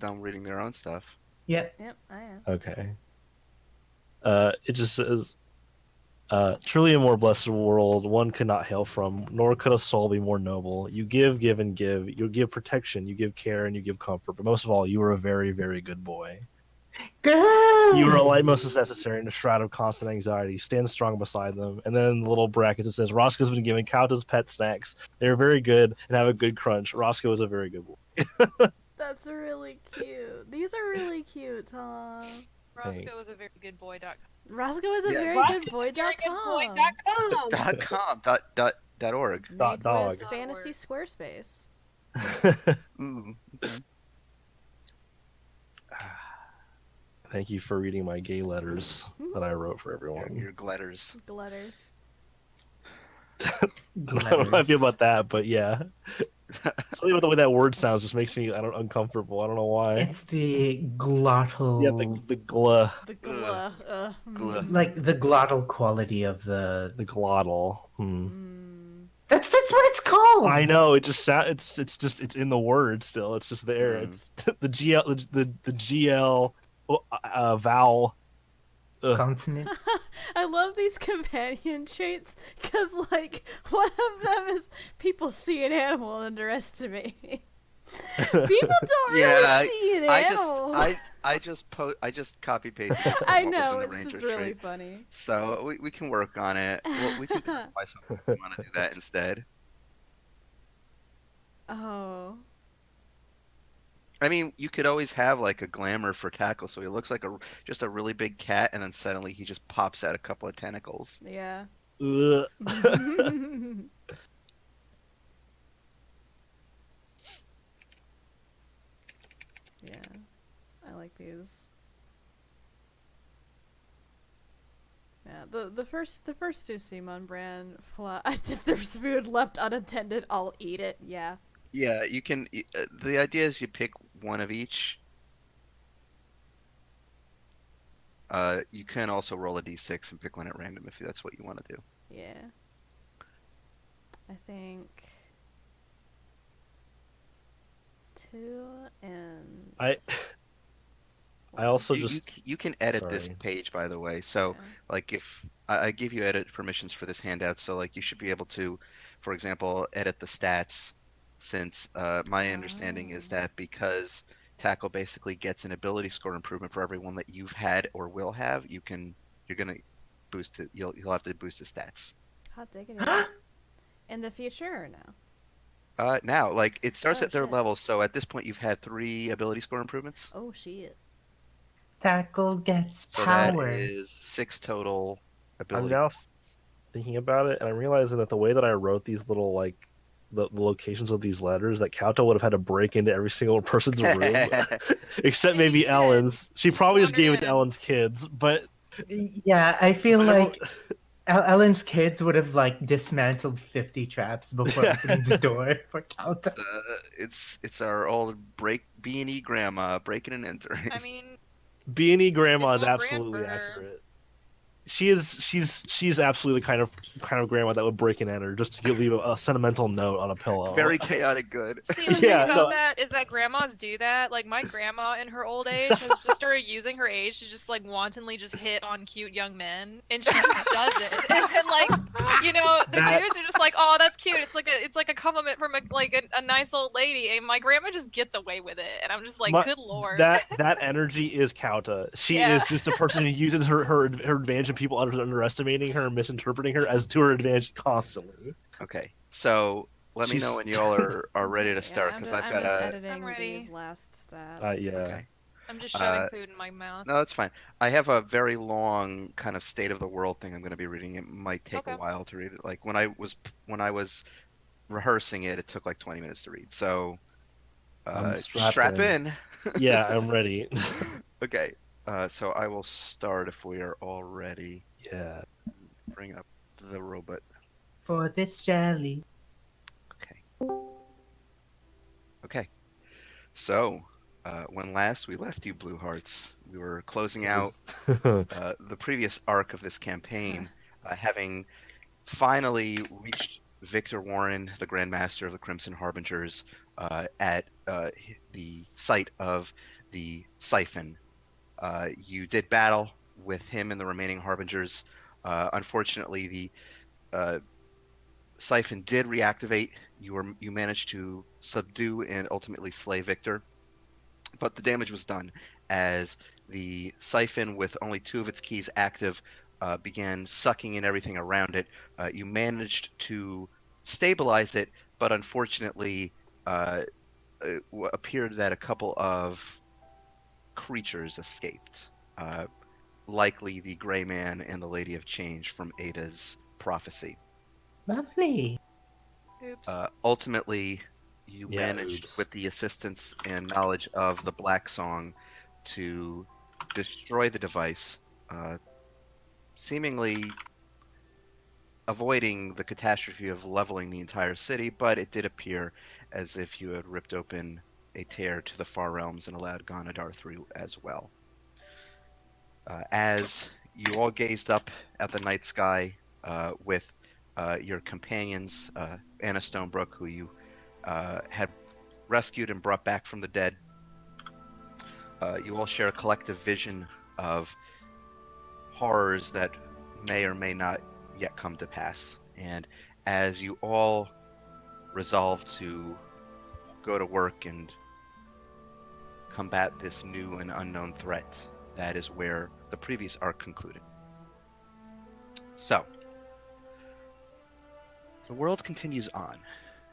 done reading their own stuff. Yeah. Yep, I am. Okay. It just says, truly a more blessed world one could not hail from, nor could a soul be more noble. You give, and give. You give protection, you give care, and you give comfort. But most of all, you are a very, very good boy. You are a light Good. most is necessary in a shroud of constant anxiety. Stand strong beside them. And then in the little brackets it says, Roscoe's been giving Countess pet snacks. They're very good and have a good crunch. Roscoe is a very good boy. That's really cute. These are really cute, Tom. Thanks. Roscoe is a very good boy.com. Roscoe is a Yeah. very good Roscoe's boy.com. .com. .com. .org. Made Dog. with Fantasy Squarespace. Ooh. Okay. Thank you for reading my gay letters that I wrote for Your, everyone. your gletters. Gletters. I don't know how I feel about that, but yeah. Something about the way that word sounds just makes me uncomfortable. I don't know why. It's the glottal, Yeah, the gla, The gla. Gla. like the glottal quality of the. the glottal. That's what it's called. I know. It just sound. It's in the word still. It's just there. It's the gl the gl vowel. Ugh. Consonant. I love these companion traits because, like, one of them is people see an animal and underestimate me. People don't Yeah, really see an I animal. I just copy pasted. I what was know, in the it's just Ranger really trait. funny. So we can work on it. Well, we can buy something if you want to do that instead. Oh. I mean, you could always have like a glamour for Tackle, so he looks like just a really big cat, and then suddenly he just pops out a couple of tentacles. Yeah. Ugh. Yeah. I like these. Yeah, the first two seem on brand. If there's food left unattended, I'll eat it. Yeah. Yeah, you can. The idea is you pick one of each. You can also roll a d6 and pick one at random if that's what you want to do. Yeah. I think 2 and I also You just you can edit this sorry. page, by the way. So, Yeah. like, if I give you edit permissions for this handout, so like you should be able to, for example, edit the stats. Since my understanding is that because Tackle basically gets an ability score improvement for everyone that you've had or will have, you're gonna boost it. You'll have to boost the stats. Hot diggity. In the future or no? Now, like it starts Oh, at their shit. level, so at this point you've had 3 ability score improvements. Oh shit. Tackle gets So that power. is 6 total I'm ability. now thinking about it, and I'm realizing that the way that I wrote these little like the locations of these letters, that Kauto would have had to break into every single person's room, except Maybe maybe she did. Ellen's. She probably just wandered gave it to in. Ellen's kids, but Yeah, I feel I don't- like Ellen's kids would have like dismantled 50 traps before Yeah. opening the door for Calta. It's our old B&E grandma breaking and entering. I mean, B&E grandma It's is all grand absolutely for her. accurate. She's absolutely the kind of grandma that would break and enter just to leave a sentimental note on a pillow. Very chaotic good. see, the Yeah, thing about no. that is that grandmas do that. Like, my grandma in her old age has just started using her age to just, like, wantonly just hit on cute young men. And she just does it. And then, like, you know, the That- dudes are just like, oh, that's cute. It's like a compliment from, a nice old lady. And my grandma just gets away with it. And I'm just like, good lord. That energy is Kauta. She Yeah. is just a person who uses her advantage and people underestimating her and misinterpreting her as to her advantage constantly. Okay, so let me know when y'all are ready to start, because I've got I'm just a. editing I'm ready. these last stats. Yeah. Okay. I'm just shoving food in my mouth. No, that's fine. I have a very long kind of state of the world thing I'm going to be reading. It might take a Okay. while to read it. Like when I was rehearsing it, it took like 20 minutes to read. So strapped strap in. Yeah, I'm ready. Okay. So I will start if we are all ready. Yeah. Bring up the robot. For this jelly. Okay. So, when last we left you, Blue Hearts, we were closing out the previous arc of this campaign, having finally reached Victor Warren, the Grand Master of the Crimson Harbingers, at the site of the siphon. You did battle with him and the remaining harbingers. Unfortunately, the siphon did reactivate. You managed to subdue and ultimately slay Victor, but the damage was done as the siphon, with only two of its keys active, began sucking in everything around it. You managed to stabilize it, but unfortunately, it appeared that a couple of creatures escaped. Likely the Gray Man and the Lady of Change from Ada's prophecy. Lovely. Oops. Ultimately, you Yeah, managed, oops. with the assistance and knowledge of the Black Song, to destroy the device, seemingly avoiding the catastrophe of leveling the entire city, but it did appear as if you had ripped open a tear to the far realms and allowed Ganadar through as well. As you all gazed up at the night sky with your companions, Anna Stonebrook, who you had rescued and brought back from the dead, you all share a collective vision of horrors that may or may not yet come to pass. And as you all resolve to go to work and combat this new and unknown threat, that is where the previous arc concluded. So, the world continues on,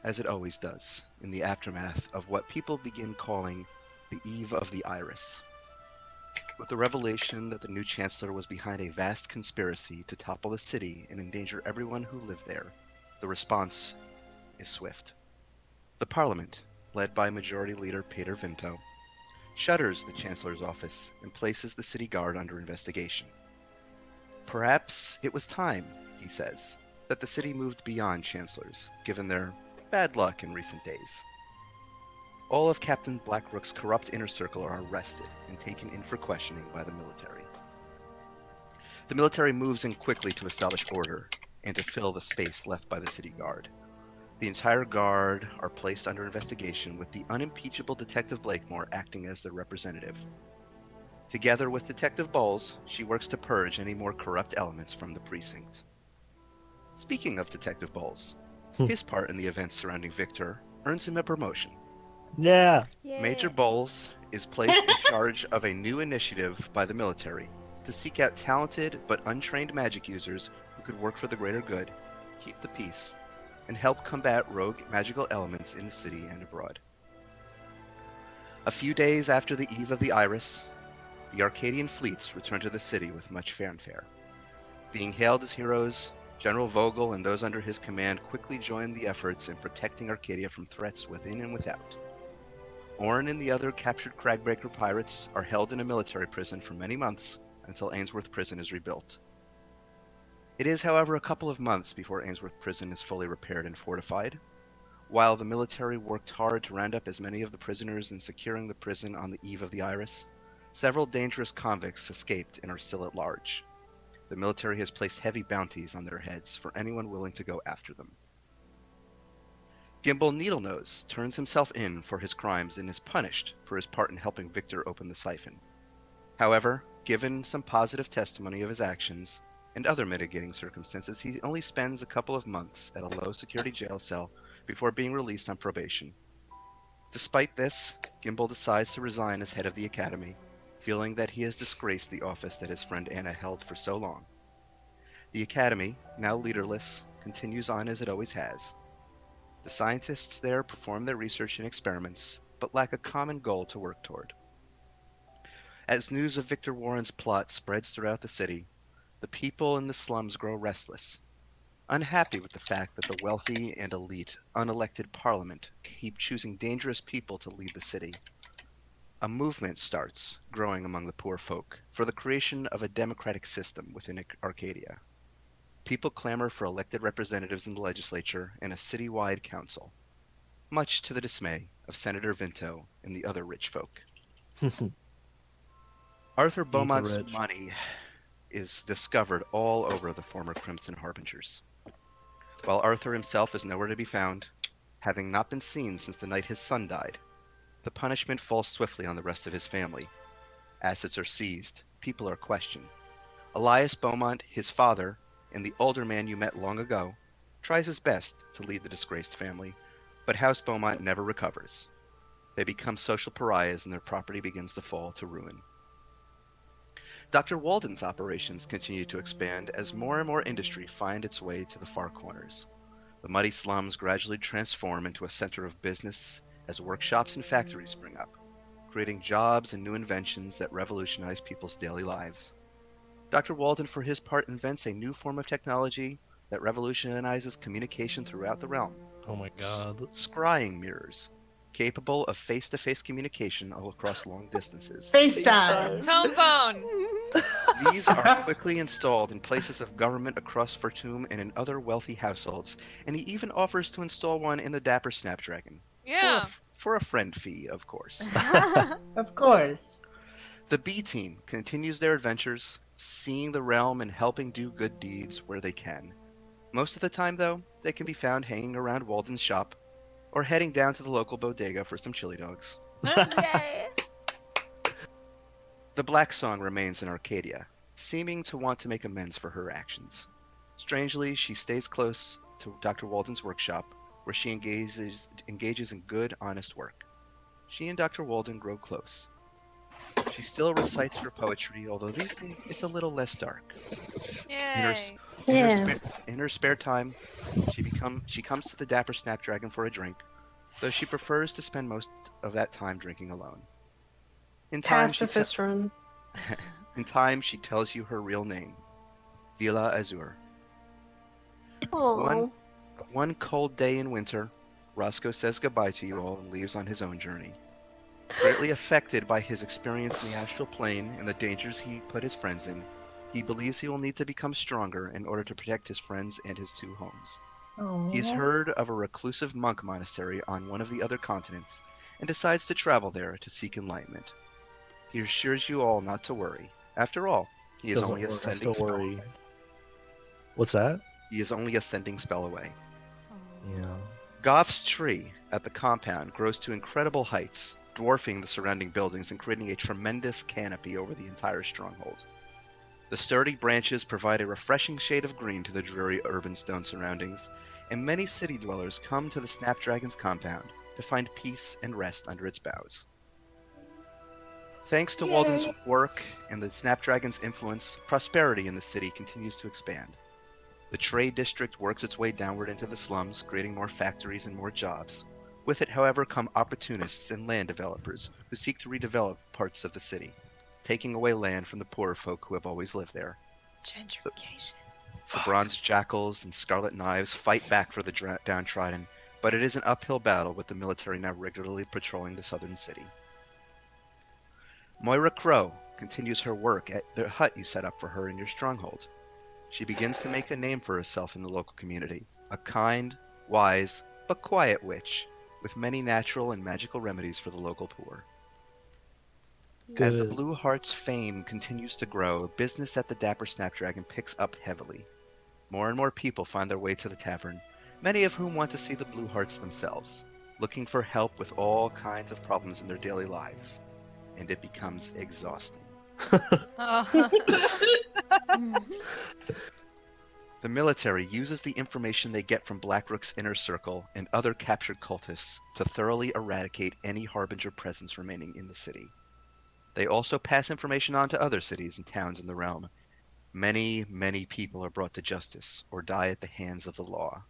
as it always does, in the aftermath of what people begin calling the Eve of the Iris. With the revelation that the new chancellor was behind a vast conspiracy to topple the city and endanger everyone who lived there, the response is swift. The parliament, led by Majority Leader Peter Vinto, shutters the chancellor's office and places the city guard under investigation. Perhaps it was time, he says, that the city moved beyond chancellors, given their bad luck in recent days. All of Captain Blackrook's corrupt inner circle are arrested and taken in for questioning by the military. The military moves in quickly to establish order and to fill the space left by the city guard. The entire guard are placed under investigation, with the unimpeachable Detective Blakemore acting as their representative. Together with Detective Bowles, she works to purge any more corrupt elements from the precinct. Speaking of Detective Bowles, his part in the events surrounding Victor earns him a promotion. Yeah. Major Yeah. Bowles is placed in charge of a new initiative by the military to seek out talented but untrained magic users who could work for the greater good, keep the peace, and help combat rogue magical elements in the city and abroad. A few days after the Eve of the Iris, the Arcadian fleets return to the city with much fanfare. Being hailed as heroes, General Vogel and those under his command quickly join the efforts in protecting Arcadia from threats within and without. Orn and the other captured Cragbreaker pirates are held in a military prison for many months until Ainsworth Prison is rebuilt. It is, however, a couple of months before Ainsworth Prison is fully repaired and fortified. While the military worked hard to round up as many of the prisoners in securing the prison on the Eve of the Iris, several dangerous convicts escaped and are still at large. The military has placed heavy bounties on their heads for anyone willing to go after them. Gimbal Needlenose turns himself in for his crimes and is punished for his part in helping Victor open the siphon. However, given some positive testimony of his actions and other mitigating circumstances, he only spends a couple of months at a low-security jail cell before being released on probation. Despite this, Gimbal decides to resign as head of the academy, feeling that he has disgraced the office that his friend Anna held for so long. The academy, now leaderless, continues on as it always has. The scientists there perform their research and experiments, but lack a common goal to work toward. As news of Victor Warren's plot spreads throughout the city, the people in the slums grow restless, unhappy with the fact that the wealthy and elite, unelected parliament keep choosing dangerous people to lead the city. A movement starts growing among the poor folk for the creation of a democratic system within Arcadia. People clamor for elected representatives in the legislature and a citywide council, much to the dismay of Senator Vinto and the other rich folk. Arthur Eat the Beaumont's rich. money is discovered all over the former Crimson Harbingers. While Arthur himself is nowhere to be found, having not been seen since the night his son died. The punishment falls swiftly on the rest of his family. Assets are seized, people are questioned. Elias Beaumont, his father, and the older man you met long ago, tries his best to lead the disgraced family, but House Beaumont never recovers. They become social pariahs and their property begins to fall to ruin. Dr. Walden's operations continue to expand as more and more industry find its way to the far corners. The muddy slums gradually transform into a center of business as workshops and factories spring up, creating jobs and new inventions that revolutionize people's daily lives. Dr. Walden, for his part, invents a new form of technology that revolutionizes communication throughout the realm. Oh my god. Scrying mirrors, capable of face-to-face communication all across long distances. FaceTime. Tone phone. These are quickly installed in places of government across Fortum and in other wealthy households, and he even offers to install one in the Dapper Snapdragon. Yeah. For a friend fee, of course. Of course. The B Team continues their adventures, seeing the realm and helping do good deeds where they can. Most of the time, though, they can be found hanging around Walden's shop or heading down to the local bodega for some chili dogs. Yay! The Black Song remains in Arcadia, seeming to want to make amends for her actions. Strangely, she stays close to Dr. Walden's workshop, where she engages in good, honest work. She and Dr. Walden grow close. She still recites her poetry, although these days it's a little less dark. In her, Yay. in her spare time, she comes to the Dapper Snapdragon for a drink, though she prefers to spend most of that time drinking alone. In time, Pacifist run. in time, she tells you her real name, Vila Azur. Aww. One cold day in winter, Roscoe says goodbye to you all and leaves on his own journey. Greatly affected by his experience in the astral plane and the dangers he put his friends in, he believes he will need to become stronger in order to protect his friends and his two homes. He's heard of a reclusive monk monastery on one of the other continents and decides to travel there to seek enlightenment. He assures you all not to worry. After all, he is Doesn't only a work, I sending still spell worry. away. What's that? He is only a sending spell away. Yeah. Goff's tree at the compound grows to incredible heights, dwarfing the surrounding buildings and creating a tremendous canopy over the entire stronghold. The sturdy branches provide a refreshing shade of green to the dreary urban stone surroundings, and many city dwellers come to the Snapdragon's compound to find peace and rest under its boughs. Thanks to Walden's work and the Snapdragon's influence, prosperity in the city continues to expand. The trade district works its way downward into the slums, creating more factories and more jobs. With it, however, come opportunists and land developers who seek to redevelop parts of the city, taking away land from the poorer folk who have always lived there. Gentrification. The Bronze Jackals and Scarlet Knives fight back for the downtrodden, but it is an uphill battle with the military now regularly patrolling the southern city. Moira Crow continues her work at the hut you set up for her in your stronghold. She begins to make a name for herself in the local community, a kind, wise, but quiet witch, with many natural and magical remedies for the local poor. As the Good. Blue Heart's fame continues to grow, business at the Dapper Snapdragon picks up heavily. More and more people find their way to the tavern, many of whom want to see the Blue Hearts themselves, looking for help with all kinds of problems in their daily lives. And it becomes exhausting. Oh. The military uses the information they get from Blackrook's inner circle and other captured cultists to thoroughly eradicate any Harbinger presence remaining in the city. They also pass information on to other cities and towns in the realm. Many, many people are brought to justice or die at the hands of the law.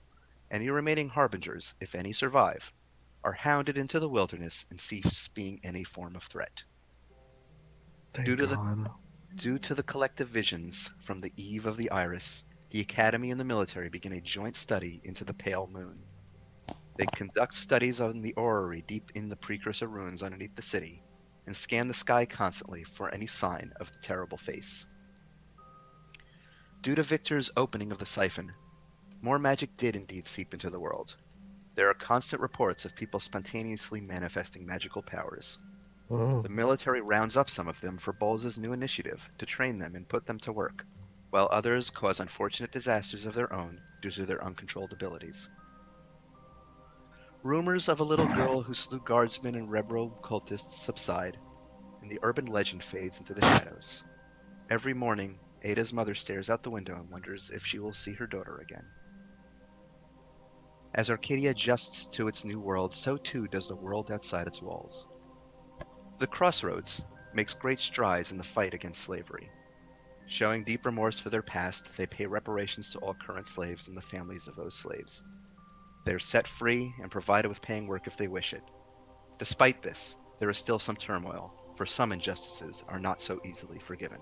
Any remaining Harbingers, if any survive, are hounded into the wilderness and cease being any form of threat. Thank Due to the God. Due to the collective visions from the Eve of the Iris, the Academy and the military begin a joint study into the Pale Moon. They conduct studies on the orrery deep in the precursor ruins underneath the city, and scan the sky constantly for any sign of the terrible face. Due to Victor's opening of the siphon, more magic did indeed seep into the world. There are constant reports of people spontaneously manifesting magical powers. Oh. The military rounds up some of them for Bowles' new initiative to train them and put them to work, while others cause unfortunate disasters of their own due to their uncontrolled abilities. Rumors of a little girl who slew guardsmen and red-robe cultists subside, and the urban legend fades into the shadows. Every morning, Ada's mother stares out the window and wonders if she will see her daughter again. As Arcadia adjusts to its new world, so too does the world outside its walls. The Crossroads makes great strides in the fight against slavery. Showing deep remorse for their past, they pay reparations to all current slaves and the families of those slaves. They are set free and provided with paying work if they wish it. Despite this, there is still some turmoil, for some injustices are not so easily forgiven.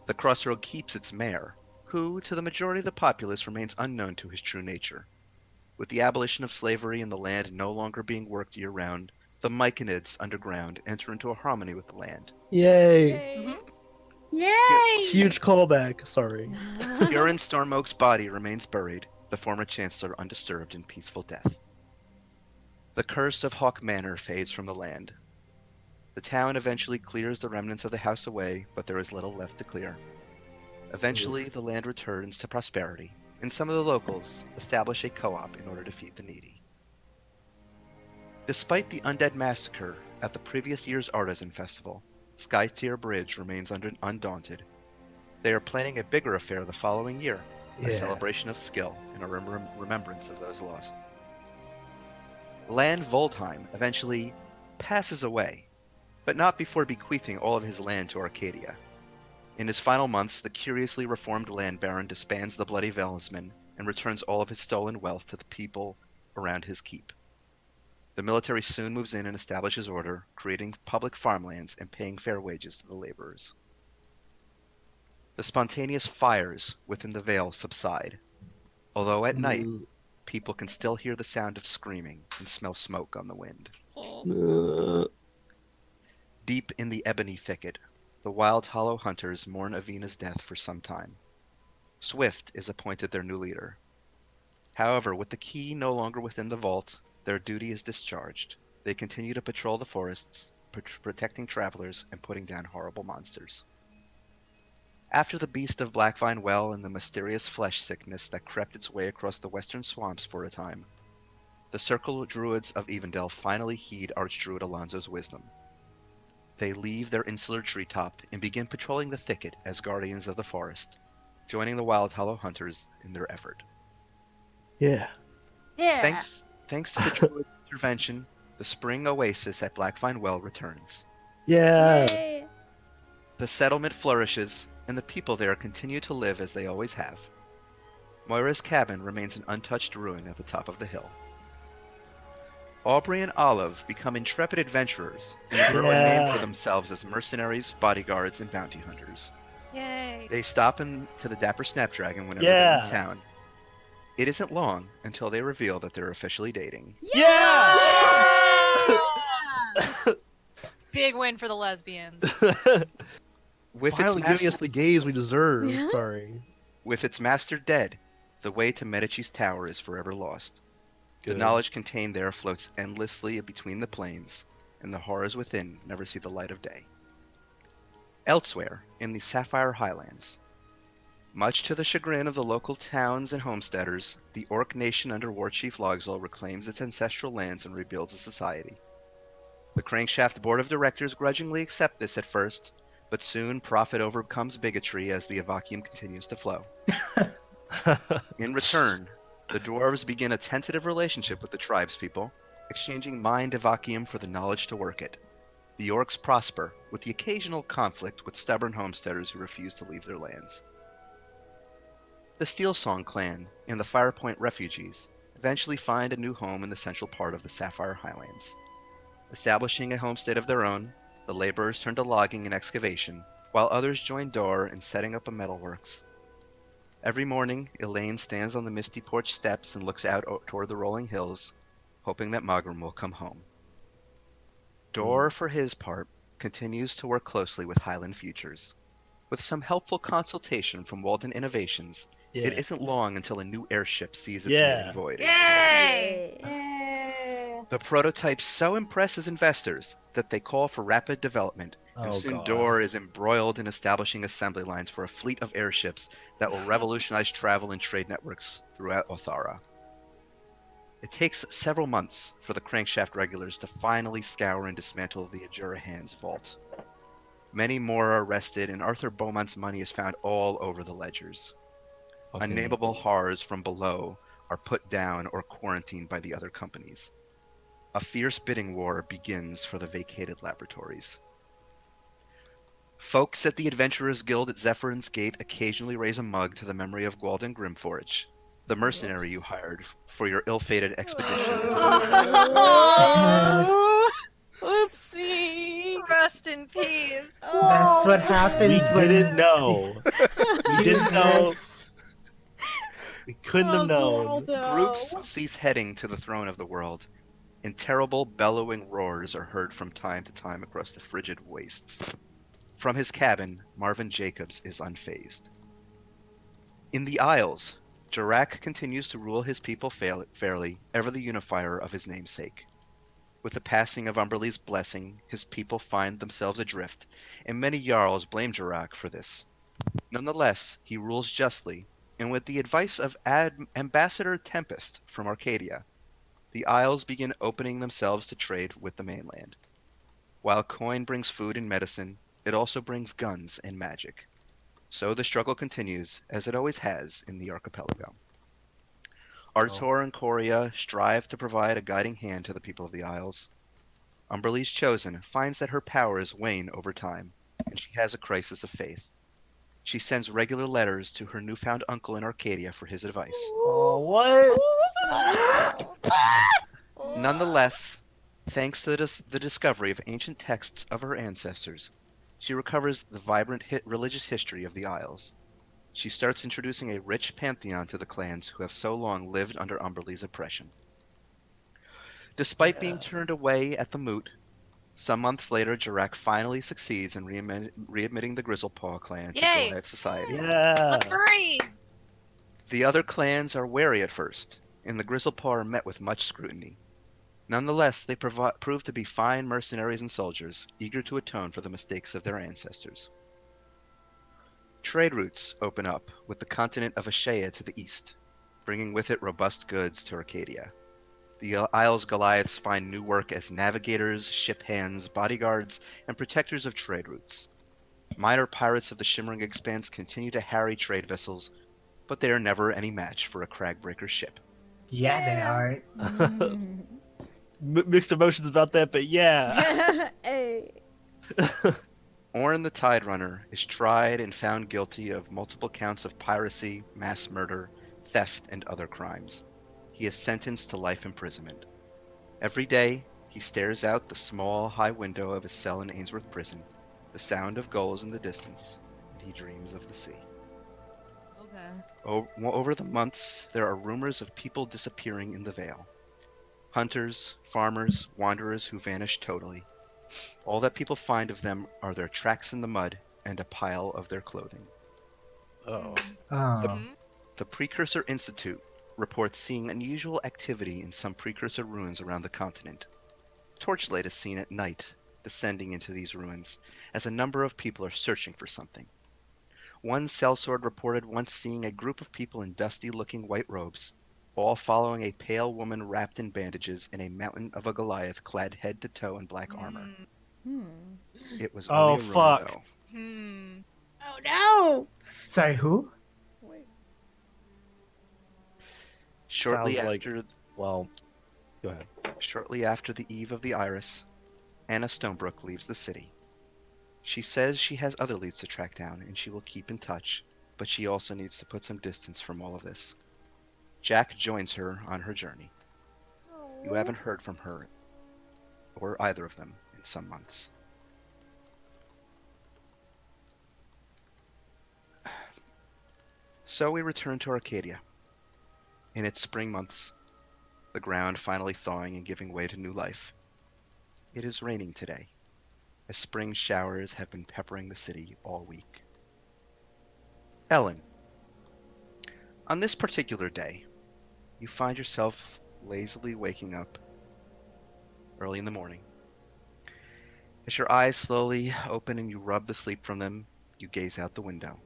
The Crossroad keeps its mayor, who, to the majority of the populace, remains unknown to his true nature. With the abolition of slavery and the land no longer being worked year-round, the Myconids underground enter into a harmony with the land. Yay! Yay. Yay! Huge callback. Sorry. Huron Stormoak's body remains buried, the former chancellor undisturbed in peaceful death. The curse of Hawk Manor fades from the land. The town eventually clears the remnants of the house away, but there is little left to clear. Eventually, the land returns to prosperity, and some of the locals establish a co-op in order to feed the needy. Despite the undead massacre at the previous year's Artisan Festival, Skytier Bridge remains undaunted. They are planning a bigger affair the following year, a celebration of skill and a remembrance of those lost. Land Voldheim eventually passes away, but not before bequeathing all of his land to Arcadia. In his final months, the curiously reformed land baron disbands the Bloody Valisman and returns all of his stolen wealth to the people around his keep. The military soon moves in and establishes order, creating public farmlands and paying fair wages to the laborers. The spontaneous fires within the Vale subside, although at night, people can still hear the sound of screaming and smell smoke on the wind. Deep in the ebony thicket, the Wild Hollow hunters mourn Avina's death for some time. Swift is appointed their new leader. However, with the key no longer within the vault, their duty is discharged. They continue to patrol the forests, protecting travelers and putting down horrible monsters. After the beast of Blackvine Well and the mysterious flesh sickness that crept its way across the western swamps for a time, the Circle Druids of Evendell finally heed Archdruid Alonzo's wisdom. They leave their insular treetop and begin patrolling the thicket as guardians of the forest, joining the Wild Hollow hunters in their effort. Yeah. Yeah. Thanks to the Druids' intervention, the spring oasis at Blackvine Well returns. Yeah. Yay. The settlement flourishes, and the people there continue to live as they always have. Moira's cabin remains an untouched ruin at the top of the hill. Aubrey and Olive become intrepid adventurers and grow a name for themselves as mercenaries, bodyguards, and bounty hunters. Yay. They stop into the Dapper Snapdragon whenever they're in town. It isn't long until they reveal that they're officially dating. Yeah! Big win for the lesbians. Finally giving us the gays we deserve. Yeah. Sorry. With its master dead, the way to Medici's tower is forever lost. Good. The knowledge contained there floats endlessly between the planes, and the horrors within never see the light of day. Elsewhere, in the Sapphire Highlands, much to the chagrin of the local towns and homesteaders, the Orc nation under War Chief Logswell reclaims its ancestral lands and rebuilds a society. The Crankshaft Board of Directors grudgingly accept this at first, but soon profit overcomes bigotry as the Avakium continues to flow. In return, the dwarves begin a tentative relationship with the tribespeople, exchanging mind Avakium for the knowledge to work it. The orcs prosper, with the occasional conflict with stubborn homesteaders who refuse to leave their lands. The Steelsong clan and the Firepoint refugees eventually find a new home in the central part of the Sapphire Highlands. Establishing a homestead of their own, the laborers turn to logging and excavation, while others join Dor in setting up a metalworks. Every morning, Elaine stands on the misty porch steps and looks out toward the rolling hills, hoping that Mogram will come home. Dor, for his part, continues to work closely with Highland Futures. With some helpful consultation from Walden Innovations, it isn't long until a new airship sees its maiden voyage. Yay! Yay. The prototype so impresses investors that they call for rapid development, and soon Dor is embroiled in establishing assembly lines for a fleet of airships that will revolutionize travel and trade networks throughout Othara. It takes several months for the crankshaft regulars to finally scour and dismantle the Ajurahan's vault. Many more are arrested, and Arthur Beaumont's money is found all over the ledgers. Fucking Unnameable horrors from below are put down or quarantined by the other companies. A fierce bidding war begins for the vacated laboratories. Folks at the Adventurers Guild at Zephyr's Gate occasionally raise a mug to the memory of Gwalden Grimforge, the mercenary you Whoops. hired for your ill-fated expedition into the Oh, Oopsie. rest in peace. That's what we happens didn't when know. We didn't know. Yes. We couldn't have known. Groups cease heading to the throne of the world, and terrible bellowing roars are heard from time to time across the frigid wastes. From his cabin, Marvin Jacobs is unfazed. In the Isles, Jarak continues to rule his people fairly, ever the unifier of his namesake. With the passing of Umberlee's blessing, his people find themselves adrift, and many Jarls blame Jarak for this. Nonetheless, he rules justly, and with the advice of Ambassador Tempest from Arcadia, the Isles begin opening themselves to trade with the mainland. While coin brings food and medicine, it also brings guns and magic. So the struggle continues, as it always has in the archipelago. Artor and Coria strive to provide a guiding hand to the people of the Isles. Umberlee's Chosen finds that her powers wane over time, and she has a crisis of faith. She sends regular letters to her newfound uncle in Arcadia for his advice. Oh, what? Nonetheless, thanks to the discovery of ancient texts of her ancestors, she recovers the vibrant religious history of the Isles. She starts introducing a rich pantheon to the clans who have so long lived under Umberlee's oppression. Despite being turned away at the moot, some months later, Jarak finally succeeds in readmitting the Grizzlepaw clan to Yay. Goliath society. Yeah. Let's breathe. The other clans are wary at first, and the Grizzlepaw are met with much scrutiny. Nonetheless, they prove to be fine mercenaries and soldiers, eager to atone for the mistakes of their ancestors. Trade routes open up with the continent of Ashea to the east, bringing with it robust goods to Arcadia. The Isles Goliaths find new work as navigators, ship hands, bodyguards, and protectors of trade routes. Minor pirates of the Shimmering Expanse continue to harry trade vessels, but they are never any match for a Cragbreaker ship. Yeah, they are. Mm. Mixed emotions about that, but yeah. Hey. Orn the Tide Runner is tried and found guilty of multiple counts of piracy, mass murder, theft, and other crimes. He is sentenced to life imprisonment. Every day, he stares out the small, high window of his cell in Ainsworth Prison, the sound of gulls in the distance, and he dreams of the sea. Okay. Over the months, there are rumors of people disappearing in the Vale. Hunters, farmers, wanderers who vanish totally. All that people find of them are their tracks in the mud and a pile of their clothing. Oh. Oh. The Precursor Institute reports seeing unusual activity in some precursor ruins around the continent. Torchlight is seen at night, descending into these ruins, as a number of people are searching for something. One sellsword reported once seeing a group of people in dusty-looking white robes, all following a pale woman wrapped in bandages in a mountain of a Goliath clad head to toe in black armor. Hmm. It was Oh, only a rumor, fuck. though. Oh no! Sorry, who? Wait. Shortly Sounds like- after, Well, go ahead. shortly after the eve of the Iris, Anna Stonebrook leaves the city. She says she has other leads to track down, and she will keep in touch, but she also needs to put some distance from all of this. Jack joins her on her journey. You haven't heard from her, or either of them, in some months. So we return to Arcadia. In its spring months, the ground finally thawing and giving way to new life. It is raining today, as spring showers have been peppering the city all week. Ellen, on this particular day, you find yourself lazily waking up early in the morning. As your eyes slowly open and you rub the sleep from them, you gaze out the window.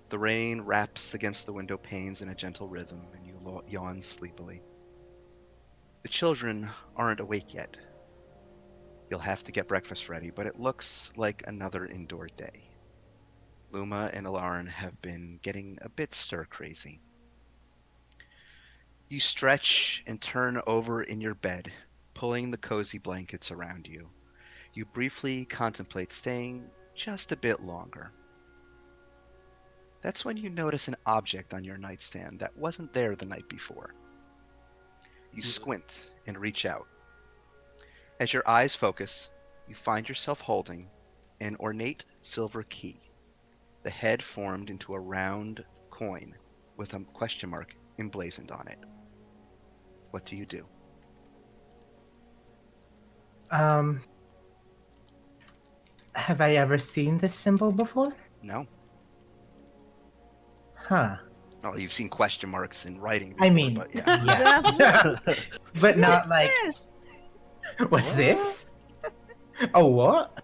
The rain raps against the window panes in a gentle rhythm, and you yawn sleepily. The children aren't awake yet. You'll have to get breakfast ready, but it looks like another indoor day. Luma and Alarin have been getting a bit stir-crazy. You stretch and turn over in your bed, pulling the cozy blankets around you. You briefly contemplate staying just a bit longer. That's when you notice an object on your nightstand that wasn't there the night before. You squint and reach out. As your eyes focus, you find yourself holding an ornate silver key, the head formed into a round coin with a question mark emblazoned on it. What do you do? Have I ever seen this symbol before? No? Huh. Oh, you've seen question marks in writing before, I mean, but yeah. yeah. But not like, what's What? this? Oh, what?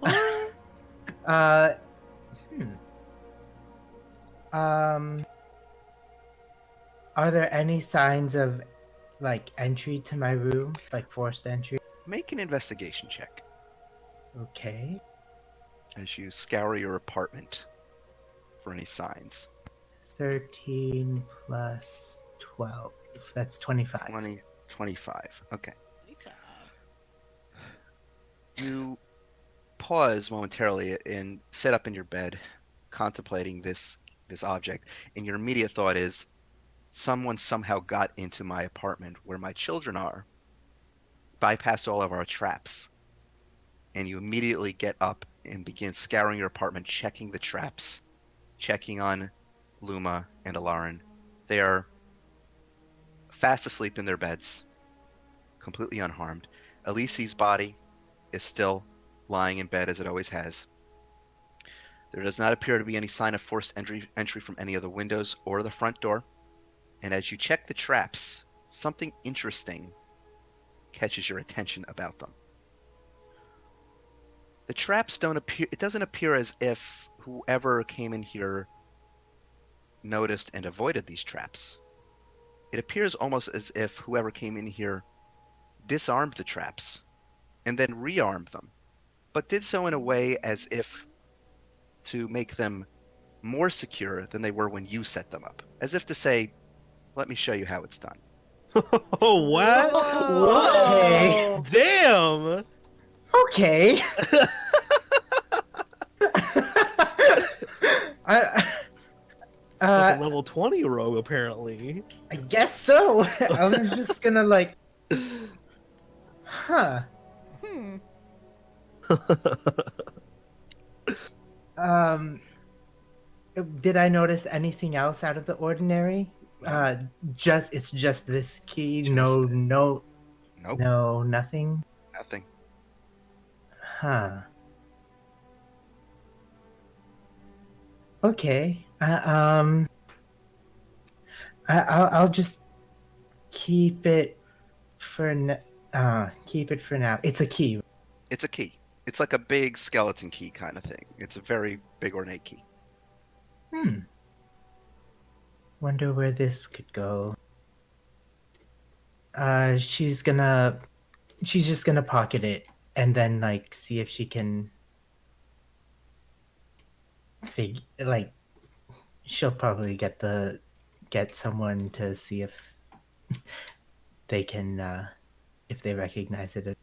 What? Uh, hmm. Are there any signs of like entry to my room, like forced entry? Make an investigation check Okay. as you scour your apartment for any signs. 13 plus 12. That's 25. 20, 25. Okay. You pause momentarily and sit up in your bed, contemplating this object, and your immediate thought is, someone somehow got into my apartment where my children are, bypassed all of our traps, and you immediately get up and begin scouring your apartment, checking the traps, checking on Luma and Alarin. They are fast asleep in their beds, completely unharmed. Elise's body is still lying in bed as it always has. There does not appear to be any sign of forced entry from any of the windows or the front door. And as you check the traps, something interesting catches your attention about them. The traps don't appear, it doesn't appear as if whoever came in here noticed and avoided these traps. It appears almost as if whoever came in here disarmed the traps and then rearmed them, but did so in a way as if to make them more secure than they were when you set them up. As if to say, let me show you how it's done. Oh, what? Okay. Damn! Okay. I, Like a level 20 rogue, apparently. I guess so. I was just gonna like, huh. Hmm. Um, did I notice anything else out of the ordinary? No. It's just this key. Just No, this. no, Nope, no, nothing. nothing. Huh. Okay. I'll just keep it keep it for now. It's a key. It's a key. It's like a big skeleton key kind of thing. It's a very big ornate key. Hmm. Wonder where this could go. She's just gonna pocket it and then like see if she can like she'll probably get someone to see if they can if they recognize it.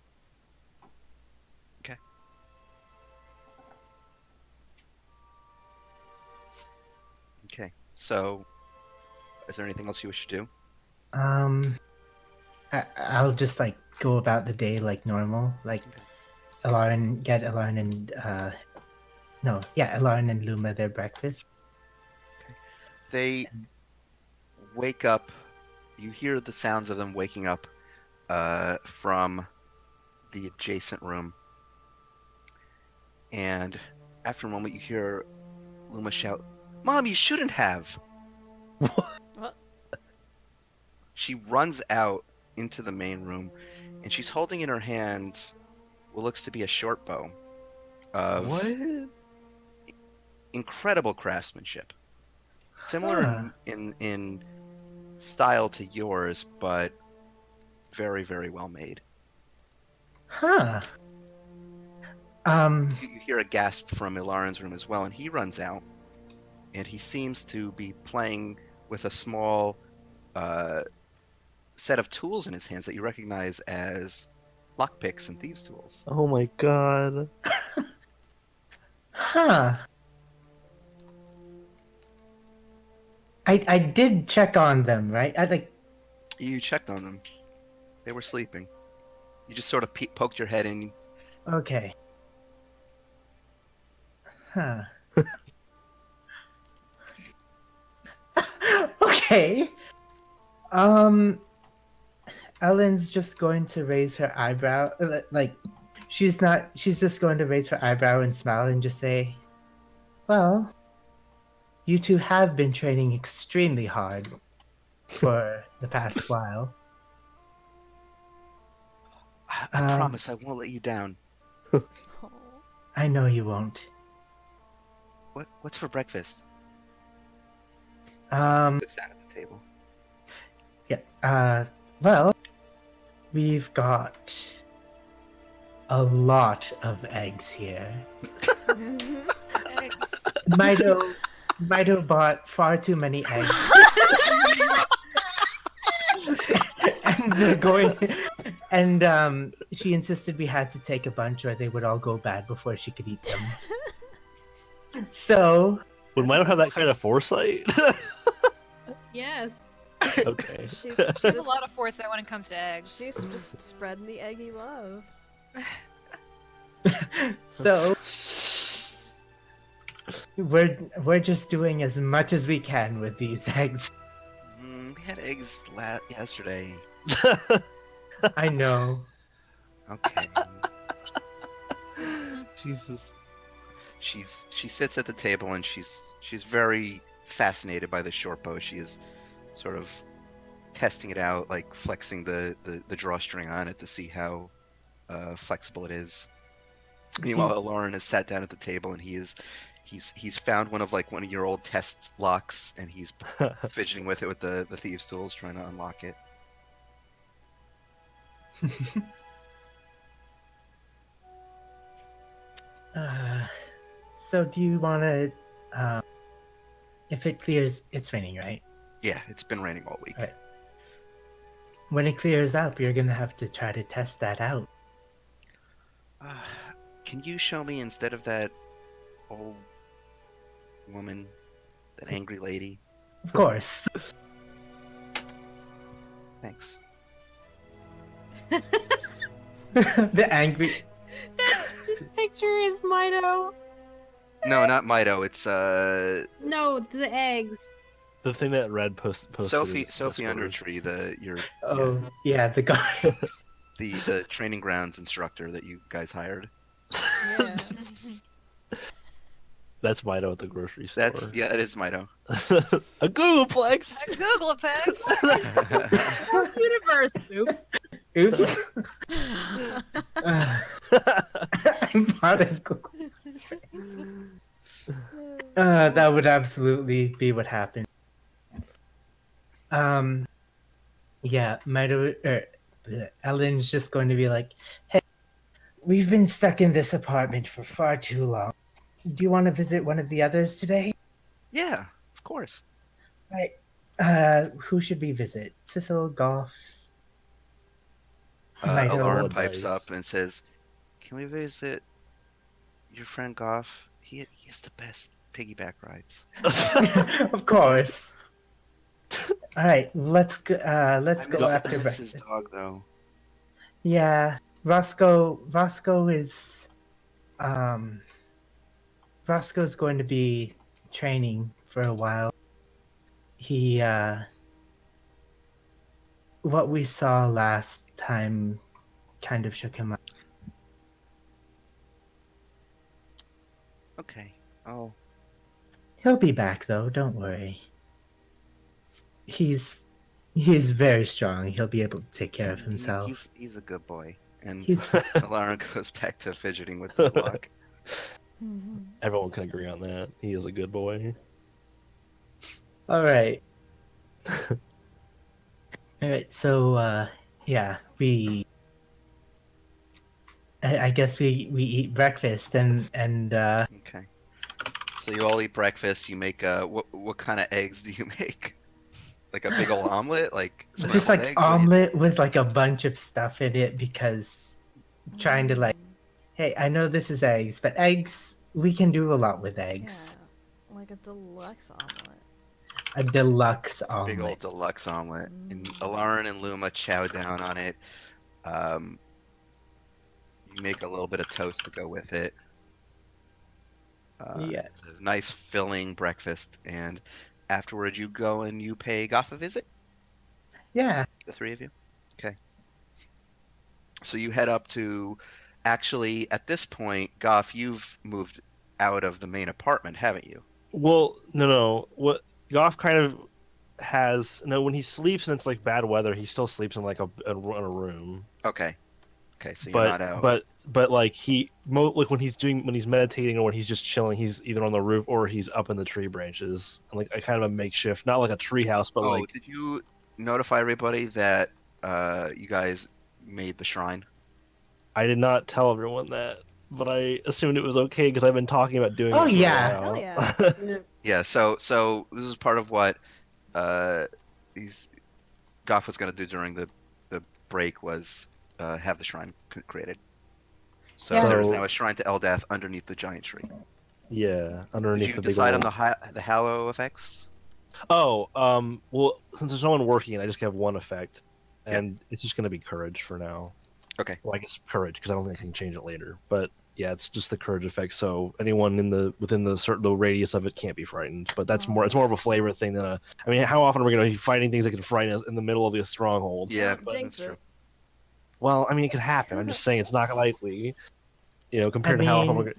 Okay. Okay. So, is there anything else you wish to do? I'll just like go about the day like normal, like Alarin and Alarin and Luma their breakfast. They wake up. You hear the sounds of them waking up from the adjacent room. And after a moment, you hear Luma shout, "Mom, you shouldn't have!" What? She runs out into the main room, and she's holding in her hand what looks to be a short bow of What? incredible craftsmanship. Similar Huh. in style to yours, but very, very well made. Huh. You hear a gasp from Ilarin's room as well, and he runs out, and he seems to be playing with a small set of tools in his hands that you recognize as lockpicks and thieves' tools. Oh my god. Huh. I did check on them, right? I like. You checked on them; they were sleeping. You just sort of poked your head in. Okay. Huh. Okay. Ellen's just going to raise her eyebrow. Like, she's not. She's just going to raise her eyebrow and smile and just say, "Well, you two have been training extremely hard for the past while. I promise I won't let you down. Oh. I know you won't. What's for breakfast?" Sits down at the table. Yeah. Well, we've got a lot of eggs here. Mido bought far too many eggs. And they're going and she insisted we had to take a bunch or they would all go bad before she could eat them. So Would Milo have that kind of foresight? Yes. Okay. She's There's a just, lot of foresight when it comes to eggs. she's just spreading the eggy love. so we're just doing as much as we can with these eggs. We had eggs yesterday. I know. Okay. Jesus. She sits at the table and she's very fascinated by the short bow. She is sort of testing it out, like flexing the drawstring on it to see how flexible it is. Meanwhile, Lauren has sat down at the table and he's found one of your old test locks and he's fidgeting with it with the thieves' tools, trying to unlock it. So do you want to if it clears, it's raining, right? Yeah, it's been raining all week. Right. When it clears up, you're gonna have to try to test that out. Can you show me, instead of that old woman, that angry lady? Of course. Thanks. The angry. This picture is Mido. No, not Mido. It's No, the eggs. The thing that Red posted. Sophie is Sophie Discord. Undertree, Oh yeah, the guy. the training grounds instructor that you guys hired. Yeah. That's Mido at the grocery store. It is Mido. A Googleplex. Google peg. Universe. Oops. Oops. I'm part of Google. That would absolutely be what happened. Yeah, Ellen's just going to be like, "Hey, we've been stuck in this apartment for far too long. Do you want to visit one of the others today?" Yeah, of course. Right. Who should we visit? Cecil, Goff? Mido. Lauren Oh, pipes nice. up and says, "Can we visit your friend Goff? He has the best piggyback rides." Of course. All right, let's go. Let's go I after miss his breakfast. dog though. Yeah, Roscoe is Roscoe's going to be training for a while. He what we saw last time kind of shook him up. Okay. Oh, He'll be back though, don't worry. He's very strong. He'll be able to take care of himself. he's a good boy. And He's Lauren goes back to fidgeting with the lock. Everyone can agree on that. He is a good boy. all right. All right, so yeah, I guess we eat breakfast and Okay. So you all eat breakfast. You make what kind of eggs do you make? Like a big old omelet, like just scrambled like eggs? What do you do? omelet with like a bunch of stuff in it because trying to like, hey, I know this is eggs, but eggs we can do a lot with eggs. Yeah, like a deluxe omelet. A deluxe Big old omelet. deluxe omelet. And Mm. Alarin and Luma chow down on it. Um, you make a little bit of toast to go with it. Yeah. It's a nice filling breakfast, and afterward you go and you pay Goff a visit, Yeah. the three of you. Okay. So you head up to, actually, at this point, Goff, you've moved out of the main apartment, haven't you? Well, no. What Goff kind of has no when he sleeps and it's like bad weather, he still sleeps in like a room. Okay. Okay, so you're But not out. but like like when he's meditating or when he's just chilling, he's either on the roof or he's up in the tree branches and like a kind of a makeshift, not like a tree house, but Oh, like did you notify everybody that you guys made the shrine? I did not tell everyone that, but I assumed it was okay because I've been talking about doing Oh, it for yeah. Hell a yeah. while. Yeah, so this is part of what uh he's Goff was going to do during the break was have the shrine created. So Yeah. there is now So a shrine to Eldath underneath the giant tree. yeah, Did underneath you the big decide on old. the Hallow effects? Oh, well, since there's no one working, I just have one effect, Yeah. and it's just gonna be courage for now. Okay. Well, I guess courage because I don't think I can change it later. But yeah, it's just the courage effect. So anyone within the radius of it can't be frightened. But that's more. It's more of a flavor thing than a. I mean, how often are we gonna be fighting things that can frighten us in the middle of the stronghold? Yeah, Don't But jinx that's true. it. well, I mean, it could happen. I'm just saying it's not likely. You know, I compared to how often we're. mean,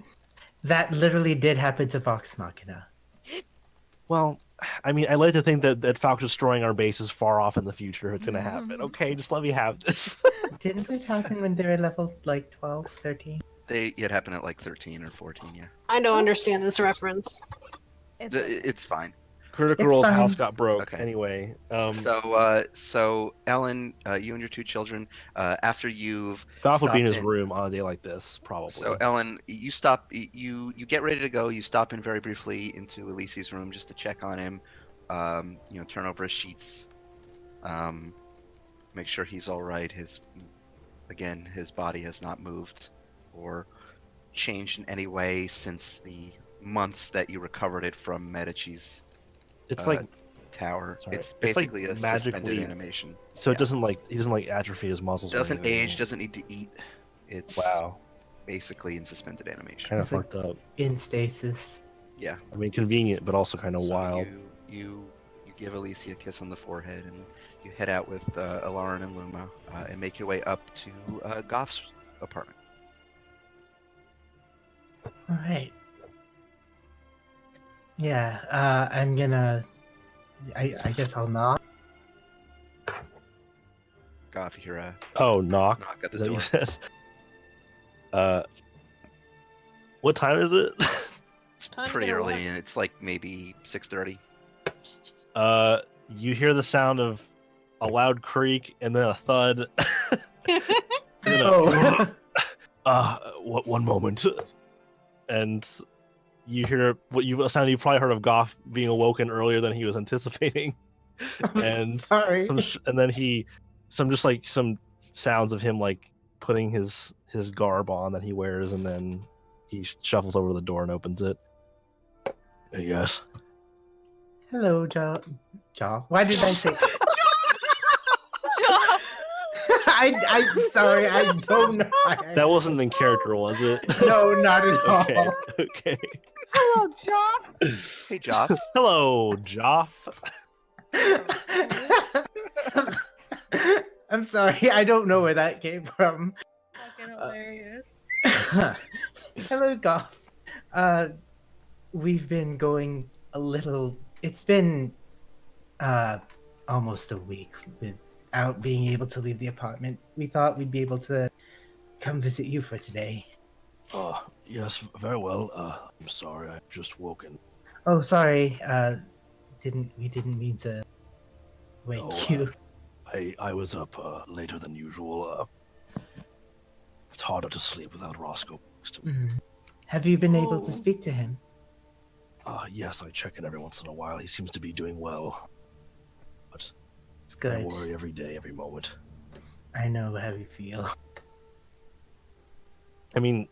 that literally did happen to Vox Machina. Well, I mean, I like to think that Falc's destroying our base is far off in the future. It's gonna happen. Okay, just let me have this. Didn't it happen when they were level like 12, 13? It happened at like 13 or 14. Yeah, I don't understand this reference. It's okay. it's fine. Critical It's Role's fine. house got broke. Okay. Anyway, So Ellen, you and your two children, after you've Goff would be in stopped his in. room on a day like this, probably. So Ellen, you stop. You get ready to go. You stop in very briefly into Elise's room just to check on him. Turn over his sheets. Make sure he's all right. His body has not moved or changed in any way since the months that you recovered it from Medici's It's uh, like tower. sorry, It's it's like basically a suspended magically, animation. so Yeah. it doesn't like he doesn't like atrophy his muscles. or Doesn't anything. age, doesn't need to eat. It's Wow, basically in suspended animation. kind of It's like- fucked up. In stasis. Yeah. I mean, convenient, but also kind of So wild. you give Elise a kiss on the forehead, and you head out with Alarin and Luma, and make your way up to Goff's apartment. All right. Yeah, I'm gonna. I guess I'll knock. Goff, you hear a Oh, knock. knock at the Is that what door. you said? What time is it? It's Time to pretty get a early, walk. and it's like maybe 6:30. You hear the sound of a loud creak and then a thud. And then Oh. what? One moment. And you hear a sound you probably heard of Goff being awoken earlier than he was anticipating. And Sorry. and then some sounds of him like putting his garb on that he wears, and then he shuffles over to the door and opens it. Hey guys. Hello, Jaw. Why did I say? I'm sorry. I don't know. Why I That wasn't in character, was it? No, not at all. Okay. Okay. Hello, Joff. Hey, Joff. Hello, Joff. I'm sorry. I don't know where that came from. Fucking hilarious. Hello, Goff. We've been going a little. It's been almost a week without being able to leave the apartment. We thought we'd be able to come visit you for today. Yes, very well. I'm sorry, I've just woken. Oh, sorry. We didn't mean to wake Oh, you. I I was up later than usual. It's harder to sleep without Roscoe next to me. Mm. Have you been able to Oh. speak to him? Yes, I check in every once in a while. He seems to be doing well, but It's I good. worry every day, every moment. I know how you feel. I mean,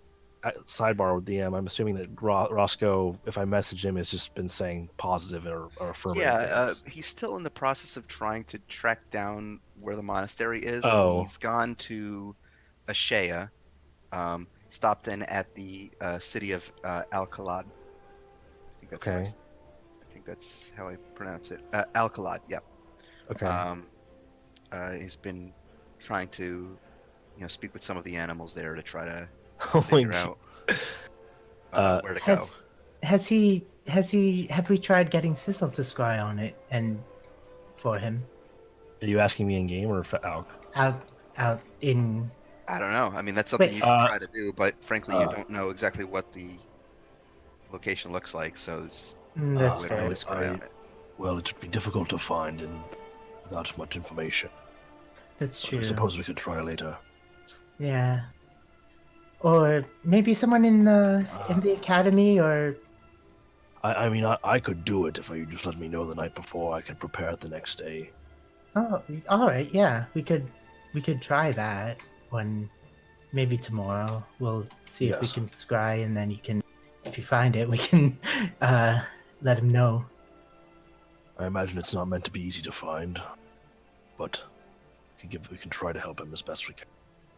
sidebar with DM, I'm assuming that Roscoe, if I message him, has just been saying positive or affirmative Yeah, things. he's still in the process of trying to track down where the monastery is. Oh. He's gone to Ashea, stopped in at the city of Alcalad. Okay. I think that's how I pronounce it. Alcalad, yep. Okay. Um, he's been trying to, speak with some of the animals there to try to Oh my figure out Uh, where to go. Have we tried getting Sissel to scry on it and for him Are you asking me in game or out? out in? I don't know. I mean, that's something Wait, you can try to do, but frankly, you Uh, don't know exactly what the location looks like, so there's no that's way to fair. really scry on it. Well, it would be difficult to find without much information. That's But I true. suppose we could try later. Yeah. Or maybe someone in the academy, or I mean, I could do it if you just let me know the night before. I can prepare it the next day. oh, all right, yeah, we could try that one. Maybe tomorrow we'll see if we Yes. can scry, and then you can, if you find it, we can let him know. I imagine it's not meant to be easy to find, but we can try to help him as best we can.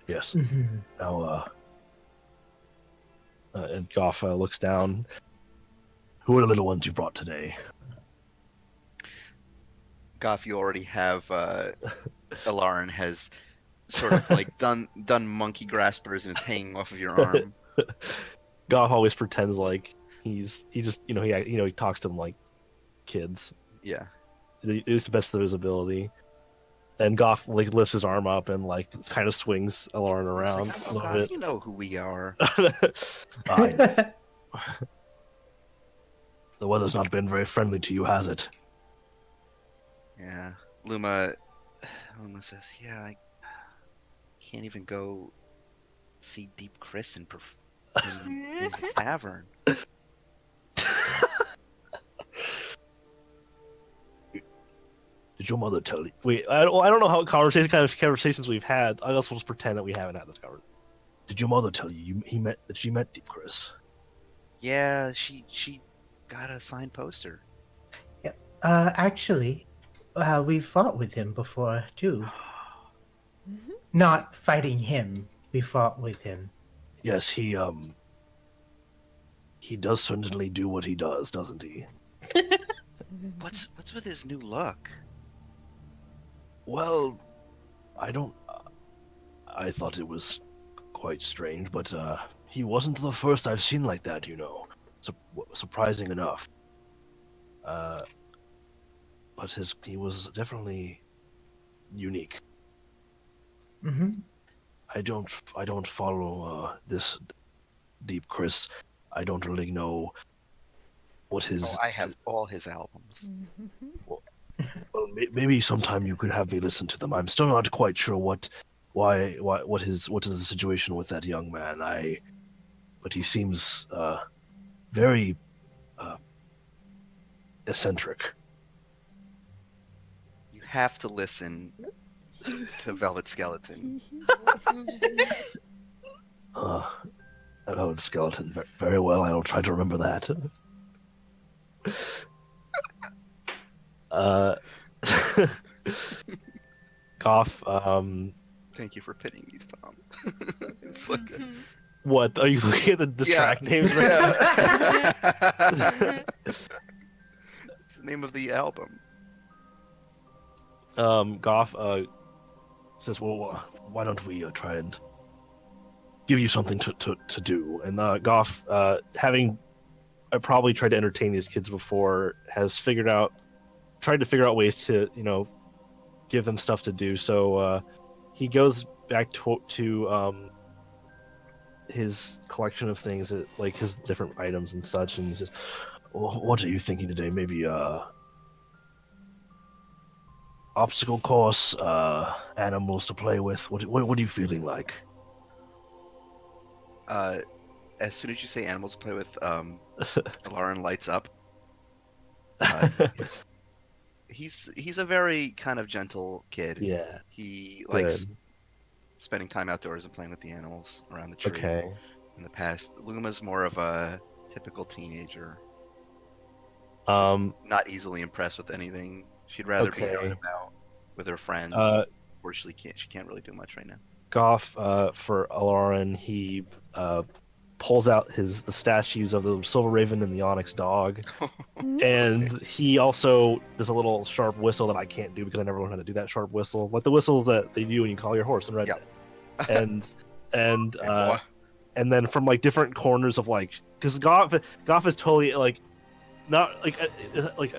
Yes. Mhm. Now, and Goff looks down. Who are the little ones you brought today? Goff, you already have Alarin has sort of like done monkey graspers and is hanging off of your arm. Goff always pretends like he just he talks to them like kids. Yeah. It is the best of his ability. And Goff like lifts his arm up and like kind of swings Alarin around It's like, a oh, little Goff, bit. you know who we are. The weather's not been very friendly to you, has it? Yeah. Luma says, yeah, I can't even go see Deep Chris in the tavern. Did your mother tell you? Wait, I don't know how conversations we've had. I guess we'll just pretend that we haven't had this conversation. Did your mother tell you she met Deep Chris? Yeah, she got a signed poster. Yep. Actually, we fought with him before too. Not fighting him, we fought with him. Yes, he does certainly do what he does, doesn't he? What's with his new look? Well, I don't. I thought it was quite strange, but he wasn't the first I've seen like that. Surprising enough. But he was definitely unique. Mm-hmm. I don't follow this Deep Chris. I don't really know what his. I have all his albums. Well, maybe sometime you could have me listen to them. I'm still not quite sure what is the situation with that young man. But he seems very eccentric. You have to listen to Velvet Skeleton. Velvet Skeleton. Very well. I will try to remember that. Goff. Thank you for pitting these, Tom. It's like What are you looking at the track names right now? It's the name of the album. Goff says, "Well, why don't we try and give you something to do?" And Goff, having probably tried to entertain these kids before, has tried to figure out ways to give them stuff to do. So he goes back to his collection of things, like his different items and such, and he says, well, "What are you thinking today? Maybe obstacle course, animals to play with. What are you feeling like? Uh, as soon as you say animals to play with, Lauren lights up. Uh, he's a very kind of gentle kid. Yeah, He likes good. spending time outdoors and playing with the animals around the tree. Okay. In the past, Luma's more of a typical teenager. She's Um. not easily impressed with anything. She'd rather be out and Okay. about with her friends, but Uh. unfortunately she can't really do much right now. Goff. For Aloran, he pulls out the statues of the Silver Raven and the Onyx Dog, and he also does a little sharp whistle that I can't do because I never learned how to do that sharp whistle, like the whistles that they do when you call your horse in Red Yeah. Dead. And and Hey, boy. and then from like different corners of like, because Goff is totally like not like I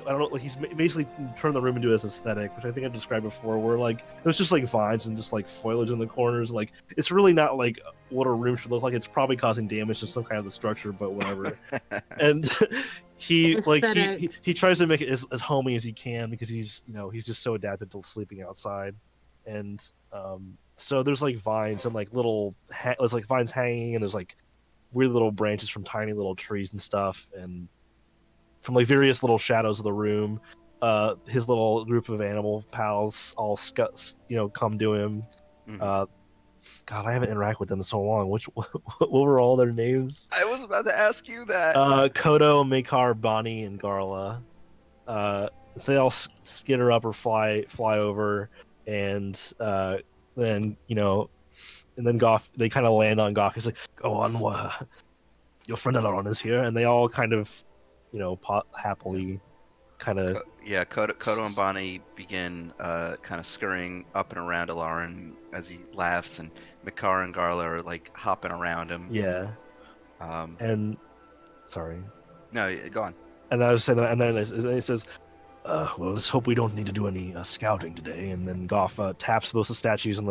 don't know, like he's basically turned the room into his aesthetic, which I think I described before, where like it was just like vines and just like foliage in the corners. Like it's really not like what a room should look like. It's probably causing damage to some kind of the structure, but whatever. And he tries to make it as homey as he can because he's just so adapted to sleeping outside. And so there's like vines and like there's like vines hanging, and there's like weird little branches from tiny little trees and stuff, and from like various little shadows of the room, his little group of animal pals all come to him. Mhm. God, I haven't interacted with them in so long. What were all their names? I was about to ask you that. Kodo, Makar, Bonnie, and Garla. So they all skitter up or fly over, and then and then Goff, they kind of land on Goff. He's like, "Go on, your friend Aaron is here," and they all kind of, happily, kind of. Yeah, Kodo and Bonnie begin kind of scurrying up and around Alarin as he laughs, and Mikar and Garla are like hopping around him. Yeah. Um, And sorry. no, go on. And I was saying that, and then he says, "Well, let's hope we don't need to do any scouting today." And then Goff taps both the statues on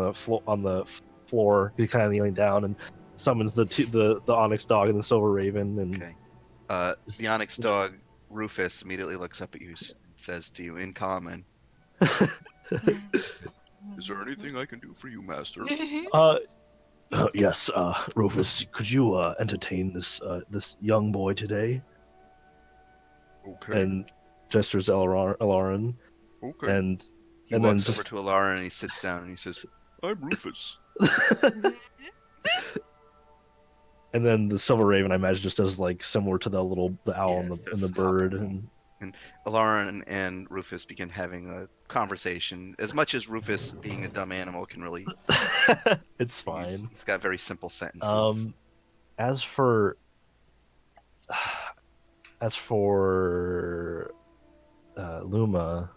the floor. He's kind of kneeling down and summons the Onyx Dog and the Silver Raven. And Okay. The Onyx Dog, Rufus, immediately looks up at you and says to you in common, "Is there anything I can do for you, Master?" Yes, Rufus, could you entertain this young boy today? Okay. And gestures to Alarin. Okay. And He and then walks over just to Alarin and he sits down and he says, "I'm Rufus." and then the Silver Raven, I imagine, just does like similar to the owl and Yeah, and the just bird. hopping. And Alarin and Rufus begin having a conversation. As much as Rufus, being a dumb animal, can really, It's fine. he's got very simple sentences. As for as for Luma,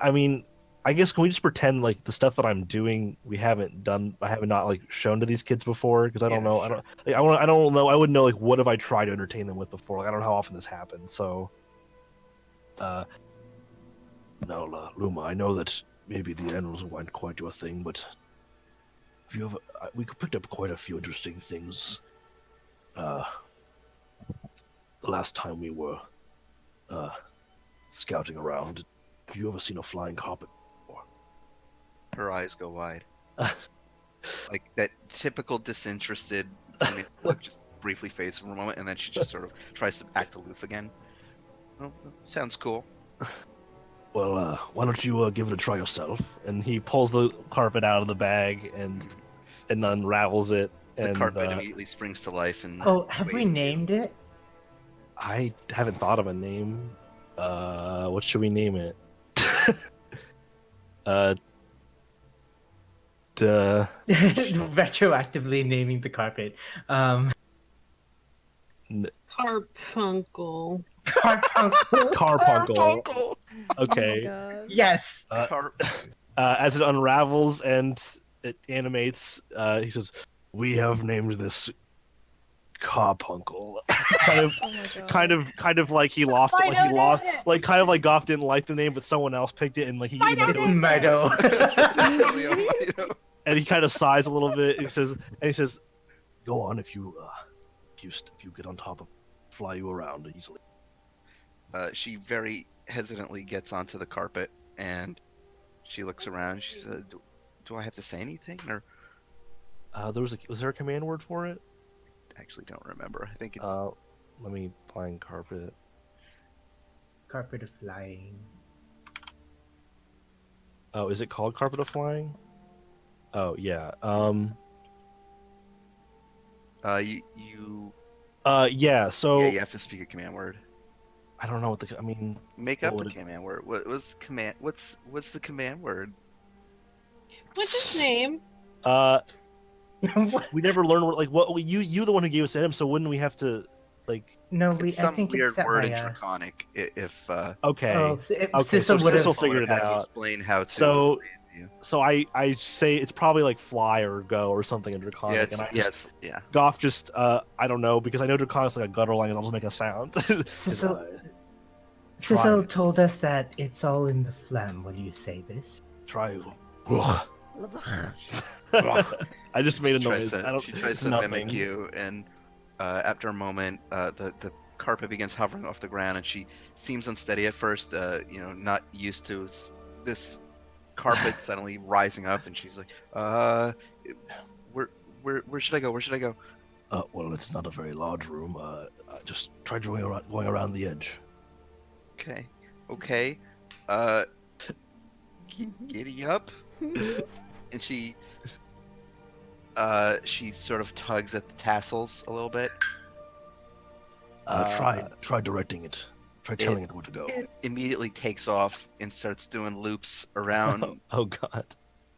I mean, I guess can we just pretend like the stuff that I'm doing I have not like shown to these kids before, because I don't Yeah, know, sure. I don't know, I wouldn't know like what have I tried to entertain them with before. Like I don't know how often this happens. So no, Luma, I know that maybe the animals weren't quite your thing, but we picked up quite a few interesting things the last time we were scouting around. Have you ever seen a flying carpet before? Her eyes go wide. Like that typical disinterested look just briefly fades for a moment, and then she just sort of tries to act aloof again. Oh, sounds cool. Well, why don't you give it a try yourself? And he pulls the carpet out of the bag and unravels it. The And carpet immediately springs to life and Oh, have we waves at you. named it? I haven't thought of a name. What should we name it? Duh. Retroactively naming the carpet. Carpuncle. Carpuncle. Carpuncle. Okay. Oh my god. Yes. As it unravels and it animates, he says, "We have named this Carpuncle." kind of, Oh my god. kind of like he lost it. Like he lost, like kind of like Goff didn't like the name, but someone else picked it, and like he. It's Mido. And he kind of sighs a little bit. And he says, "Go on if you get on top of, fly you around easily." She very hesitantly gets onto the carpet and she looks around. She said, "Do I have to say anything?" Or Was there a command word for it? I actually don't remember. I think it, Let me find carpet. Carpet of flying. Oh, is it called carpet of flying? Oh yeah. you Yeah. yeah, So you have to speak a command word. I don't know what the. I mean, Make what up a would it? command word. What's the command word? What's his name? What? We never learned what you the one who gave us Adam, so wouldn't we have to like? No, It's I some think it's weird set word by in us. Draconic. If Okay. Oh, if Okay, so Sissel would Sissel have. figured it had to out. explain how to So explain it to you. so I say it's probably like fly or go or something in Yeah, Draconic, and I just yeah. Goff just I don't know because I know Draconic's like a guttural language. I'll just make a sound. 'Cause, Sissel, try Sissel told us that it's all in the phlegm when you say this. try. I just made a noise. I don't. She tries It's to mimic nothing. you, and after a moment, the carpet begins hovering off the ground, and she seems unsteady at first. Not used to this carpet suddenly rising up, and she's like, where should I go? Where should I go?" Well, it's not a very large room. Just try going around the edge. Okay, okay. Uh, Giddy up, and she sort of tugs at the tassels a little bit. Try directing it. Try telling it where to go. It immediately takes off and starts doing loops around Oh God.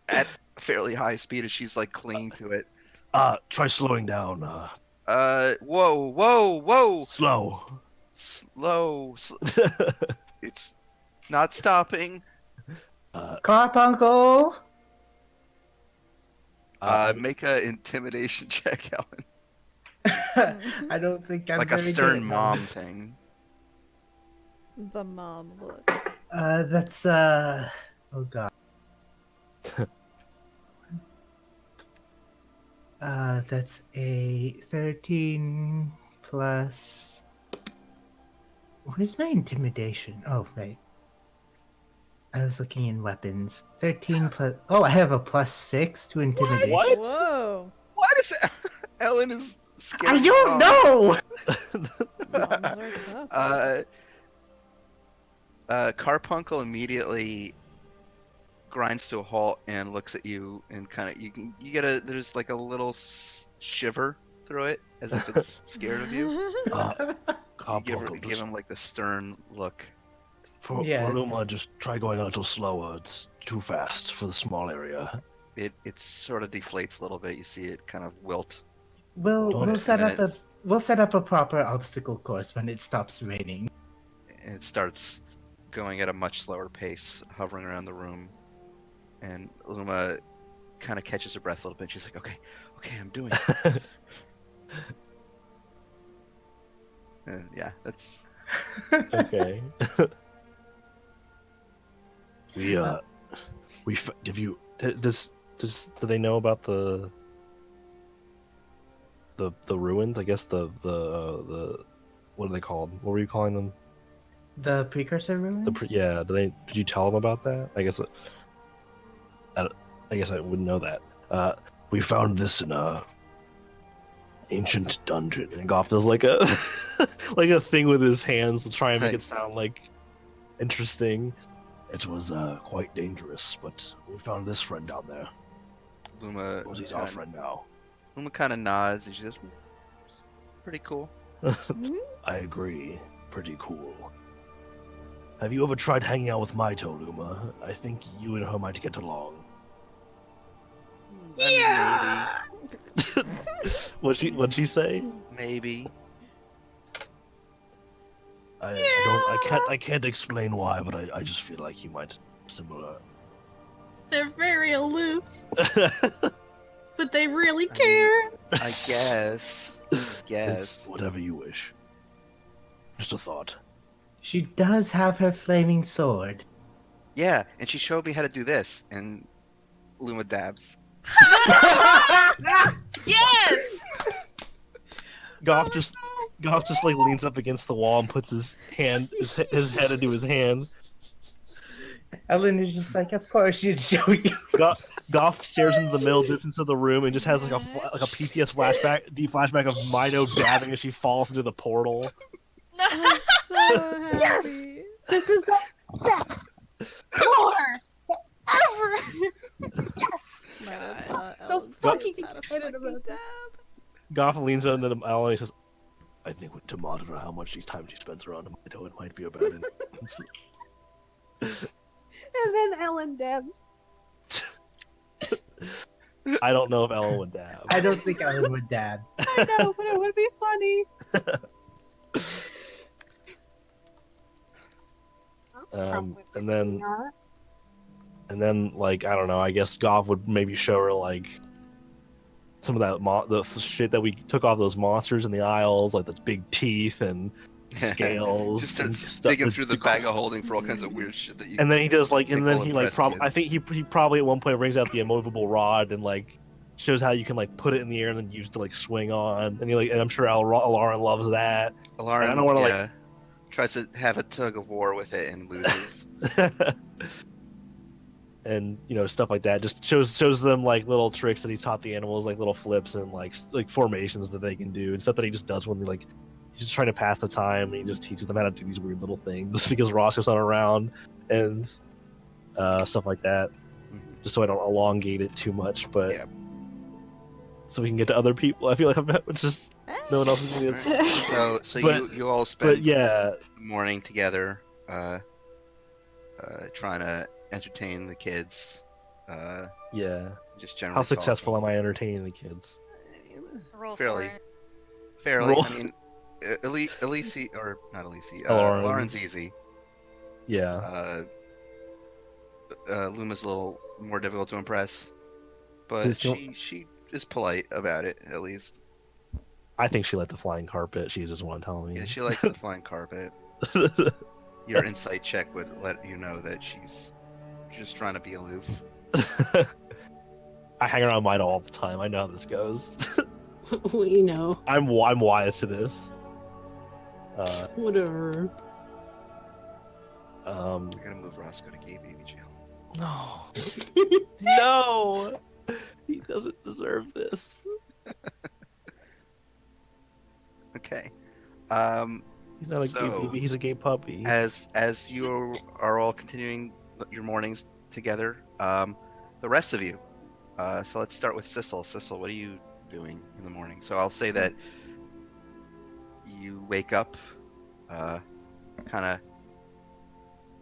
at fairly high speed as she's like clinging to it. Try slowing down. Whoa, whoa, whoa! Slow. Slow. It's not stopping. Carpuncle! Make a intimidation check, Ellen. I don't think I'm Like a very good stern at mom those. thing. The mom look. That's oh god. That's a 13 plus. What is my intimidation? Oh, right. I was looking in weapons. 13 plus. Oh, I have a +6 to intimidation. What? Whoa. What is that? Ellen is scared. I don't know! Moms are tough. Carpuncle immediately grinds to a halt and looks at you and kind of there's like a little shiver through it as if it's scared of you. You give him like the stern look. For Yeah, Luma, just try going a little slower. It's too fast for the small area. It sort of deflates a little bit. You see it kind of wilt. We'll And set then up a we'll set up a proper obstacle course when it stops raining. and it starts going at a much slower pace, hovering around the room. And Luma kind of catches her breath a little bit. She's like, "Okay, I'm doing it." And yeah, that's Okay. Give you does do they know about the ruins? I guess the what are they called? What were you calling them? The precursor ruins? Yeah. Did you tell them about that? I guess I wouldn't know that. We found this in a ancient dungeon, and Goff does like a like a thing with his hands to try and make it sound like interesting. It was quite dangerous, but we found this friend down there. Luma. He's our friend now. Luma kind of nods and she says, "Pretty cool." I agree. Pretty cool. Have you ever tried hanging out with Maito, Luma? I think you and her might get along. I mean, What'd she say? maybe. I can't explain why, but I just feel like you might similar. They're very aloof, Yes. but they really I mean, care. I guess. It's whatever you wish. Just a thought. She does have her flaming sword. Yeah, and she showed me how to do this, and Luma dabs. Yes! Goff just like leans up against the wall and puts his head into his hand. Ellen is just like, of course she'd show you. Goff stares into the middle distance of the room and just has like a PTS flashback of Mido dabbing as she falls into the portal. I'm so happy. This is the best floor ever. Might have God. taught So Ellen's fucking kids how to excited fucking about dab. Goff leans into Ellen and he says, "I think to monitor how much time she spends around Mido, it might be a bad influence." And then Ellen dabs. I don't know if Ellen would dab. I don't think Ellen would dab. I know, but it would be funny. And then like I don't know. I guess Goff would maybe show her like some of that the shit that we took off those monsters in the aisles, like the big teeth and scales. Just and starts stuff. digging through the bag of holding for all kinds of weird shit that you. And then he does like, and think then will he like impress I think he probably at one point brings out the immovable rod and like shows how you can like put it in the air and then use it to like swing on. And he like, and I'm sure Lauren loves that. Lauren, I don't wanna, like- tries to have a tug of war with it and loses. And stuff like that. Just shows them like little tricks that he's taught the animals, like little flips and like formations that they can do, and stuff that he just does when they like he's just trying to pass the time, and he just teaches them how to do these weird little things because Roscoe's not around and stuff like that. Just so I don't elongate it too much, but Yeah. so we can get to other people. I feel like it's just no one else is gonna. Alright. So But- you all But spend yeah, the morning together, trying to entertain the kids. yeah. Just generally. How successful talking. am I entertaining the kids? Roll Fairly. for it. Fairly. Roll. I mean, Elise or not Elise. Lauren. Lauren's easy. Yeah. Luma's a little more difficult to impress, but Does she is polite about it at least. I think she liked the flying carpet. She just want to tell me. Yeah, she likes the flying carpet. Your insight check would let you know that she's just trying to be aloof. I hang around Mido all the time. I know how this goes. We know. I'm wise to this. Whatever. I gotta move Roscoe to gay baby jail. No. No. He doesn't deserve this. Okay. He's not a gay So- baby. He's a gay puppy. As you are all continuing your mornings together, the rest of you. So let's start with Sissel. Sissel, what are you doing in the morning? So I'll say that you wake up, kind of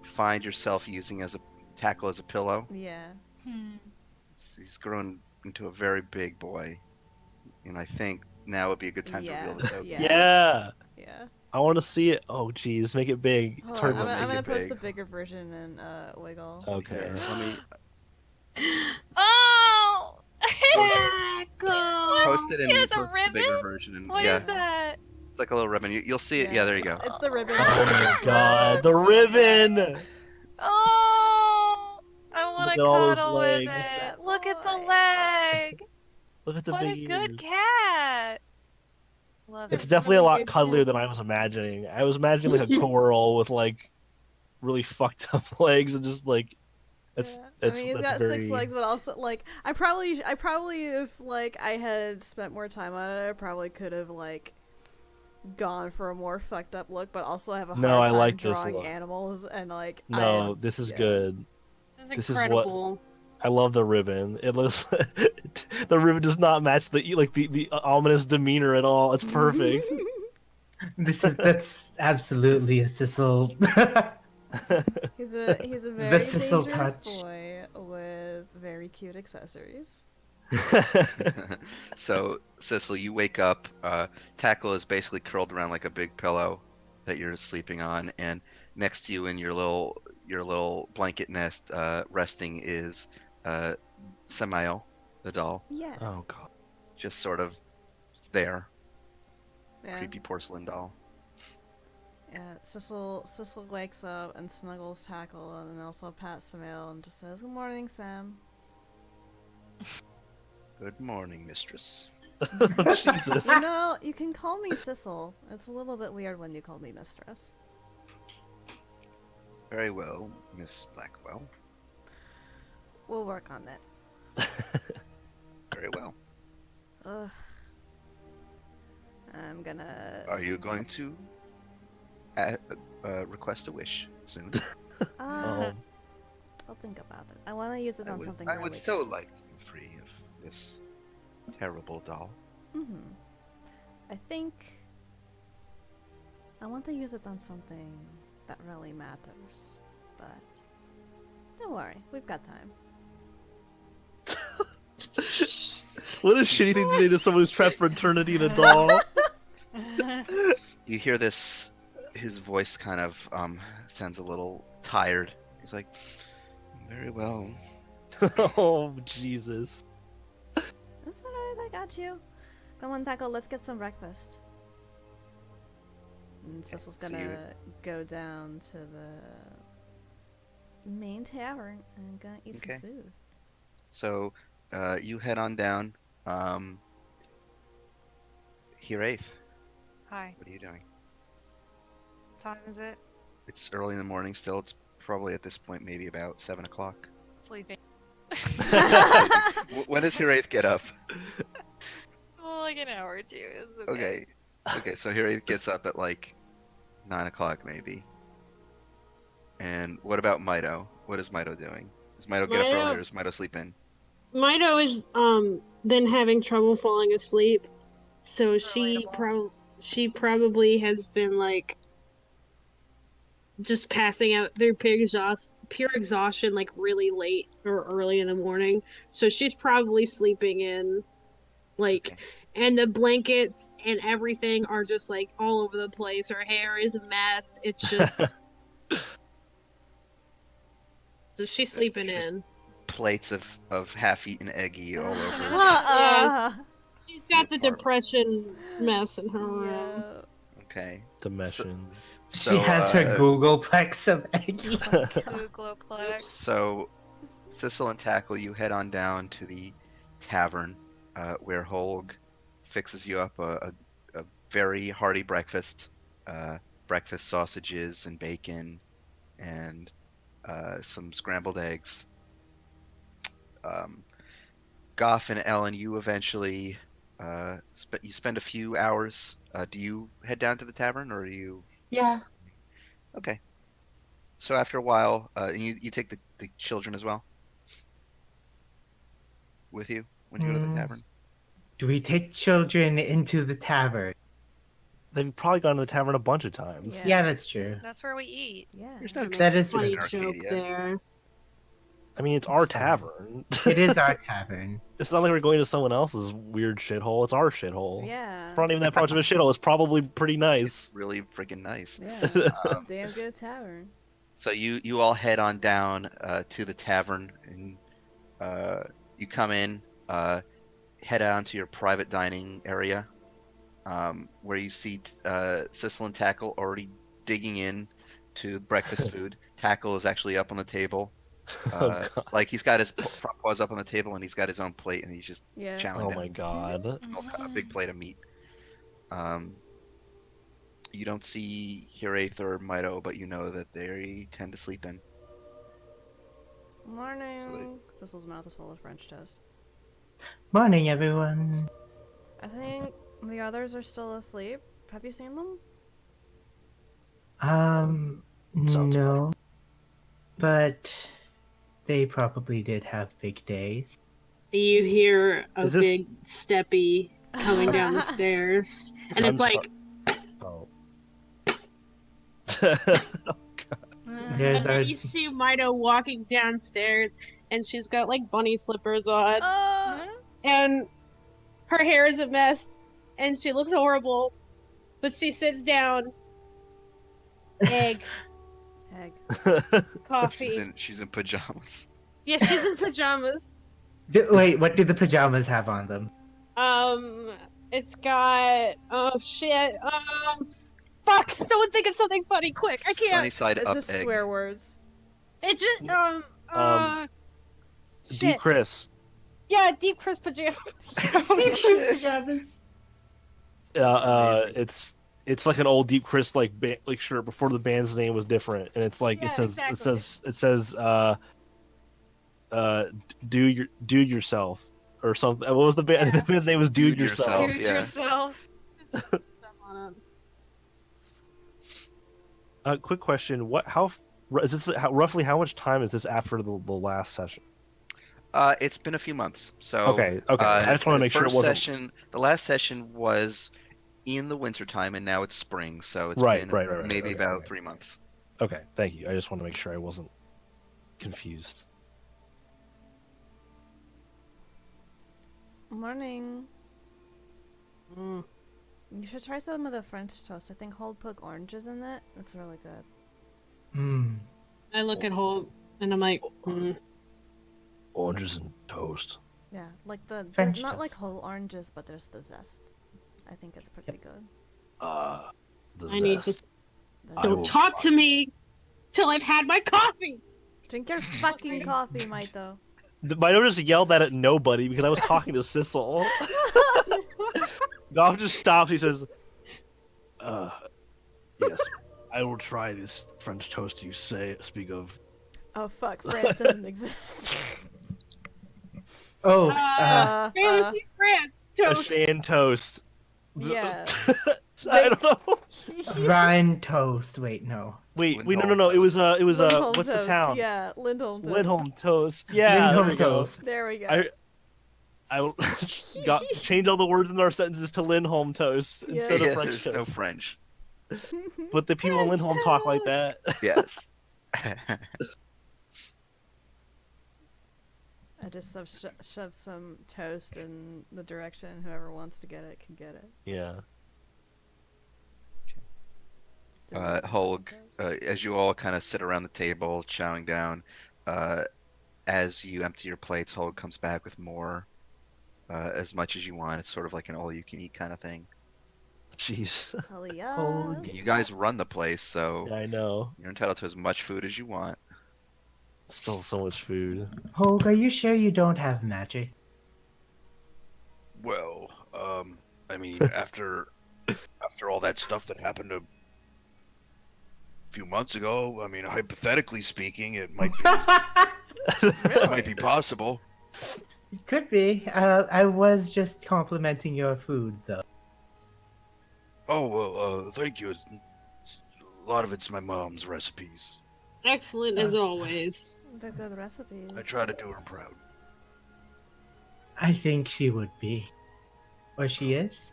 find yourself using tackle as a pillow. Yeah. He's grown into a very big boy, and I think now would be a good time Yeah, to reveal the token. yeah. Yeah. Yeah. I want to see it. Oh, geez, make it big. It's Hold hard on, to I'm see. gonna it post big. the bigger version in Wiggle. Okay. Here, let me Oh! post it and He you has a post the bigger ribbon? version. And What yeah, is that? it's like a little ribbon. You'll see it. Yeah, there you go. It's the ribbon. Oh my god, the ribbon! Oh! I want Look to at all those cuddle with legs. it. That Look at the boy. leg. Look at the What a big good ears. cat. Love It's it. definitely a lot Good cuddlier cat. than I was imagining. I was imagining like a coral with like really fucked up legs and just like it's Yeah. it's I mean, he's that's got very 6 legs, but also like I probably if like I had spent more time on it, I probably could have like gone for a more fucked up look, but also have a hard No, I time like this drawing look. animals and like no, this is yeah. good. This This is is what- incredible. I love the ribbon. It looks the ribbon does not match the ominous demeanor at all. It's perfect. That's absolutely a Sissel. He's a very Sissel dangerous touch. boy with very cute accessories. So, Cicely, you wake up. Tackle is basically curled around like a big pillow that you're sleeping on, and next to you in your little blanket nest, resting is Samael, the doll, Yeah. Oh god. just sort of there, Yeah. creepy porcelain doll. Yeah, Sissel wakes up and snuggles Tackle, and then also pats Samael and just says, "Good morning, Sam." Good morning, mistress. Jesus. You know, you can call me Sissel. It's a little bit weird when you call me Mistress. Very well, Miss Blackwell. We'll work on it. Very well. Ugh. I'm gonna. Are you going to request a wish soon? Uh, I'll think about it. I want to use it on something I really would still good. like to be free of this terrible doll. I think I want to use it on something that really matters. But don't worry, we've got time. What a shitty thing to say to someone who's trapped for eternity in a doll. You hear this, his voice kind of sounds a little tired. He's like, very well. Oh, Jesus. That's alright, I got you. Come on, Taco, let's get some breakfast. And Cecil's so gonna go down to the main tavern and gonna eat Okay. some food. So you head on down. Wraith, Hi. what are you doing? What time is it? It's early in the morning still. It's probably at this point maybe about 7 o'clock. Sleeping. When does Wraith get up? Well, like an hour or two. It's Okay. Okay, so Wraith gets up at like 9 o'clock maybe. And what about Mito? What is Mito doing? Does Mito get up Mito- early or does Mito sleep in? Mito is been having trouble falling asleep, so she probably has been like just passing out through pure exhaustion like really late or early in the morning. So she's probably sleeping in like Okay. and the blankets and everything are just like all over the place. Her hair is a mess. It's just so she's sleeping Just- in. Plates of half-eaten eggy all over. Uh-uh. She's got the Apartment. depression mess in her room. Yeah. Okay. Dimension. So, She has her Googleplex of Eggy. Googleplex. So, Sissel and Tackle, you head on down to the tavern, where Holg fixes you up a very hearty breakfast. Breakfast sausages and bacon, and some scrambled eggs. Goff and Ellen, you eventually you spend a few hours. Do you head down to the tavern, or do you? Yeah. Okay. So after a while, you take the children as well with you when you go to the Hmm. tavern. Do we take children into the tavern? They've probably gone to the tavern a bunch of times. Yeah. Yeah, that's true. That's where we eat. Yeah. There's no That is Funny in joke Arcadia. there. I mean, it's our It's fine. tavern. It is our tavern. It's not like we're going to someone else's weird shithole. It's our shithole. Yeah. It's not even that much of a shithole. It's probably pretty nice. Really freaking nice. Yeah. It's a Um, damn good tavern. So you all head on down to the tavern, and you come in, head on to your private dining area, where you see Sissel and Tackle already digging in to breakfast food. Tackle is actually up on the table, Oh, God. like he's got his front paws up on the table, and he's got his own plate, and he's just Yeah. chowing Oh down my god. a big plate of meat. You don't see Hiraeth or Mito, but you know that they tend to sleep in. Morning. Cecil's mouth is full of French toast. Morning, everyone. I think the others are still asleep. Have you seen them? Sounds No. But they probably did have big days. You hear a Is this- big steppy coming down the stairs, and it's I'm like, Oh. There's and our then you see Mito walking downstairs, and she's got like bunny slippers on, and her hair is a mess, and she looks horrible, but she sits down. Egg, Egg. coffee. She's in pajamas. Yeah, she's in pajamas. Wait, what do the pajamas have on them? It's got shit. Fuck! Someone think of something funny, quick! I Sunny can't. side It's up just egg. swear words. It just D. shit. Chris. Yeah, deep crisp pajamas. Deep crisp pajamas. Amazing. It's like an old Deep Chris like like shirt before the band's name was different, and it's like Yeah, exactly. it says do yourself or something. What was the band? Yeah. The band's name was Dude Dude Yourself. yourself. Dude Yeah. yourself. Quick question: is this? Roughly how much time is this after the last session? It's been a few months. So Okay. I just want to the make sure it first wasn't session, the last session was in the wintertime, and now it's spring, so it's right. been Right. maybe Okay, about okay. 3 months. Okay. Thank you. I just want to make sure I wasn't confused. Morning. Mm. You should try some of the French toast. I think Hold put oranges in it. It's really good. Mm. I look at Holt and I'm like, Oranges and toast. Yeah, like there's French not like toast. whole oranges, but there's the zest. I think it's pretty good. The I need to. zest. The I zest. will Don't talk try to me till I've had my coffee. Drink your fucking coffee, Maito. Mino just yelled that at nobody because I was talking to Sissel. Goff just stops. He says, yes, I will try this French toast you speak of. Oh fuck, France doesn't exist. Oh, Fantasy France A toast. Shan toast. Yeah. I don't know. Rhine toast. Wait, no. Wait, no. Lindholm It was Lindholm what's the toast. town? Yeah, Lindholm toast. Lindholm toast. Yeah, Lindholm there we go. toast. There we go. I will change all the words in our sentences to Lindholm toast Yeah. instead of Yeah, French there's toast. no French. But the people in French Lindholm talk like toast. that. Yes. I just shove some toast in the direction. Whoever wants to get it can get it. Yeah. Holg, as you all kind of sit around the table chowing down, as you empty your plates, Holg comes back with more, as much as you want. It's sort of like an all-you-can-eat kind of thing. Jeez. Hell yeah. Hold. You guys run the place, so Yeah, I know. you're entitled to as much food as you want. Still so much food. Hogue, are you sure you don't have magic? Well, I mean, after all that stuff that happened a few months ago, I mean, hypothetically speaking, it might be, it might be possible. It could be. I was just complimenting your food, though. Oh well, thank you. A lot of it's my mom's recipes. Excellent as always. They're good recipes. I try to do her proud. I think she would be. Or she is?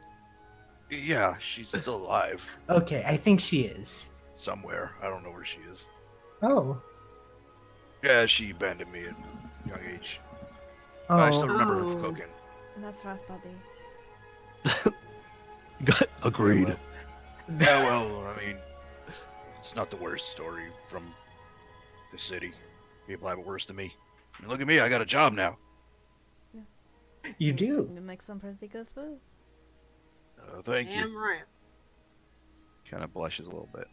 Yeah, she's still alive Okay, I think she is. somewhere. I don't know where she is. Oh. Yeah, she abandoned me at a young age. Oh. I still remember Oh. her cooking. And that's rough, buddy. Agreed. Yeah, well, I mean, it's not the worst story from the city. People have it worse than me. I mean, look at me, I got a job now. You do. You make some pretty good food. Thank you. Damn right. Kind of blushes a little bit.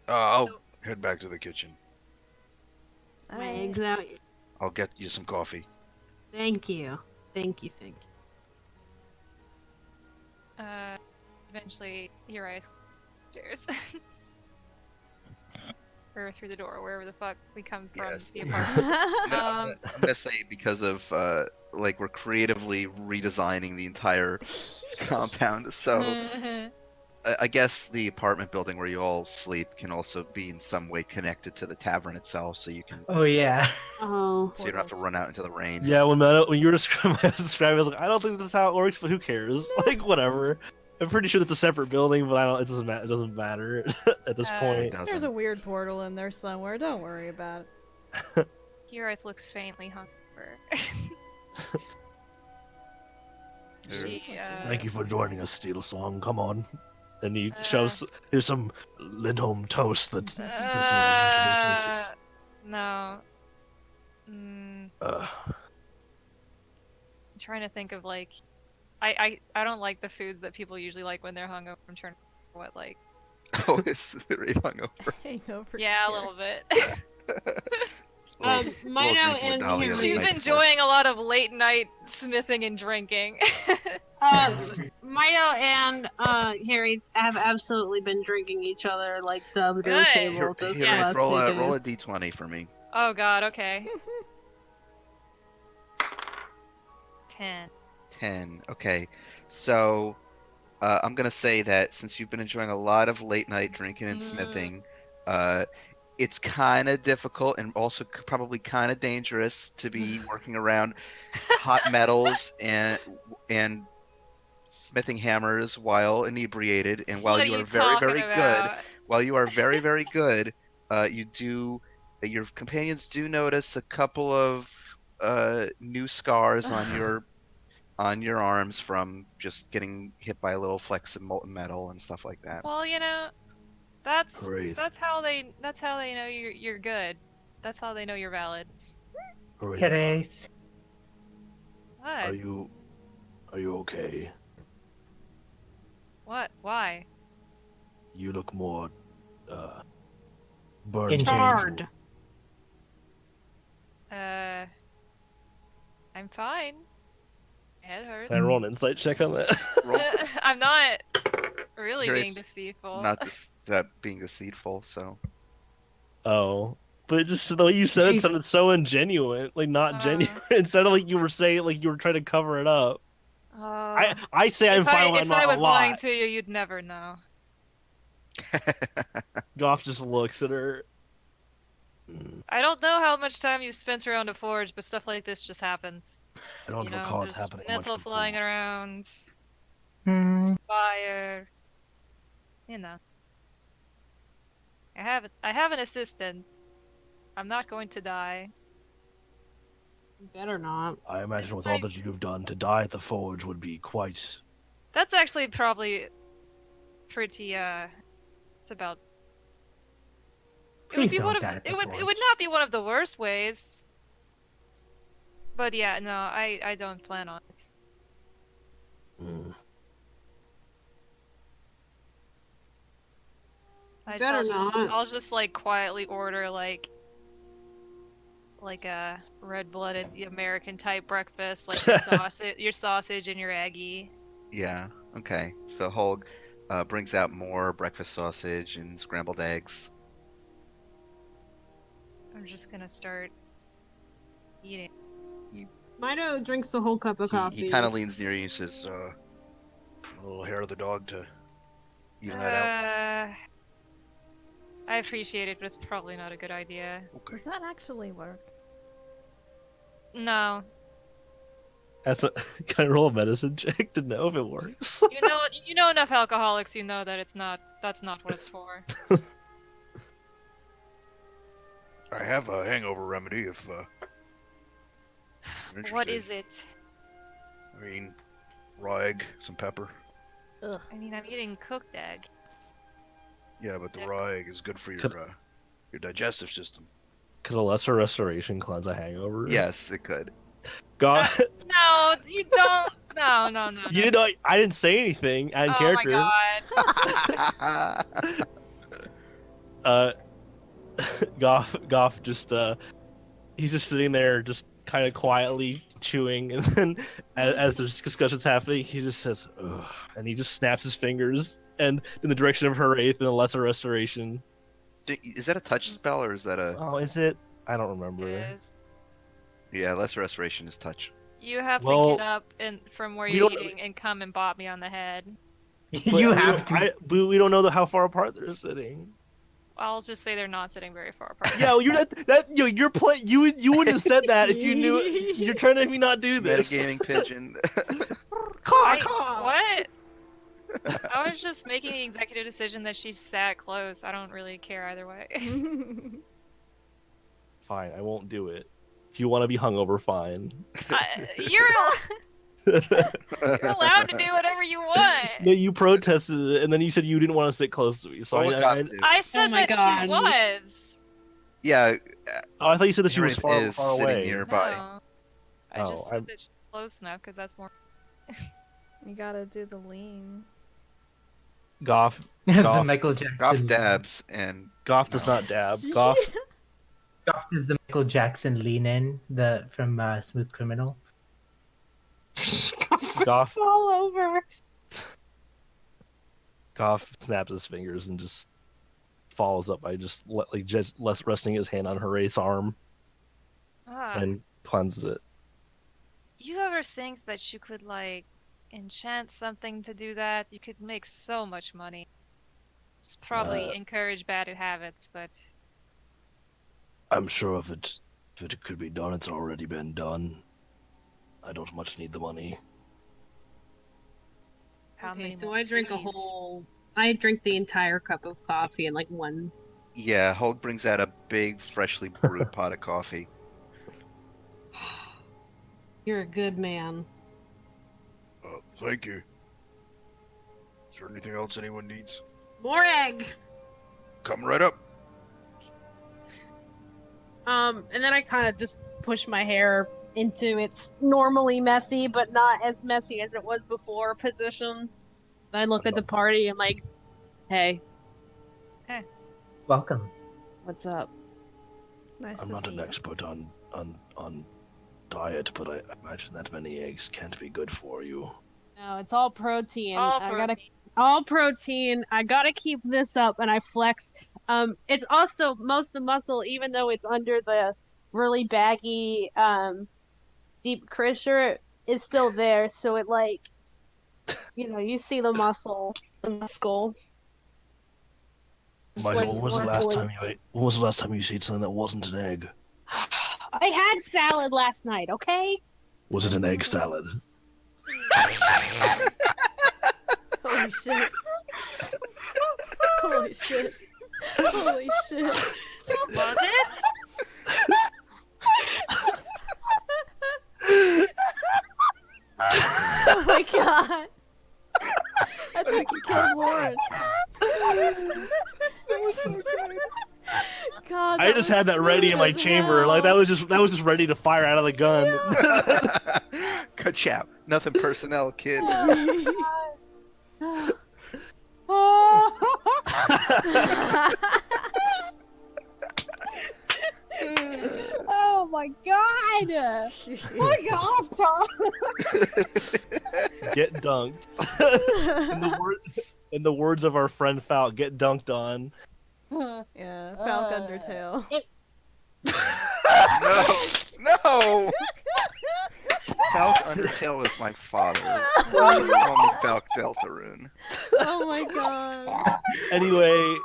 I'll head back to the kitchen. All My right. eggs out. I'll get you some coffee. Thank you. Thank you. Thank you. Eventually, your eyes stairs. Or through the door, wherever the fuck we come from Yes. the apartment. I'm gonna say because of like we're creatively redesigning the entire compound, so I guess the apartment building where you all sleep can also be in some way connected to the tavern itself, so you can Oh, yeah. Oh. so you don't have to run out into the rain. Yeah, when you were describing, I was like, I don't think this is how it works, but who cares? Like, whatever. I'm pretty sure it's a separate building, but I don't. It doesn't matter. It doesn't matter at this It point. doesn't. There's a weird portal in there somewhere. Don't worry about it. Hirith looks faintly hungover. There's- She, Thank you for joining us, Steel Song. Come on. And he shows here's some Lindholm toast that Sissel has introduced me No. Mm, to. I'm trying to think of like, I don't like the foods that people usually like when they're hungover. I'm trying to what like. Oh, it's really hungover. Hangover. Yeah, a cure. little bit. Mino drinking with and Dahlia the Harry. She's night before. enjoying a lot of late night smithing and drinking. Mino and Harry have absolutely been drinking each other like the under the Good. table Here, this here, last roll 2 a days. roll a d20 for me. Oh god, okay. 10. 10. Okay, so I'm gonna say that since you've been enjoying a lot of late night drinking and smithing, it's kind of difficult and also probably kind of dangerous to be working around hot metals and smithing hammers while inebriated. And while What are you are you very, talking very good, about? while you are very, very good, your companions do notice a couple of new scars on your arms from just getting hit by little flecks of molten metal and stuff like that. Well, you know, that's Wraith. that's how they know you're good. That's how they know you're valid. Wraith, Hooray. What? are you okay? What? Why? You look more burned. Injured. Charred. I'm fine. My head hurts. Can I roll an insight check on that? Roll, I'm not really Here being it's deceitful. not that being deceitful, so Oh. But just the way you said it She- sounded so ingenuine, like not genuine. It sounded like you were saying like you were trying to cover it up. I say I'm fine when I'm if not I was a lying lot. to you, you'd never know. Goff just looks at her. I don't know how much time you spent around a forge, but stuff like this just happens. I don't You know, recall it there's happening metal much flying before. around, Hmm. fire. You know. I have an assistant. I'm not going to die. Better not. I imagine with all that you've done, to die at the forge would be quite. That's actually probably pretty it's about it would Please be don't one of die at the it would forge. not be one of the worst ways. But yeah, no, I don't plan on it. Mm. Better not. I'll just like quietly order like a red-blooded American type breakfast, like your sausage and your eggie. yeah. Okay. So Holg brings out more breakfast sausage and scrambled eggs. I'm just gonna start eating. Mino drinks the whole cup of coffee. He kind of leans near you and says, A little hair of the dog to even that out. I appreciate it, but it's probably not a good idea. Does that actually work? No. Can I roll a medicine check to know if it works? You know enough alcoholics, you know that that's not what it's for. I have a hangover remedy if you're What interested. is it? I mean, raw egg, some pepper. Ugh. I mean, I'm eating cooked egg. Yeah, but the raw egg is good for Could- your digestive system. Could a lesser restoration cleanse a hangover? yes, it could. Goff, No, you don't. No. you know, I didn't say anything. Out of Oh character. my god. Goff just he's just sitting there just kind of quietly chewing, and then as there's discussions happening, he just says ugh, and he just snaps his fingers and in the direction of her wraith and the lesser restoration. Is that a touch spell or is that a? Oh, is it? I don't remember. Is. Yeah, lesser restoration is touch. You have to Well, get up from where we you're don't- eating and come and bop me on the head. You have to. But we don't know how far apart they're sitting. I'll just say they're not sitting very far apart. Yeah, well, you're not that. You're playing. You wouldn't have said that if you knew. You're trying to make me not do this. Metagaming pigeon. What? I was just making the executive decision that she sat close. I don't really care either way. Fine, I won't do it. If you want to be hungover, fine. You're allowed to do whatever you want. No, you protested it, and then you said you didn't want to sit close to me. So Roll a I costume. I said Oh my that she God. was. Yeah, I thought you said that she was Harith is far sitting away. nearby. No. I Oh, just said that she's close enough because that's more. You gotta do the lean. Goff the Goff. Michael Jackson. Goff dabs and does No. not dab. Goff Goff is the Michael Jackson lean in from Smooth Criminal. Goff Fall over. snaps his fingers and just follows up by just resting his hand on Horace's arm Ah, and cleanses it. you ever think that you could like enchant something to do that? You could make so much money. It's probably encourage bad habits, but I'm sure if it could be done, it's already been done. I don't much need the money. how Okay, many so more, I drink please? I drink the entire cup of coffee in like one. Yeah, Hulk brings out a big, freshly brewed pot of coffee. You're a good man. Thank you. Is there anything else anyone needs? More egg. Come right up. And then I kind of just push my hair into its normally messy, but not as messy as it was before position. I look at the party and like, hey, Welcome. what's up? Nice I'm to not see an you. expert on diet, but I imagine that many eggs can't be good for you. No, it's all protein. All I protein. gotta all protein. I gotta keep this up, and I flex. It's also most of the muscle, even though it's under the really baggy, deep Chris shirt, is still there. So it like, you see the muscle, the muscle. Just Michael, like when was the more last fully- time you ate? When was the last time you ate something that wasn't an egg? I had salad last night. Okay. Was it an egg salad? Holy shit. Holy shit. Holy shit. Was it? Oh my god. I think you killed Lauren. That was so good. God, I just had that ready in my chamber. Like that was just ready to fire out of the gun. Ka-chow. Nothing personnel, kid. Oh my god! Fuck off, Tom! Get dunked. In the words of our friend Foul, get dunked on. Yeah, Falk Undertale. No! Falk Undertale is my father. Call me Falk Deltarune. Oh my god. Anyway,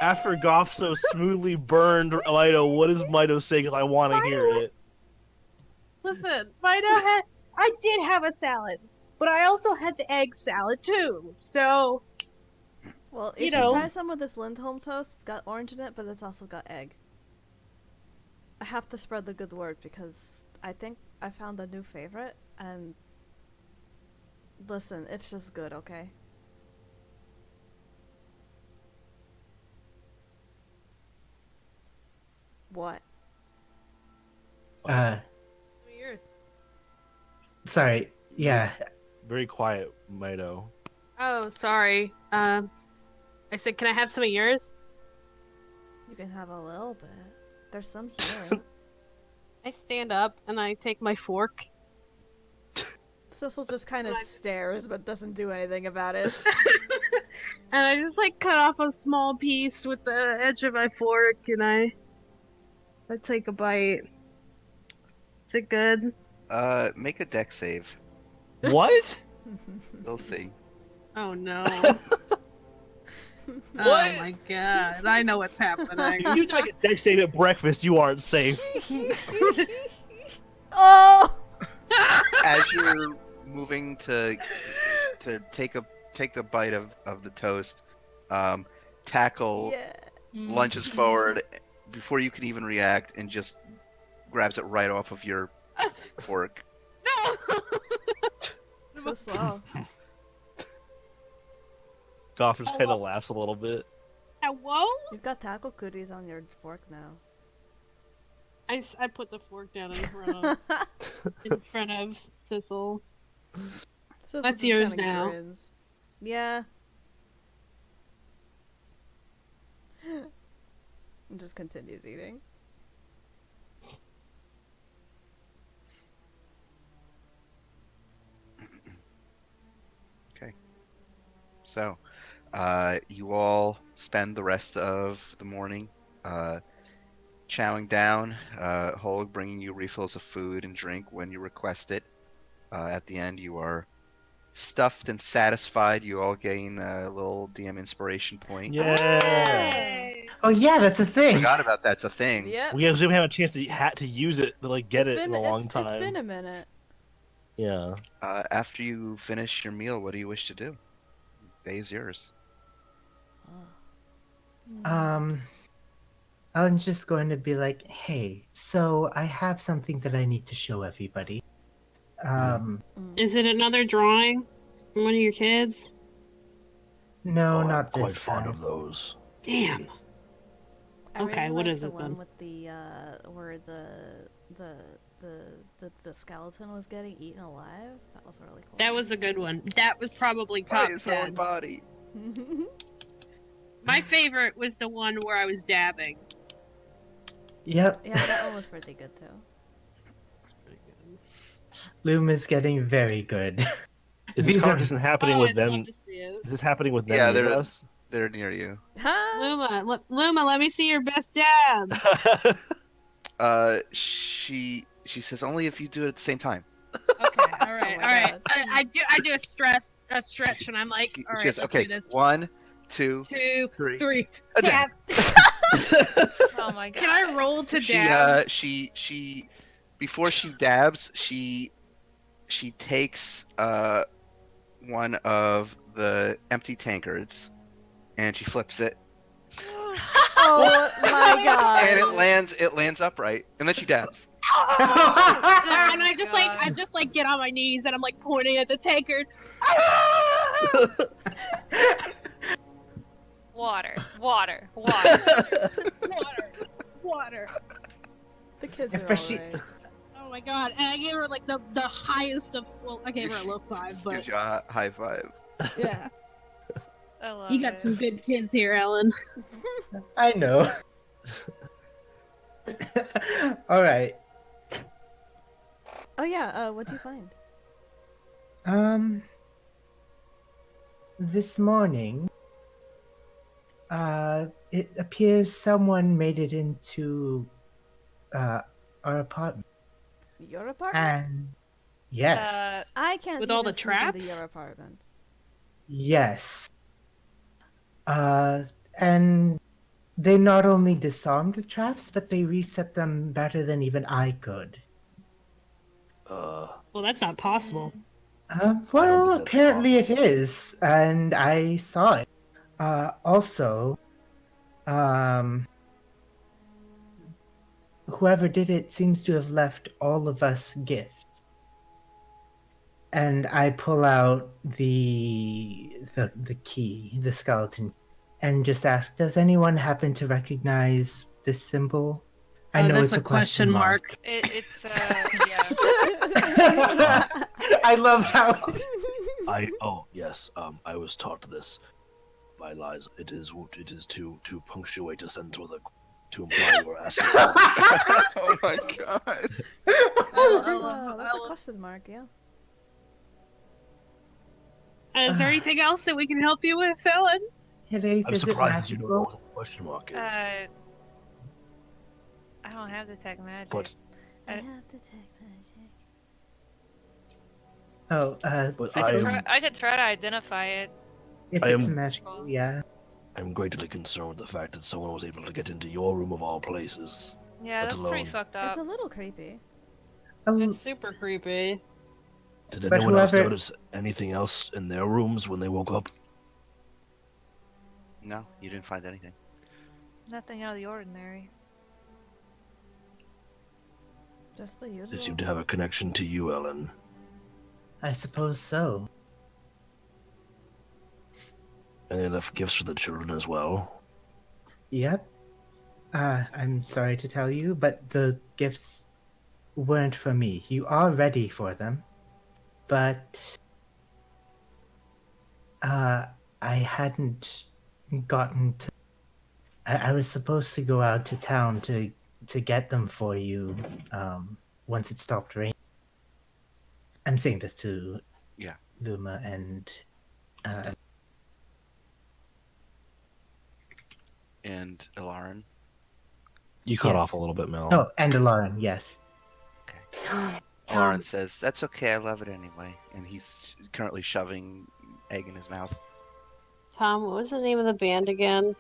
after Goff so smoothly burned Mido, what does Mido say? Because I want to hear it. Listen, I did have a salad, but I also had the egg salad too. So Well, if You you know. try some of this Lindholm toast, it's got orange in it, but it's also got egg. I have to spread the good word because I think I found a new favorite, and listen, it's just good, okay? What? yours. Sorry. Yeah. Very quiet, Mido. Oh, sorry. I said, can I have some of yours? You can have a little bit. There's some here. I stand up and I take my fork. Cecil just kind of stares but doesn't do anything about it. And I just like cut off a small piece with the edge of my fork, and I take a bite. Is it good? Make a deck save. What? We'll see. Oh no. What? Oh my god. I know what's happening. If you take a deck save at breakfast, you aren't safe. Oh! As you're moving to take the bite of the toast, Tackle Yeah. lunges forward before you can even react and just grabs it right off of your fork. So slow. Goff just kind of laughs a little bit. Hello? You've got tackle cooties on your fork now. I put the fork down in front of Sissel. Cecil That's just yours kinda now. grins. Yeah. And just continues eating. Okay. So, you all spend the rest of the morning chowing down, Holg bringing you refills of food and drink when you request it. At the end, you are stuffed and satisfied. You all gain a little DM inspiration point. Yeah. Oh yeah, that's a thing. Forgot about that's a thing. Yep. We actually haven't had a chance to use it to like get It's it been in a long it's time. been a minute. Yeah. After you finish your meal, what do you wish to do? Day is yours. Alan's just going to be like, hey, so I have something that I need to show everybody. Is it another drawing from one of your kids? No, I'm not quite this fond time. of those. Damn. I Okay, really what liked is the it one then? with the where the skeleton was getting eaten alive. That was really cool. That was a good one. That was probably By top his own 10. body. My favorite was the one where I was dabbing. Yep, Yeah, that one was pretty good too. That's pretty good. Loom is getting very good. Is this These are- conversation happening with I'd them? love to see it. Is this happening with them Yeah, near they're us? they're near you. Huh? Luma, let me see your best dab. She says only if you do it at the same time. Okay, all right, Oh my all right. God. I do a stretch, and I'm like, all She right, says, let's okay, do this. 1, 2, 2, three. 3. A Dab. Oh my god. Can I roll to dab? She before she dabs, she takes one of the empty tankards and she flips it Oh my god. and it lands upright and then she dabs. And I just God. like get on my knees and I'm like pointing at the tankard. Water, water, water. Water. The kids Yeah, are but she- alright. Oh my god! And I gave her like the highest of. Well, I gave her a low 5, Just but gives you a high five. yeah. I love You got it. some good kids here, Ellen. I know. All right. Oh yeah, what'd you find? This morning, it appears someone made it into, our apartment. Your apartment? And yes, I can't With all even the sneak into traps? your apartment. yes. And they not only disarmed the traps, but they reset them better than even I could. Well, that's not possible. Well, think that's apparently it is, and I saw it. Also, whoever did it seems to have left all of us gifts. And I pull out the key, the skeleton, and just ask, does anyone happen to recognize this symbol? I know that's it's a question mark. It's yeah. I love how Yes, I was taught this by Liza. It is to punctuate a sentence to imply you are asking. Oh my god. That's a question mark, yeah. Is there anything else that we can help you with, Ellen? Headache, I'm is it surprised that you don't know magical? what the question mark is. I don't have detect magic. But I I- have to take magic. Oh, But Cecil, I could try to identify it. if I it's am- magical, yeah. I'm greatly concerned with the fact that someone was able to get into your room of all places. Yeah, Let that's pretty alone- fucked It's up. a little creepy. It's super creepy. Did But anyone else whoever- notice anything else in their rooms when they woke up? No, you didn't find anything. Nothing out of the ordinary. Just the usual. They seem to have a connection to you, Ellen. I suppose so. And they left gifts for the children as well. Yep. I'm sorry to tell you, but the gifts weren't for me. You are ready for them, but I hadn't gotten to I was supposed to go out to town to get them for you once it stopped raining. I'm saying this to Yeah. Luma and And Ilarin. You cut off yes. a little bit, Mel. Oh, and Lauren, yes. Okay. Ilarin says, "That's okay. I love it anyway." And he's currently shoving egg in his mouth. Tom, what was the name of the band again?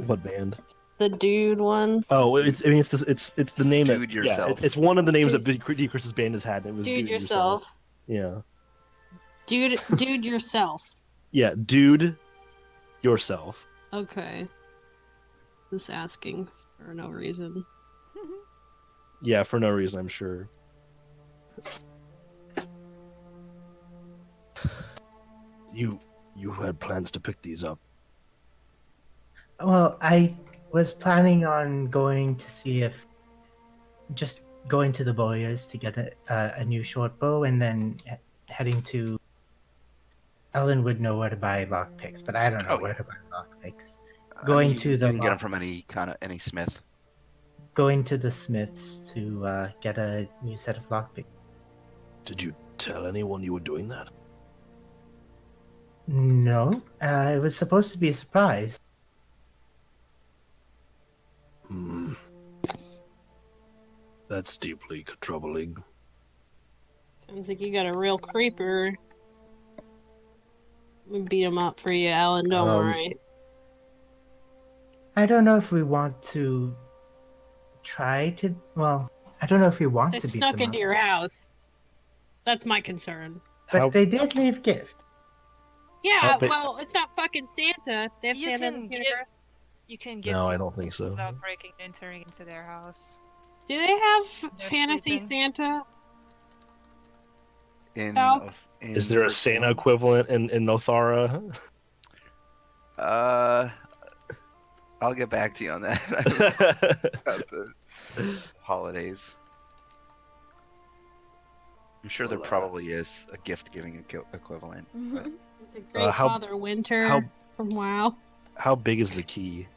What band? The dude one. Oh, it's I mean it's the name Dude that yourself. it's one of the names Dude- that D. Chris's band has had. And it was Dude yourself. Yeah. Dude yourself. Yeah, dude yourself. Okay. Just asking for no reason. Yeah, for no reason, I'm sure. You had plans to pick these up. Well, I was planning on going to see if just going to the Bowyers to get a new short bow, and then heading to. Ellen would know where to buy lockpicks, but I don't know Oh, where yeah. to buy lockpicks. I Going mean, to you the can get them from locks. any smith. Going to the Smiths to get a new set of lockpicks. Did you tell anyone you were doing that? No, it was supposed to be a surprise. Hmm. That's deeply troubling. Sounds like you got a real creeper. We beat him up for you, Alan. Don't worry. I don't know if we want to try to. Well, I don't know if we want They to beat snuck them into up. your house. That's my concern. But How- they did leave gifts. Yeah, How big- well, it's not fucking Santa. They have You Santa in can this give- universe. You can give No, I some don't think so. without breaking and entering into their house. Do they have They're fantasy sleeping. Santa? In, No. in Is there a first Santa game. equivalent in Nothara? I'll get back to you on that. About the holidays. I'm sure there probably is a gift giving equivalent. But, It's a great how- Father Winter how- from WoW. How big is the key?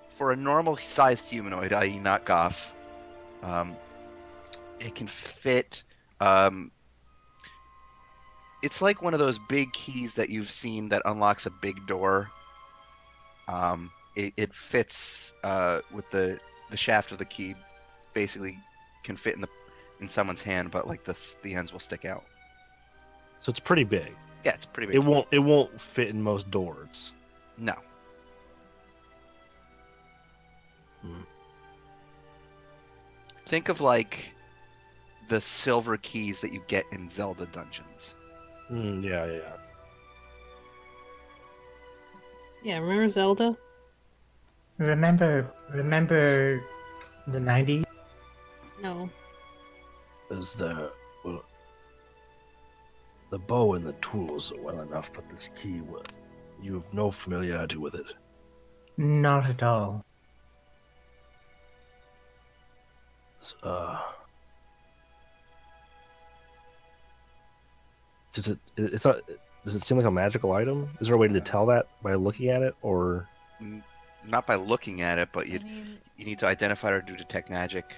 for a normal sized humanoid, i.e., not Goth, it can fit. It's like one of those big keys that you've seen that unlocks a big door. It fits with the shaft of the key, basically can fit in someone's hand, but like the ends will stick out. So it's pretty big. Yeah, it's pretty big. It won't fit in most doors. No. Hmm. Think of like the silver keys that you get in Zelda dungeons. Yeah. Yeah, remember Zelda? Remember the 90s? No. Is the bow and the tools are well enough, but this key, you have no familiarity with it. Not at all. Does it seem like a magical item? Is there a way to tell that by looking at it, or Not by looking at it, but I mean, you need to identify it or do detect magic.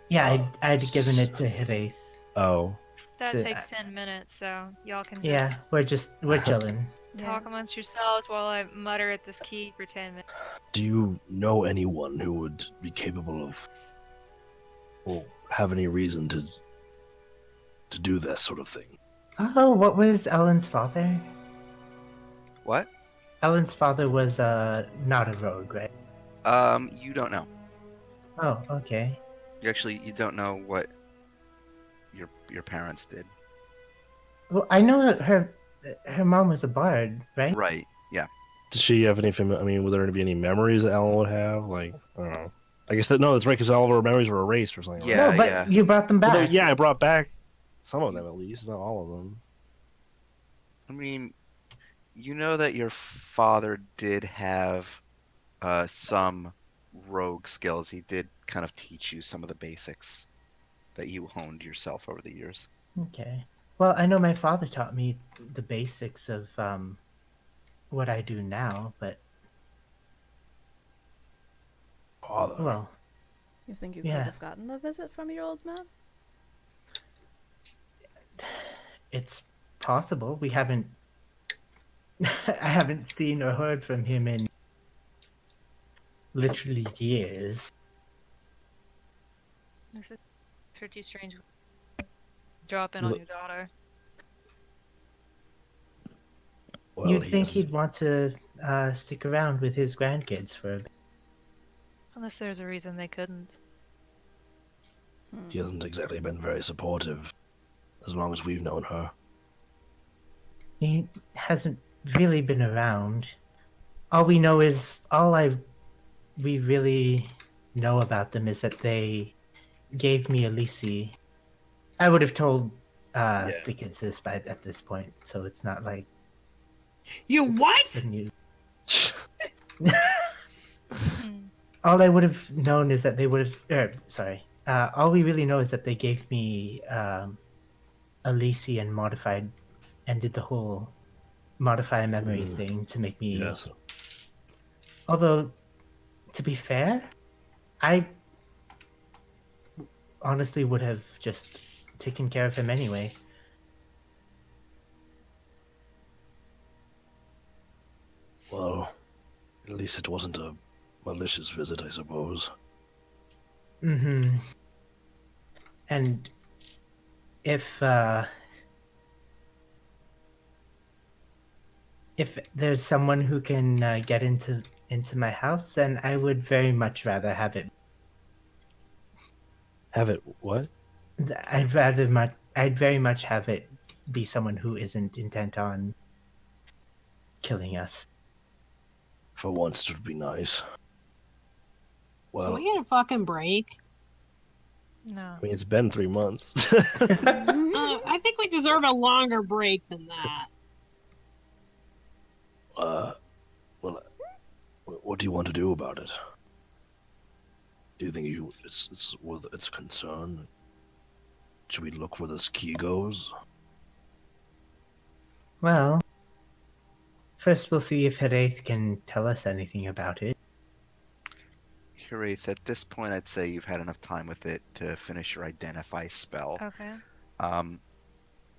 Yeah, I'd given it to Hiraeth. oh, that So, takes 10 minutes, so y'all can Yeah, just we're chilling. talk amongst yourselves while I mutter at this key for 10 minutes. do you know anyone who would be capable of, or have any reason to do that sort of thing? Oh, what was Ellen's father? What? Ellen's father was not a rogue, right? You don't know. Oh, okay. You don't know what your parents did. Well, I know that her mom was a bard, right? Right. Yeah. Does she have any? I mean, would there be any memories that Alan would have? Like, I don't know. I guess no, that's right, because all of her memories were erased or something. like Yeah, no, but yeah. you brought them that. back. Although, yeah, I brought back some of them at least, not all of them. I mean, you know that your father did have some rogue skills. He did kind of teach you some of the basics that you honed yourself over the years. Okay. Well, I know my father taught me the basics of what I do now, but father. Well, You think you could yeah, have gotten the visit from your old man? it's possible. We haven't. I haven't seen or heard from him in literally years. This is pretty strange. Drop in on Look, your daughter. well, You'd think he'd want to stick around with his grandkids for a bit. Unless there's a reason they couldn't. he hasn't exactly been very supportive as long as we've known her. He hasn't really been around. All we know is we really know about them is that they gave me Elise. I would have told the kids this at this point, so it's not like You it's what? the new. Hmm. All I would have known is that they would have. Sorry. All we really know is that they gave me Elise and did the whole modify a memory thing to make me. Yes. Although, to be fair, I honestly would have just taken care of him anyway. Well, at least it wasn't a malicious visit, I suppose. Mm-hmm. And if there's someone who can get into my house, then I would very much rather have it. Have it what? I'd very much have it be someone who isn't intent on killing us. For once, it would be nice. Can Well, we get a fucking break? No. I mean, it's been 3 months. I think we deserve a longer break than that. Well, what do you want to do about it? Do you think it's worth its concern? Should we look where this key goes? Well, first we'll see if Heraith can tell us anything about it. Hiraeth, at this point, I'd say you've had enough time with it to finish your identify spell. Okay.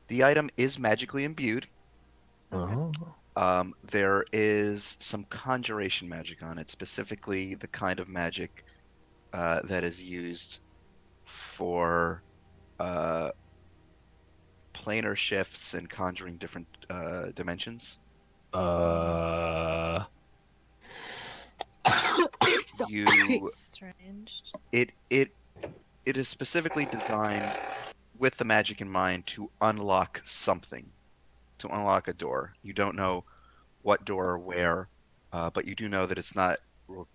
The item is magically imbued. Oh. There is some conjuration magic on it, specifically the kind of magic that is used for planar shifts and conjuring different dimensions. You Strange. it is specifically designed with the magic in mind to unlock something, to unlock a door. You don't know what door or where, but you do know that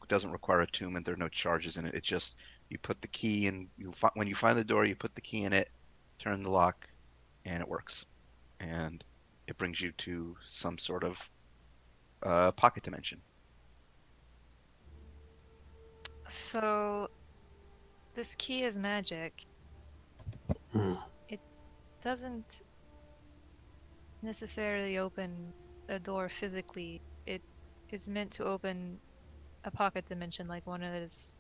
doesn't require attunement. There are no charges in it. It's just you put the key in. When you find the door, you put the key in it, turn the lock, and it works, and it brings you to some sort of pocket dimension. So, this key is magic. Hmm. It doesn't necessarily open a door physically. It is meant to open a pocket dimension, like one that is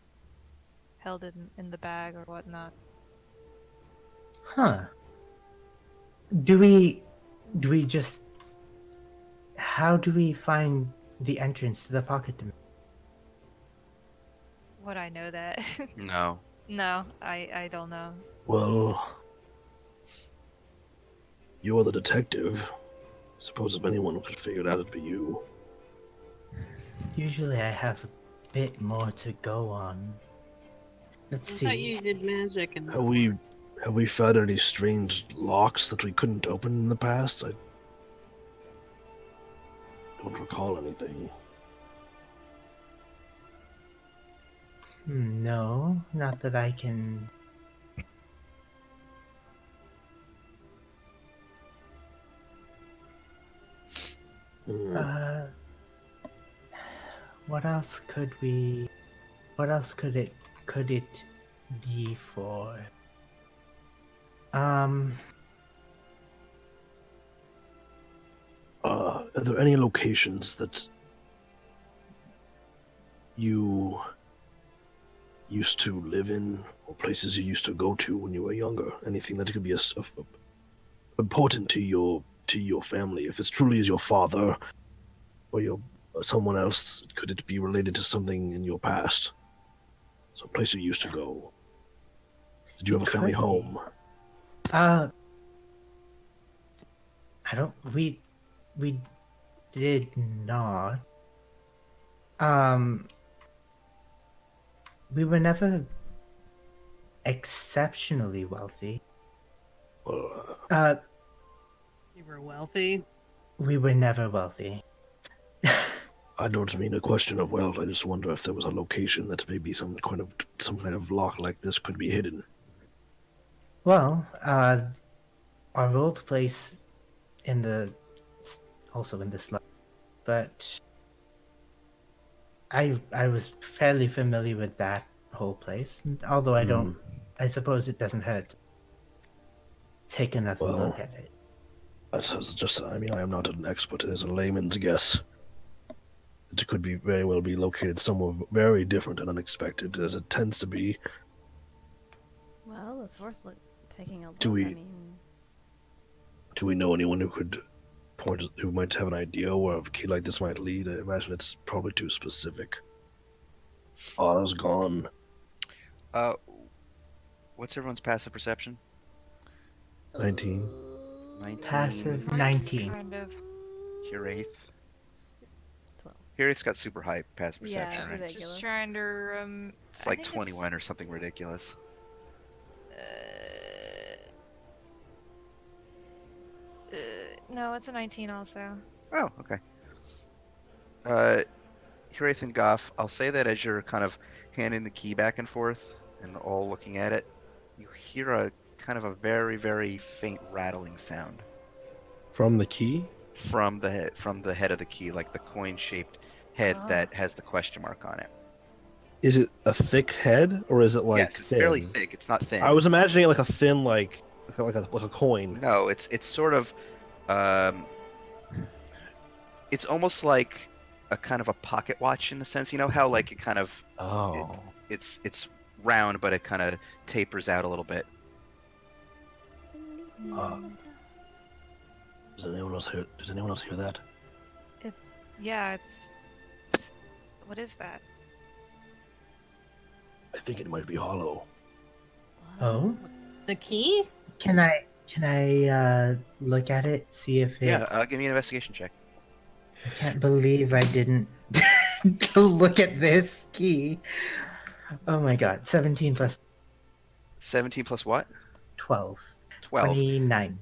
held in the bag or whatnot. Huh. Do we just how do we find the entrance to the pocket dimension? Would I know that? No. No, I don't know. Well, you're the detective. Suppose if anyone could figure it out, it'd be you. Usually I have a bit more to go on. Let's I thought see. you did magic and Have we found any strange locks that we couldn't open in the past? I don't recall anything. No, not that I can. Hmm. What else could we? What else could it be for? Are there any locations that you used to live in, or places you used to go to when you were younger. Anything that could be important to your family. If it's truly is your father or your or someone else, could it be related to something in your past? Some place you used to go. Did you It have a family could be. home? I don't. We did not. Um, we were never exceptionally wealthy. Well, You were wealthy. We were never wealthy. I don't mean a question of wealth. I just wonder if there was a location that maybe some kind of lock like this could be hidden. Well, our old place in the also in the slum, but I was fairly familiar with that whole place. Although I don't, I suppose it doesn't hurt to take another Well, look at it. that's just. I mean, I am not an expert. It is a layman's guess. It could be very well be located somewhere very different and unexpected, as it tends to be. Well, it's worth taking a look. Do we- I mean, Do we know anyone who might have an idea where a key like this might lead? I imagine it's probably too specific. Otto's gone. What's everyone's passive perception? 19. 19. Passive Mine's 19. kind of Hiraeth. 12. Hiraeth's got super high passive Yeah, perception, it's right? ridiculous. just trying to It's I like think 21 or something ridiculous. No, it's a 19 also. Oh, okay. Hiraeth and Goff, I'll say that as you're kind of handing the key back and forth and all looking at it, you hear a kind of a very, very faint rattling sound From the key? from the head of the key, like the coin-shaped head Oh. that has the question mark on it. Is it a thick head, or is it like yes, it's thin? fairly thick. It's not thin. I was imagining it like a thin, like a coin. No, it's sort of, it's almost like a kind of a pocket watch in a sense. You know how like it kind of Oh. it's round, but it kind of tapers out a little bit. Does anyone else hear that? Yeah, it's. What is that? I think it might be hollow. Oh, The key? can I look at it? See if it. Yeah, give me an investigation check. I can't believe I didn't go look at this key. Oh my god, 17 plus 17 plus what? 12. 12. 29.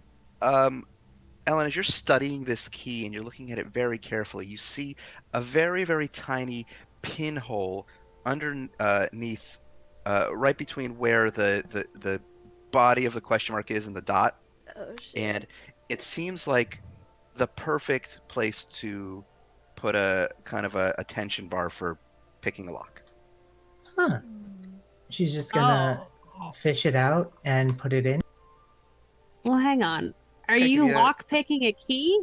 Ellen, as you're studying this key and you're looking at it very carefully, you see a very, very tiny pinhole underneath, right between where the body of the question mark is and the dot. Oh shit. And it seems like the perfect place to put a kind of a tension bar for picking a lock. Huh. She's just gonna fish it out and put it in. Well, hang on. Are Okay, you give me a- lock picking a key?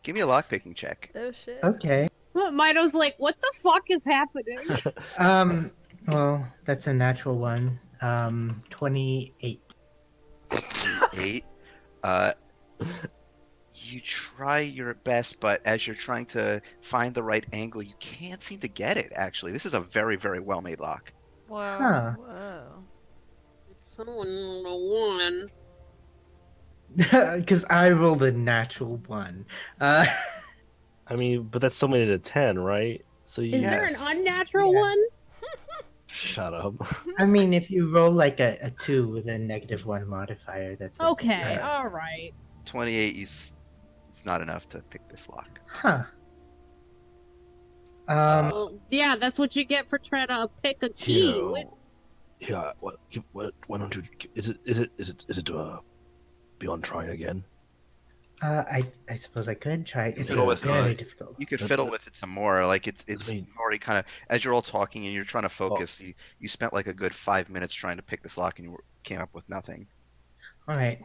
Give me a lock picking check. Oh shit. Okay. What? Mido's like, what the fuck is happening? Well, that's a natural one. 28. 8. You try your best, but as you're trying to find the right angle, you can't seem to get it, actually. This is a very, very well-made lock. Whoa. Huh. Whoa. Someone a one. Because I rolled a natural one. I mean, but that still made it a 10, right? So you Is there an Yes. unnatural Yeah. one? shut up. I mean, if you roll like a 2 with a -1 modifier, that's a- Okay, alright. 28, it's not enough to pick this lock. Huh. Well, yeah, that's what you get for trying to pick a key. Here, yeah. What? Why don't you? Is it beyond trying again? I suppose I could try. It's Fiddle with very it. difficult. You could fiddle with it some more. Like it's I mean- already kind of, as you're all talking and you're trying to focus, you spent like a good 5 minutes trying to pick this lock and you came up with nothing. All right.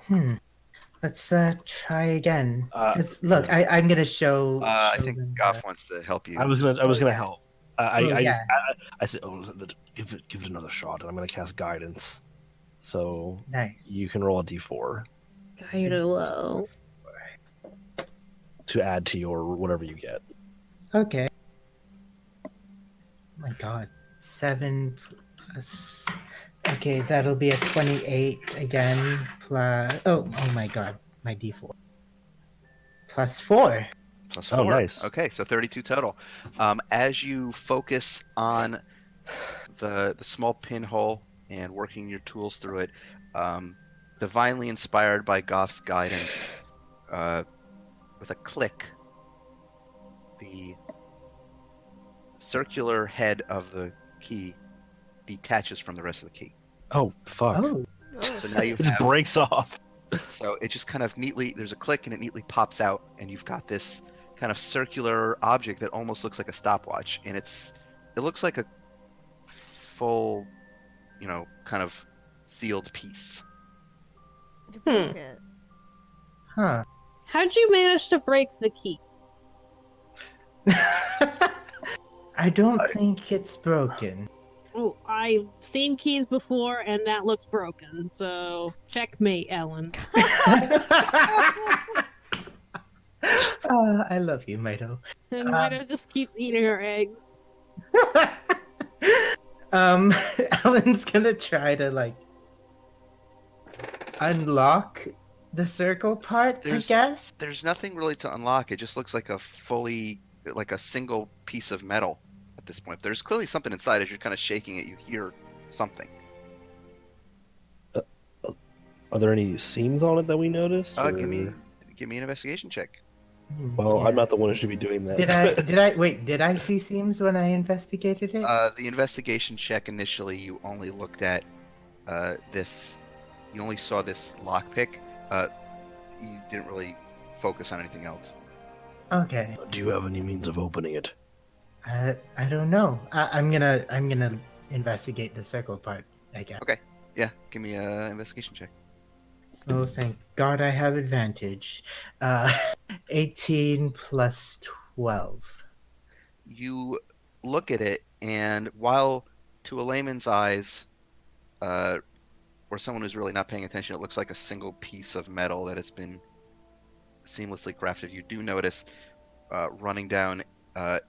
Let's try again. 'Cause, look, yeah. I'm gonna show. I show think them Goff wants to help you. I was gonna help. yeah. I said, oh, give it another shot, and I'm gonna cast guidance. So Nice. you can roll a d4 Hello. to add to your whatever you get. Okay. Oh my god. 7 plus. Okay, that'll be a 28 again. Plus. Oh my god. My d4. Plus 4. Plus Oh, 4. nice. Okay, so 32 total. As you focus on the small pinhole and working your tools through it, divinely inspired by Goff's guidance, with a click, the circular head of the key detaches from the rest of the key. Oh, fuck. Oh. Oh, So now you It just have, breaks off. so it just kind of neatly, there's a click and it neatly pops out, and you've got this kind of circular object that almost looks like a stopwatch, and it looks like a full, kind of sealed piece. You broke it. Huh. How'd you manage to break the key? I don't think it's broken. Oh, I've seen keys before, and that looks broken. So checkmate, Ellen. I love you, Mito. And Mida just keeps eating her eggs. Ellen's gonna try to unlock the circle part, I guess. There's nothing really to unlock. It just looks like like a single piece of metal at this point. There's clearly something inside. As you're kind of shaking it, you hear something. Are there any seams on it that we noticed? Give me an investigation check. Well, Yeah. I'm not the one who should be doing that. Did I see seams when I investigated it? The investigation check initially, you only looked at this. You only saw this lockpick. You didn't really focus on anything else. Okay. Do you have any means of opening it? I don't know. I'm gonna investigate the circle part, I guess. Okay. Yeah, give me an investigation check. Oh, thank God I have advantage. 18 plus 12. You look at it, and while to a layman's eyes, or someone who's really not paying attention, it looks like a single piece of metal that has been seamlessly crafted. You do notice running down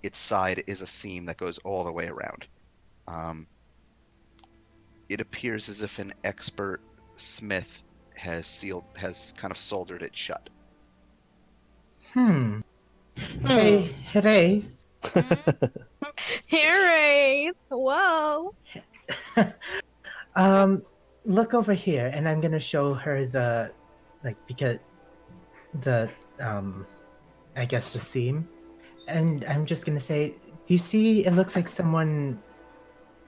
its side is a seam that goes all the way around. It appears as if an expert smith has kind of soldered it shut. Hey, hooray. Harry! Whoa! Look over here, and I'm gonna show her because I guess the seam, and I'm just gonna say, do you see? It looks like someone.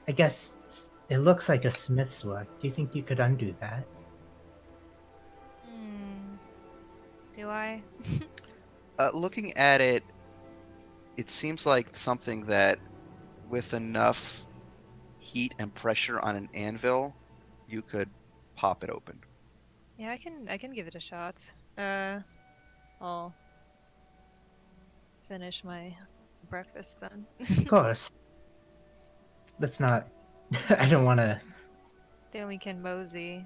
I guess it looks like a smith's work. Do you think you could undo that? Do I? Looking at it, it seems like something that, with enough heat and pressure on an anvil, you could pop it open. Yeah, I can give it a shot. I'll finish my breakfast then. Of course. Let's not. I don't want to. Then we can mosey.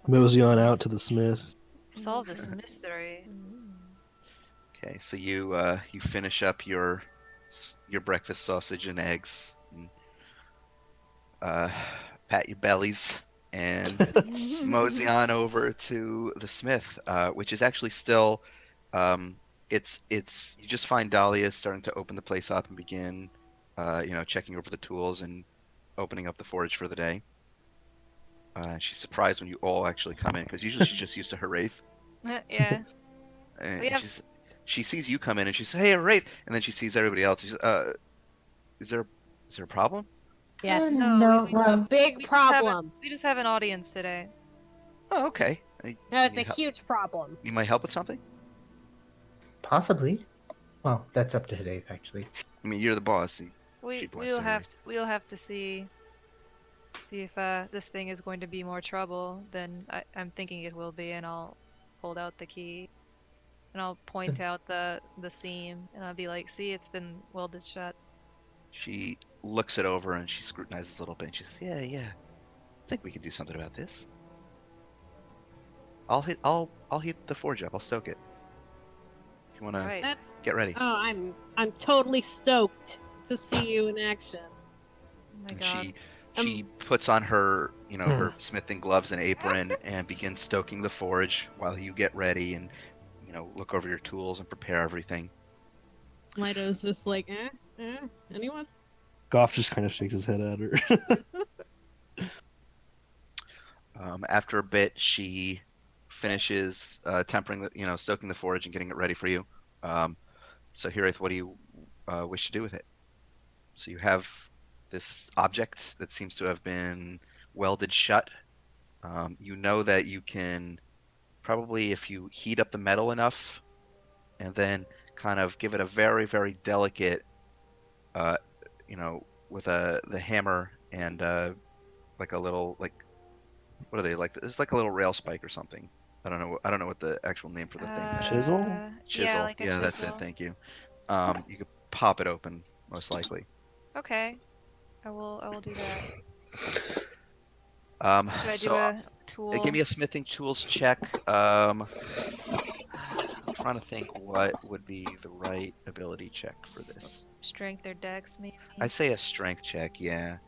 Mosey on out to the smith. Solve this mystery. Okay, so you finish up your breakfast sausage and eggs, and, pat your bellies, and mosey on over to the smith, which is actually still, it's you just find Dahlia starting to open the place up and begin, checking over the tools and opening up the forge for the day. She's surprised when you all actually come in, because usually she's just used to her wraith. Yeah. And We have she sees you come in and she says, "Hey, Wraith," and then she sees everybody else. She says, is there a problem?" Yes. No, well, Big problem. We just have an audience today. Oh, okay. That's a huge problem. You might help with something? possibly. Well, that's up to Dave, actually. I mean, you're the boss. We'll bless have to see if this thing is going to be more trouble than I'm thinking it will be, and I'll hold out the key. And I'll point out the seam, and I'll be like, "See, it's been welded shut." She looks it over and she scrutinizes a little bit. And she says, "Yeah, yeah. I think we can do something about this. I'll heat the forge up. I'll stoke it. If you want to Right. That's get ready." I'm totally stoked to see you in action. Oh my And god. she puts on her, her smithing gloves and apron and begins stoking the forge while you get ready and, look over your tools and prepare everything. Lido's just like, anyone? Goff just kind of shakes his head at her. After a bit, she finishes tempering stoking the forge and getting it ready for you. So, Hiraeth, what do you wish to do with it? So you have this object that seems to have been welded shut. You know that you can probably, if you heat up the metal enough and then kind of give it a very, very delicate, uh, with the hammer and like a little, like, what are they, like? It's like a little rail spike or something. I don't know what the actual name for the thing is. Chisel? Yeah, Chisel. like a Yeah, that's it. chisel. Thank you. You could pop it open, most likely. Okay. I will do that. Should I do So a tool? give me a smithing tools check. I'm trying to think what would be the right ability check for this. Strength or dex, maybe? I'd say a strength check, yeah.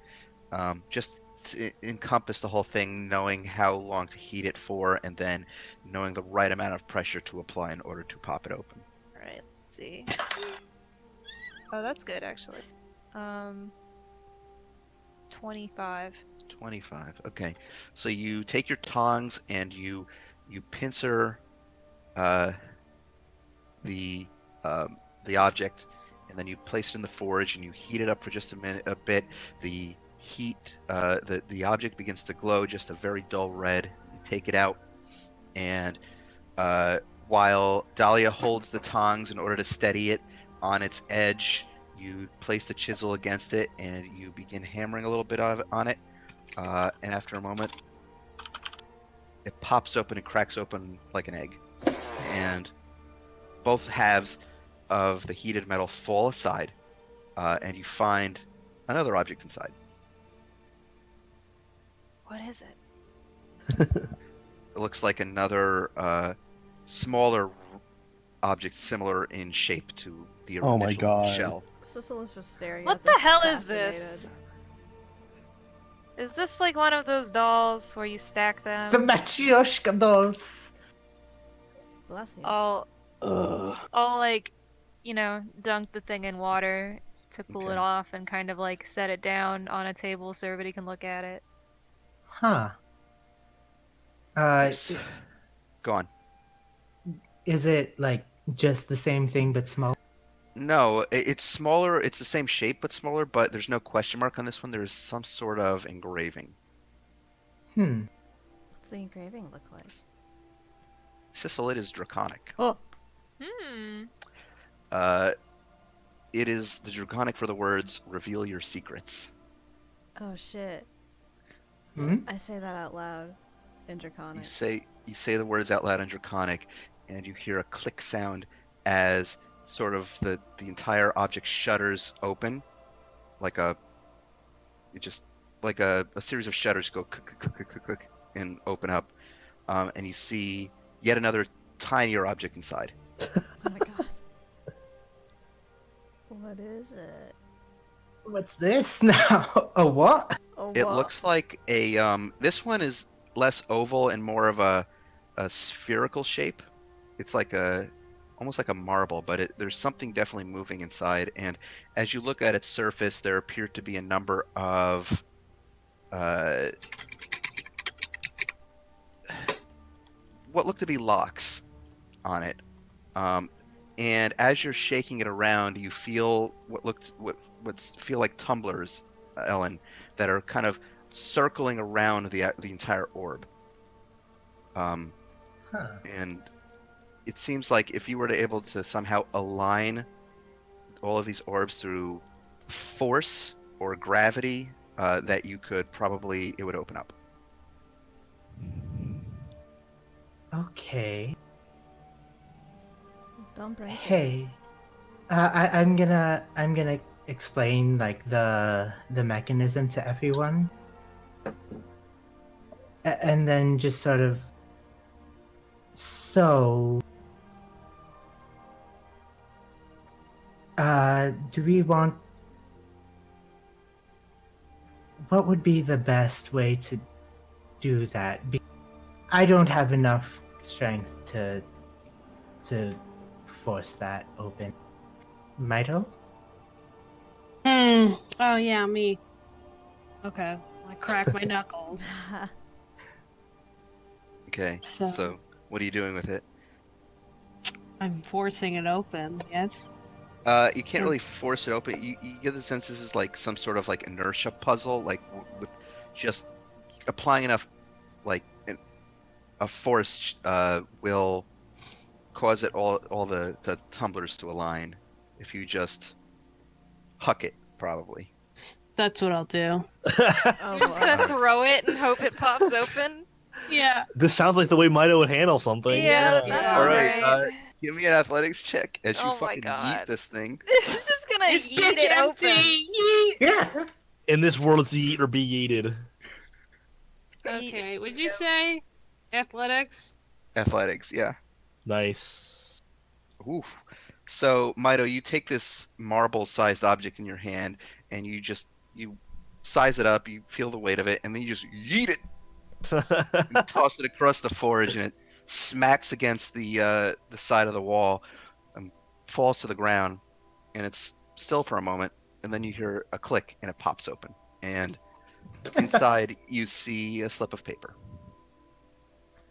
Just to encompass the whole thing, knowing how long to heat it for, and then knowing the right amount of pressure to apply in order to pop it open. Alright, let's see. Oh, that's good, actually. 25. 25. Okay. So you take your tongs and you pincer uh, the the object, and then you place it in the forge and you heat it up for just a bit. The heat, the object begins to glow just a very dull red. You take it out, and while Dahlia holds the tongs in order to steady it on its edge, you place the chisel against it and you begin hammering a little bit on it. And after a moment, it pops open and cracks open like an egg. And both halves of the heated metal fall aside, and you find another object inside. What is it? It looks like another smaller object similar in shape to the Oh my initial God. shell. Sissel is just staring What at the this hell is fascinated. this? Is this like one of those dolls where you stack The them? Matryoshka dolls. Bless you. I'll Ugh. like, dunk the thing in water to cool it Okay. off and kind of like set it down on a table so everybody can look at it. Huh. There's... Go on. Is it like just the same thing but small? No, it's smaller. It's the same shape but smaller, but there's no question mark on this one. There's some sort of engraving. What's the engraving look like? Sissel, it is draconic. Oh, It is the draconic for the words "reveal your secrets." oh shit! Hmm? I say that out loud in Draconic. You say the words out loud in draconic, and you hear a click sound as sort of the entire object shutters open, like a series of shutters go click click click click click and open up, and you see yet another tinier object inside. Oh my god! What is it? What's this now? A what? Oh, It what? looks like a this one is less oval and more of a spherical shape. It's like almost like a marble, but there's something definitely moving inside. And as you look at its surface, there appear to be a number of what look to be locks on it. And as you're shaking it around, you feel what feel like tumblers, Ellen, that are kind of circling around the entire orb. Huh. And it seems like if you were to able to somehow align all of these orbs through force or gravity, that it would open up. Okay. Don't break it. Hey, I'm gonna explain like the mechanism to everyone, and then just sort of so. Do we want? What would be the best way to do that? I don't have enough strength to force that open. Mito? Oh yeah, me. Okay. I crack my knuckles. Okay. So- So what are you doing with it? I'm forcing it open. Yes. You can't really force it open. You get the sense this is like some sort of like inertia puzzle, like with just applying enough like a force will cause it all the tumblers to align. If you just huck it, probably. That's what I'll do. Oh You're just gonna boy. throw it and hope it pops open. Yeah. This sounds like the way Mito would handle something. Yeah, That's that's All right. alright. Give me an athletics check as you Oh my fucking yeet god. this thing. It's just gonna This eat bitch it open. empty. Yeet. Yeah. In this world, it's eat or be yeeted. Okay. Would you say athletics? Athletics, yeah. Nice. Oof. So, Mito, you take this marble-sized object in your hand, and you size it up. You feel the weight of it, and then you just yeet it and toss it across the forge, and it smacks against the side of the wall and falls to the ground. And it's still for a moment, and then you hear a click, and it pops open. And inside, you see a slip of paper.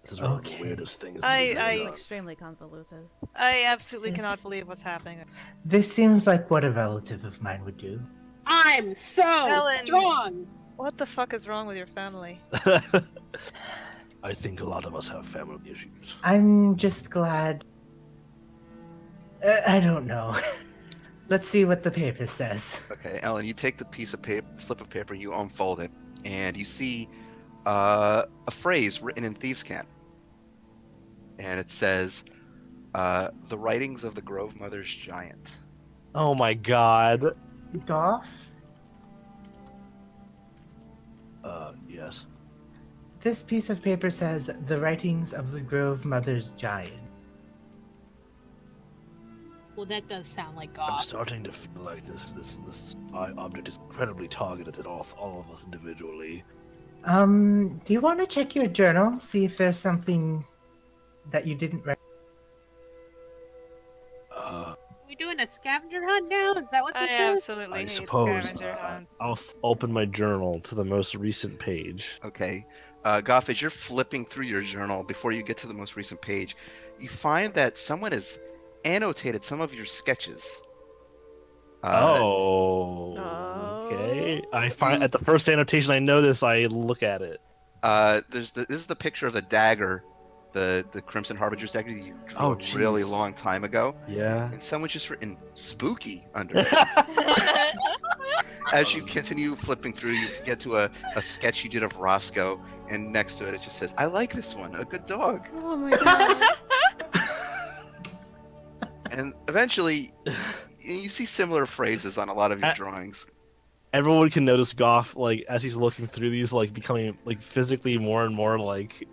This is one of Okay. the weirdest things. I- This is extremely convoluted. I absolutely Yes. cannot believe what's happening. This seems like what a relative of mine would do. I'm so Ellen. strong. What the fuck is wrong with your family? I think a lot of us have family issues. I'm just glad. I don't know. Let's see what the paper says. Okay, Ellen, you take the piece of paper, slip of paper, you unfold it, and you see a phrase written in thieves' cant, and it says, "The writings of the Grove Mother's giant." Oh my god. Goff, Yes. this piece of paper says the writings of the Grove Mother's giant. Well, that does sound like I'm Goff. starting to feel like this object is incredibly targeted at all of us individually. Do you want to check your journal, see if there's something that you didn't write? Are we doing a scavenger hunt now? Is that what I this is? absolutely I hate suppose scavenger hunt. I'll open my journal to the most recent page. Okay, Goff, as you're flipping through your journal before you get to the most recent page, you find that someone has annotated some of your sketches. Okay. I find at the first annotation I notice, I look at it. This is the picture of the dagger, the Crimson Harbinger's dagger that you drew Oh, a really jeez. long time ago, Yeah. and someone just written "spooky" under it. As you continue flipping through, you get to a sketch you did of Roscoe, and next to it, it just says, "I like this one, a good dog." Oh my god. And eventually, you see similar phrases on a lot of your drawings. Everyone can notice Goff, like, as he's looking through these, like, becoming, like, physically more and more, like,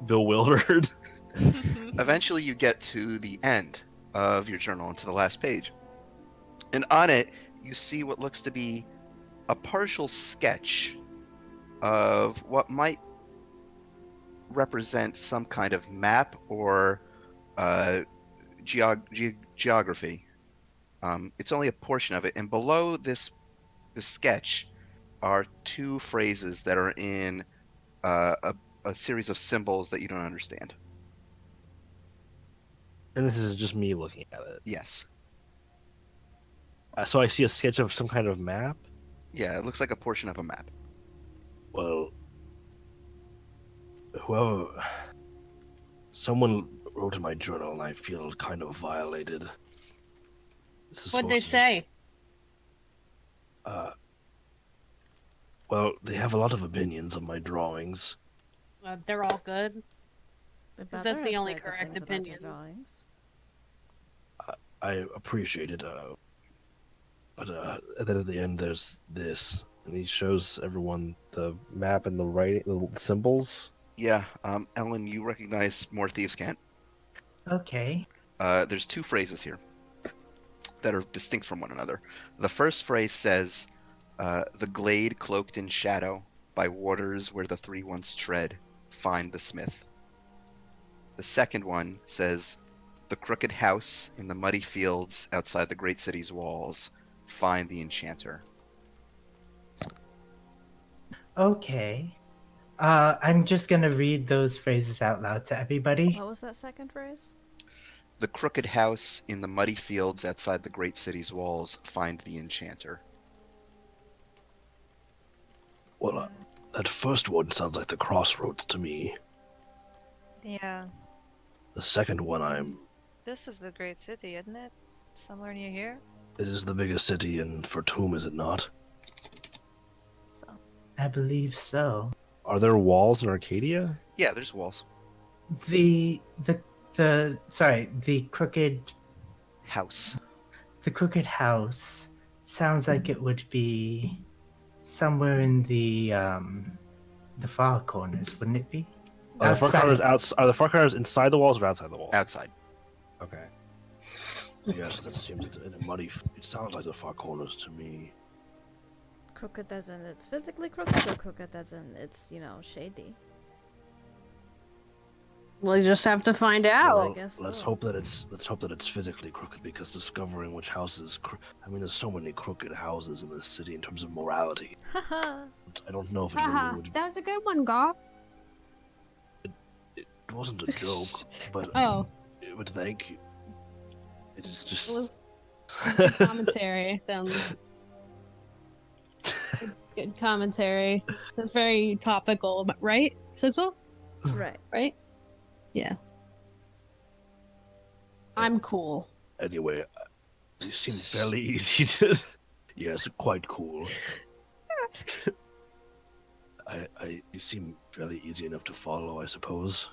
bewildered. Eventually, you get to the end of your journal and to the last page. And on it, you see what looks to be a partial sketch of what might represent some kind of map or geography. It's only a portion of it, and below the sketch are two phrases that are in a series of symbols that you don't understand. And this is just me looking at it. Yes. So I see a sketch of some kind of map. Yeah, it looks like a portion of a map. Well, someone wrote in my journal, and I feel kind of violated. This is What'd they supposed to say? Well, they have a lot of opinions on my drawings. They're all good. They that's better the have only said good correct things about your opinion. drawings. I appreciate it. But and then at the end, there's this, and he shows everyone the map and the writing, the symbols. Yeah, Ellen, you recognize More Thieves Can't. Okay. There's two phrases here that are distinct from one another. The first phrase says, "The glade cloaked in shadow, by waters where the three once tread, find the smith." The second one says, "The crooked house in the muddy fields outside the great city's walls, find the enchanter." Okay. I'm just gonna read those phrases out loud to everybody. What was that second phrase? The crooked house in the muddy fields outside the great city's walls, find the enchanter. Well, that first one sounds like the crossroads to me. Yeah. The second one, This is the great city, isn't it? Somewhere near here. it is the biggest city in Fortum, is it not? So. I believe so. Are there walls in Arcadia? Yeah, there's walls. The crooked House. the crooked house sounds like it would be somewhere in the far corners, wouldn't it be? Are the far corners Are the far corners inside the walls or outside the walls? Outside. Okay. Yes, that seems it's in a muddy. It sounds like the far corners to me. Crooked as in it's physically crooked, or crooked as in it's, shady? We'll just have to find out. I guess let's so. hope that it's physically crooked, because discovering which house is there's so many crooked houses in this city in terms of morality. Haha. I don't know if it Haha, really would. that was a good one, Goff. It wasn't a joke, but Oh, but thank you. It is just. it was good commentary. Then good commentary. That's very topical, right, Sizzle? Right. Right? Yeah. I'm cool. Anyway, you seem fairly easy to. Yes, quite cool. You seem fairly easy enough to follow, I suppose.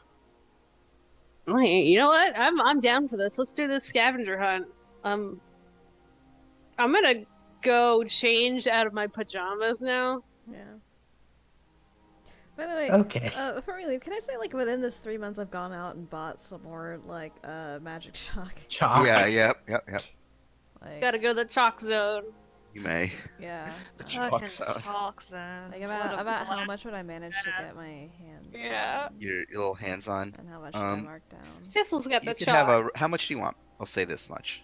Hey, you know what? I'm down for this. Let's do this scavenger hunt. I'm gonna go change out of my pajamas now. Yeah. By the way, Okay. before we leave, can I say, within this 3 months I've gone out and bought some more, magic chalk? Chalk. Yeah, yep. Gotta go to the chalk zone. You may. Yeah. The Fucking chalk zone. chalk zone. About how much would I manage to get my hands Yeah. on, Your little hands-on. and how much should I mark down? Sissel's got You the could chalk. have how much do you want? I'll say this much.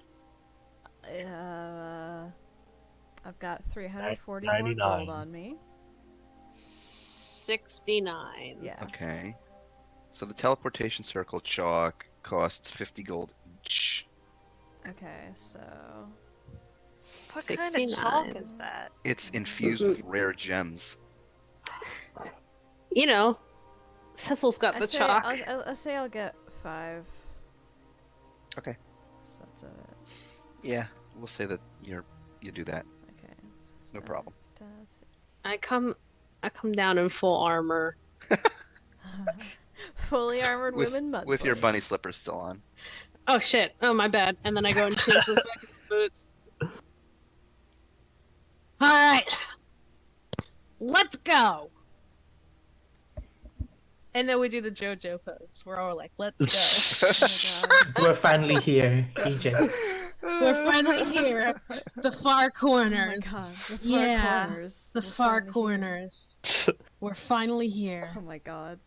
I've got 344 $99. gold on me. 69. Yeah. Okay. So the teleportation circle chalk costs 50 gold each. Okay, so What kind of chalk is that? It's infused with rare gems. You know, Cecil's got the chalk. I say I'll get 5. Okay. So that's it. Yeah, we'll say that you do that. Okay. So No that problem. does I come down in full armor. Fully armored With, women mud. with your bunny slippers still on. Oh shit! Oh my bad. And then I go and change those back into boots. All right, let's go. And then we do the JoJo pose. We're all like, "Let's go." Oh my god. We're finally here, EJ. We're finally here. The far Oh my corners. god. The far Yeah, corners. The We're far finally here. corners. We're finally here. Oh my god.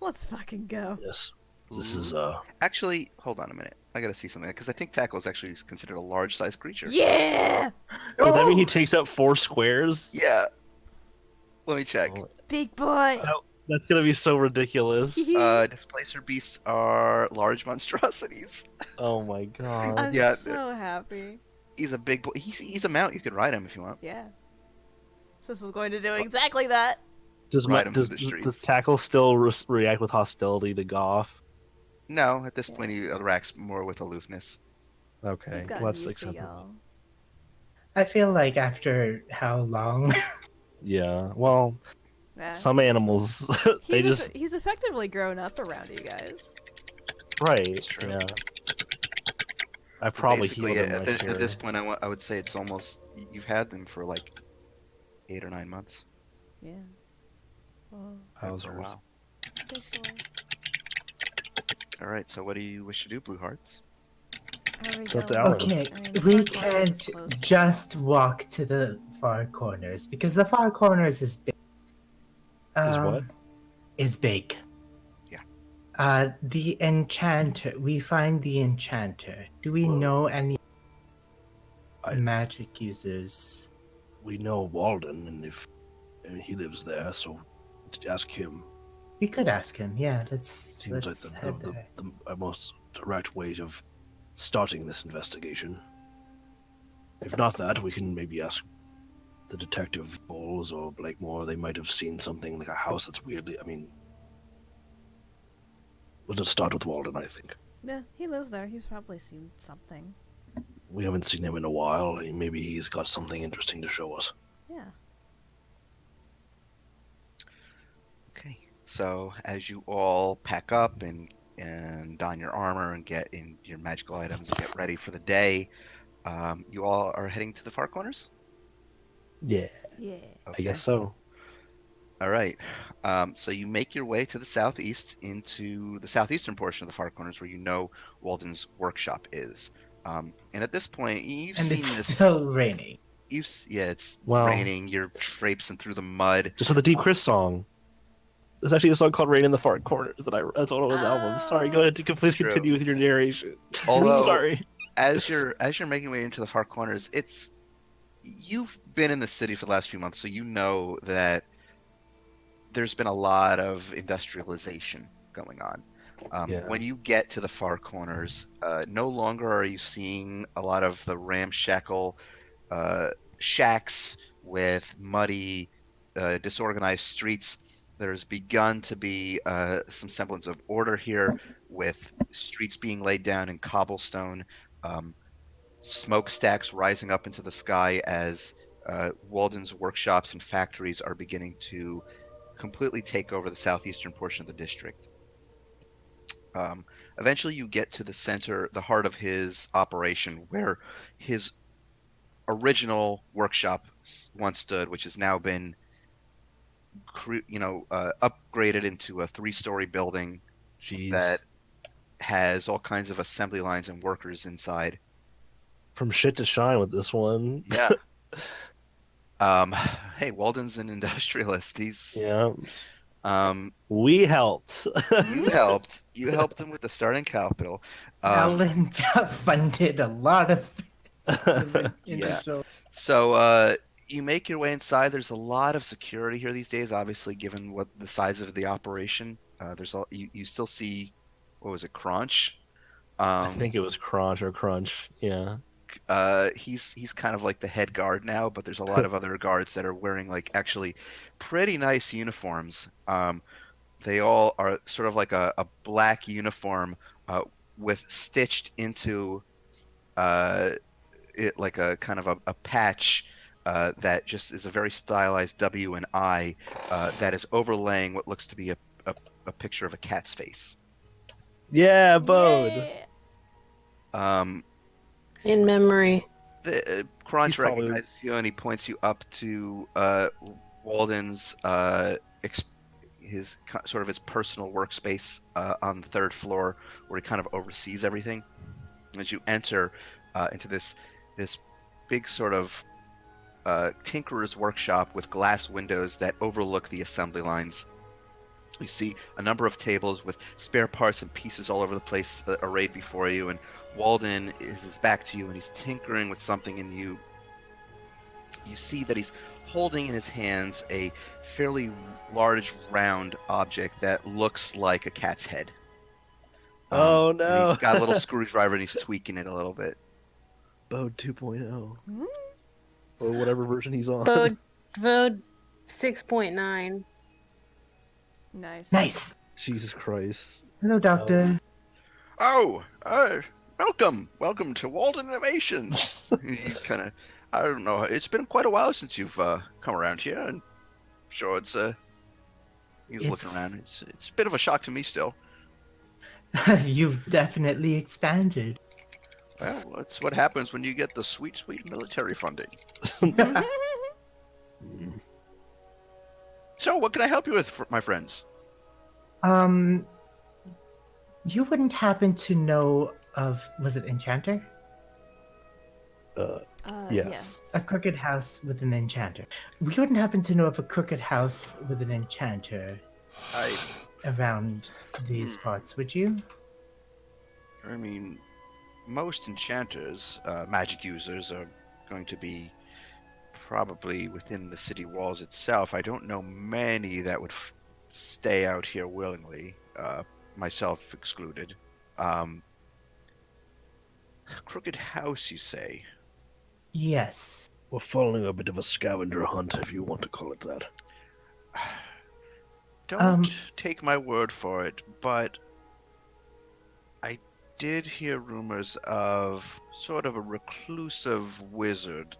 Let's fucking go. Yes. This is Actually, hold on a minute. I gotta see something because I think Tackle is actually considered a large-sized creature. Yeah! Would that mean he takes up 4 squares? Yeah. Let me check. Oh, Big boy! that's gonna be so ridiculous. Displacer beasts are large monstrosities. Oh my god. I'm Yeah, so happy. He's a big boy. He's a mount. You could ride him if you want. Yeah. This is going to do exactly that. Does Ride him through the streets. does Tackle still react with hostility to Goff? No, at this point he reacts more with aloofness. Okay, He's gotten let's used to accept it. y'all. I feel like after how long? Yeah, well, Yeah. some animals they just He's effectively grown up around you guys. right. true. Yeah. I And probably basically, healed in my at this share. point, I would say it's almost you've had them for like 8 or 9 months. Yeah. Oh, Had 'em for a Wowzers. while. big boy. All right. So what do you wish to do, Blue Hearts? Are we It's up to going? Alan. Okay, I mean, the we far corners is can't close. just walk to the far corners because the far corners is big. Is what? Is big. Yeah. The enchanter. We find the enchanter. Do we Well, know any I- magic users? We know Walden, and he lives there, so to ask him We could ask him. Yeah, seems like let's head there. the most direct way of starting this investigation. If not that, we can maybe ask the detective Bowles or Blakemore. They might have seen something like a house that's weirdly. I mean, we'll just start with Walden, I think. Yeah, he lives there. He's probably seen something. We haven't seen him in a while. Maybe he's got something interesting to show us. Yeah. Okay. So as you all pack up and don your armor and get in your magical items and get ready for the day, you all are heading to the far corners. Yeah, Yeah. Okay. I guess so. All right. So you make your way to the southeast into the southeastern portion of the far corners where you know Walden's workshop is. And at this point, you've And seen it's this. still raining. Yeah, it's Wow. raining. You're traipsing through the mud. Just like the Deep Chris song. There's actually a song called "Rain in the Far Corners" that's one of those albums. Sorry, go ahead. Please True. continue with your narration. Although- Sorry. As you're making your way into the far corners, you've been in the city for the last few months, so you know that there's been a lot of industrialization going on. Yeah. When you get to the far corners, no longer are you seeing a lot of the ramshackle shacks with muddy, disorganized streets. There's begun to be some semblance of order here, with streets being laid down in cobblestone, smokestacks rising up into the sky as Walden's workshops and factories are beginning to completely take over the southeastern portion of the district. Eventually, you get to the center, the heart of his operation, where his original workshop once stood, which has now been, upgraded into a 3-story building Jeez. that has all kinds of assembly lines and workers inside. From shit to shine with this one. Yeah. Hey, Walden's an industrialist. He's Yeah. um, We helped. you helped. You helped him with the starting capital. Alan funded a lot of this Yeah. initial. So you make your way inside. There's a lot of security here these days, obviously, given what the size of the operation. You still see, what was it, Crunch? I think it was Crunch or Crunch. Yeah. He's kind of like the head guard now, but there's a lot of other guards that are wearing like actually pretty nice uniforms. They all are sort of like a black uniform with stitched into it like a kind of a patch that just is a very stylized W and I that is overlaying what looks to be a picture of a cat's face. Yeah, Bode. Yeah. In memory. Crunch He's probably- recognizes you and he points you up to Walden's his personal workspace on the 3rd floor, where he kind of oversees everything. As you enter into this big sort of tinkerer's workshop with glass windows that overlook the assembly lines, you see a number of tables with spare parts and pieces all over the place arrayed before you, and Walden is his back to you and he's tinkering with something, and you see that he's holding in his hands a fairly large round object that looks like a cat's head. Oh, And no. he's got a little screwdriver and he's tweaking it a little bit. Bode 2.0. Hmm? Or whatever version he's on. Vode 6.9. Nice. Nice. Jesus Christ. Hello, Doctor. Welcome to Walden Innovations. I don't know, it's been quite a while since you've come around here, and I'm sure he's looking It's- around. It's a bit of a shock to me still. You've definitely expanded. Well, that's what happens when you get the sweet, sweet military funding. Mm. So, what can I help you with, my friends? um, you wouldn't happen to know of, was it Enchanter? Uh, Yeah. yes. A crooked house with an enchanter. We wouldn't happen to know of a crooked house with an enchanter I, around these parts, would you? I mean, most enchanters, magic users, are going to be probably within the city walls itself. I don't know many that would stay out here willingly, myself excluded. Um, Crooked House, you say? Yes. We're following a bit of a scavenger hunt, if you want to call it that. Don't take my word for it, but I did hear rumors of sort of a reclusive wizard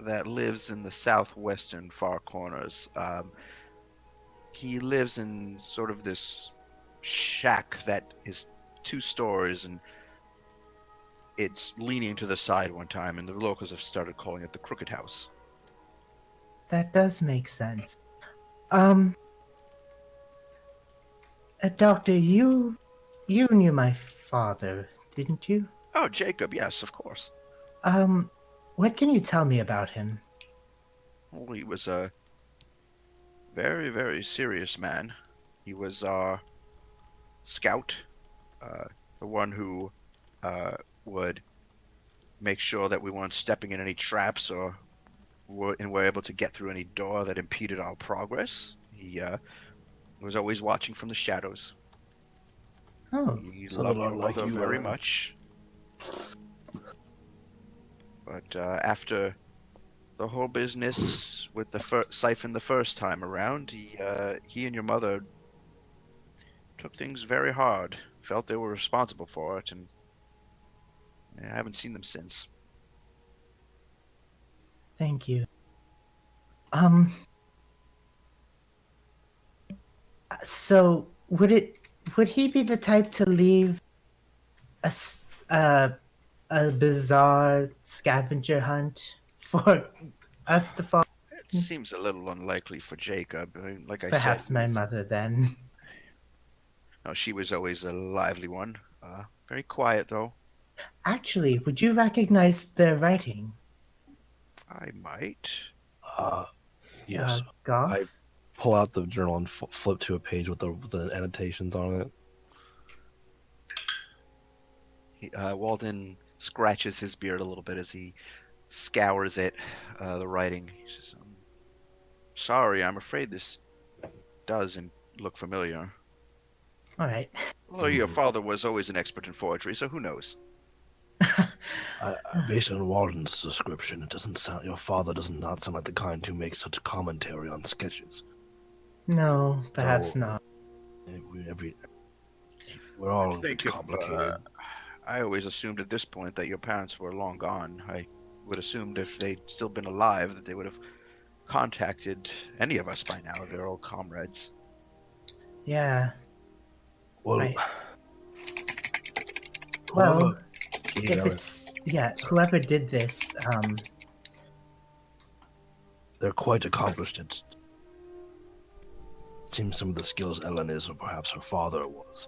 that lives in the southwestern far corners. He lives in sort of this shack that is 2 stories, and it's leaning to the side one time, and the locals have started calling it the Crooked House. That does make sense. Um, Doctor, you knew my father, didn't you? Oh, Jacob, yes, of course. What can you tell me about him? Well, he was a very, very serious man. He was our scout, the one who would make sure that we weren't stepping in any traps or were able to get through any door that impeded our progress. He was always watching from the shadows. Oh, He Sounded a loved lot your like mother you, very Ellen. much, but after the whole business with the siphon the first time around, he and your mother took things very hard. Felt they were responsible for it, and I haven't seen them since. thank you. Um, so would he be the type to leave a bizarre scavenger hunt for us to follow? It seems a little unlikely for Jacob. I mean, like I said, Perhaps my mother then. no, she was always a lively one. Very quiet though. Actually, would you recognize the writing? I might. Uh, yes. Goth? I pull out the journal and flip to a page with the annotations on it. Walden scratches his beard a little bit as he scours it, the writing. He says, sorry, I'm afraid this doesn't look familiar. All right. Although your father was always an expert in forgery, so who knows? Based on Walden's description, it doesn't sound. Your father does not sound like the kind to make such a commentary on sketches. No, perhaps No. not. We're all I a bit think if, complicated. I always assumed at this point that your parents were long gone. I would assumed if they'd still been alive that they would have contacted any of us by now, their old comrades. Yeah. Well, right. whoever Well, gave if Ellen- it's whoever did this, they're quite accomplished. It seems some of the skills Ellen is, or perhaps her father was,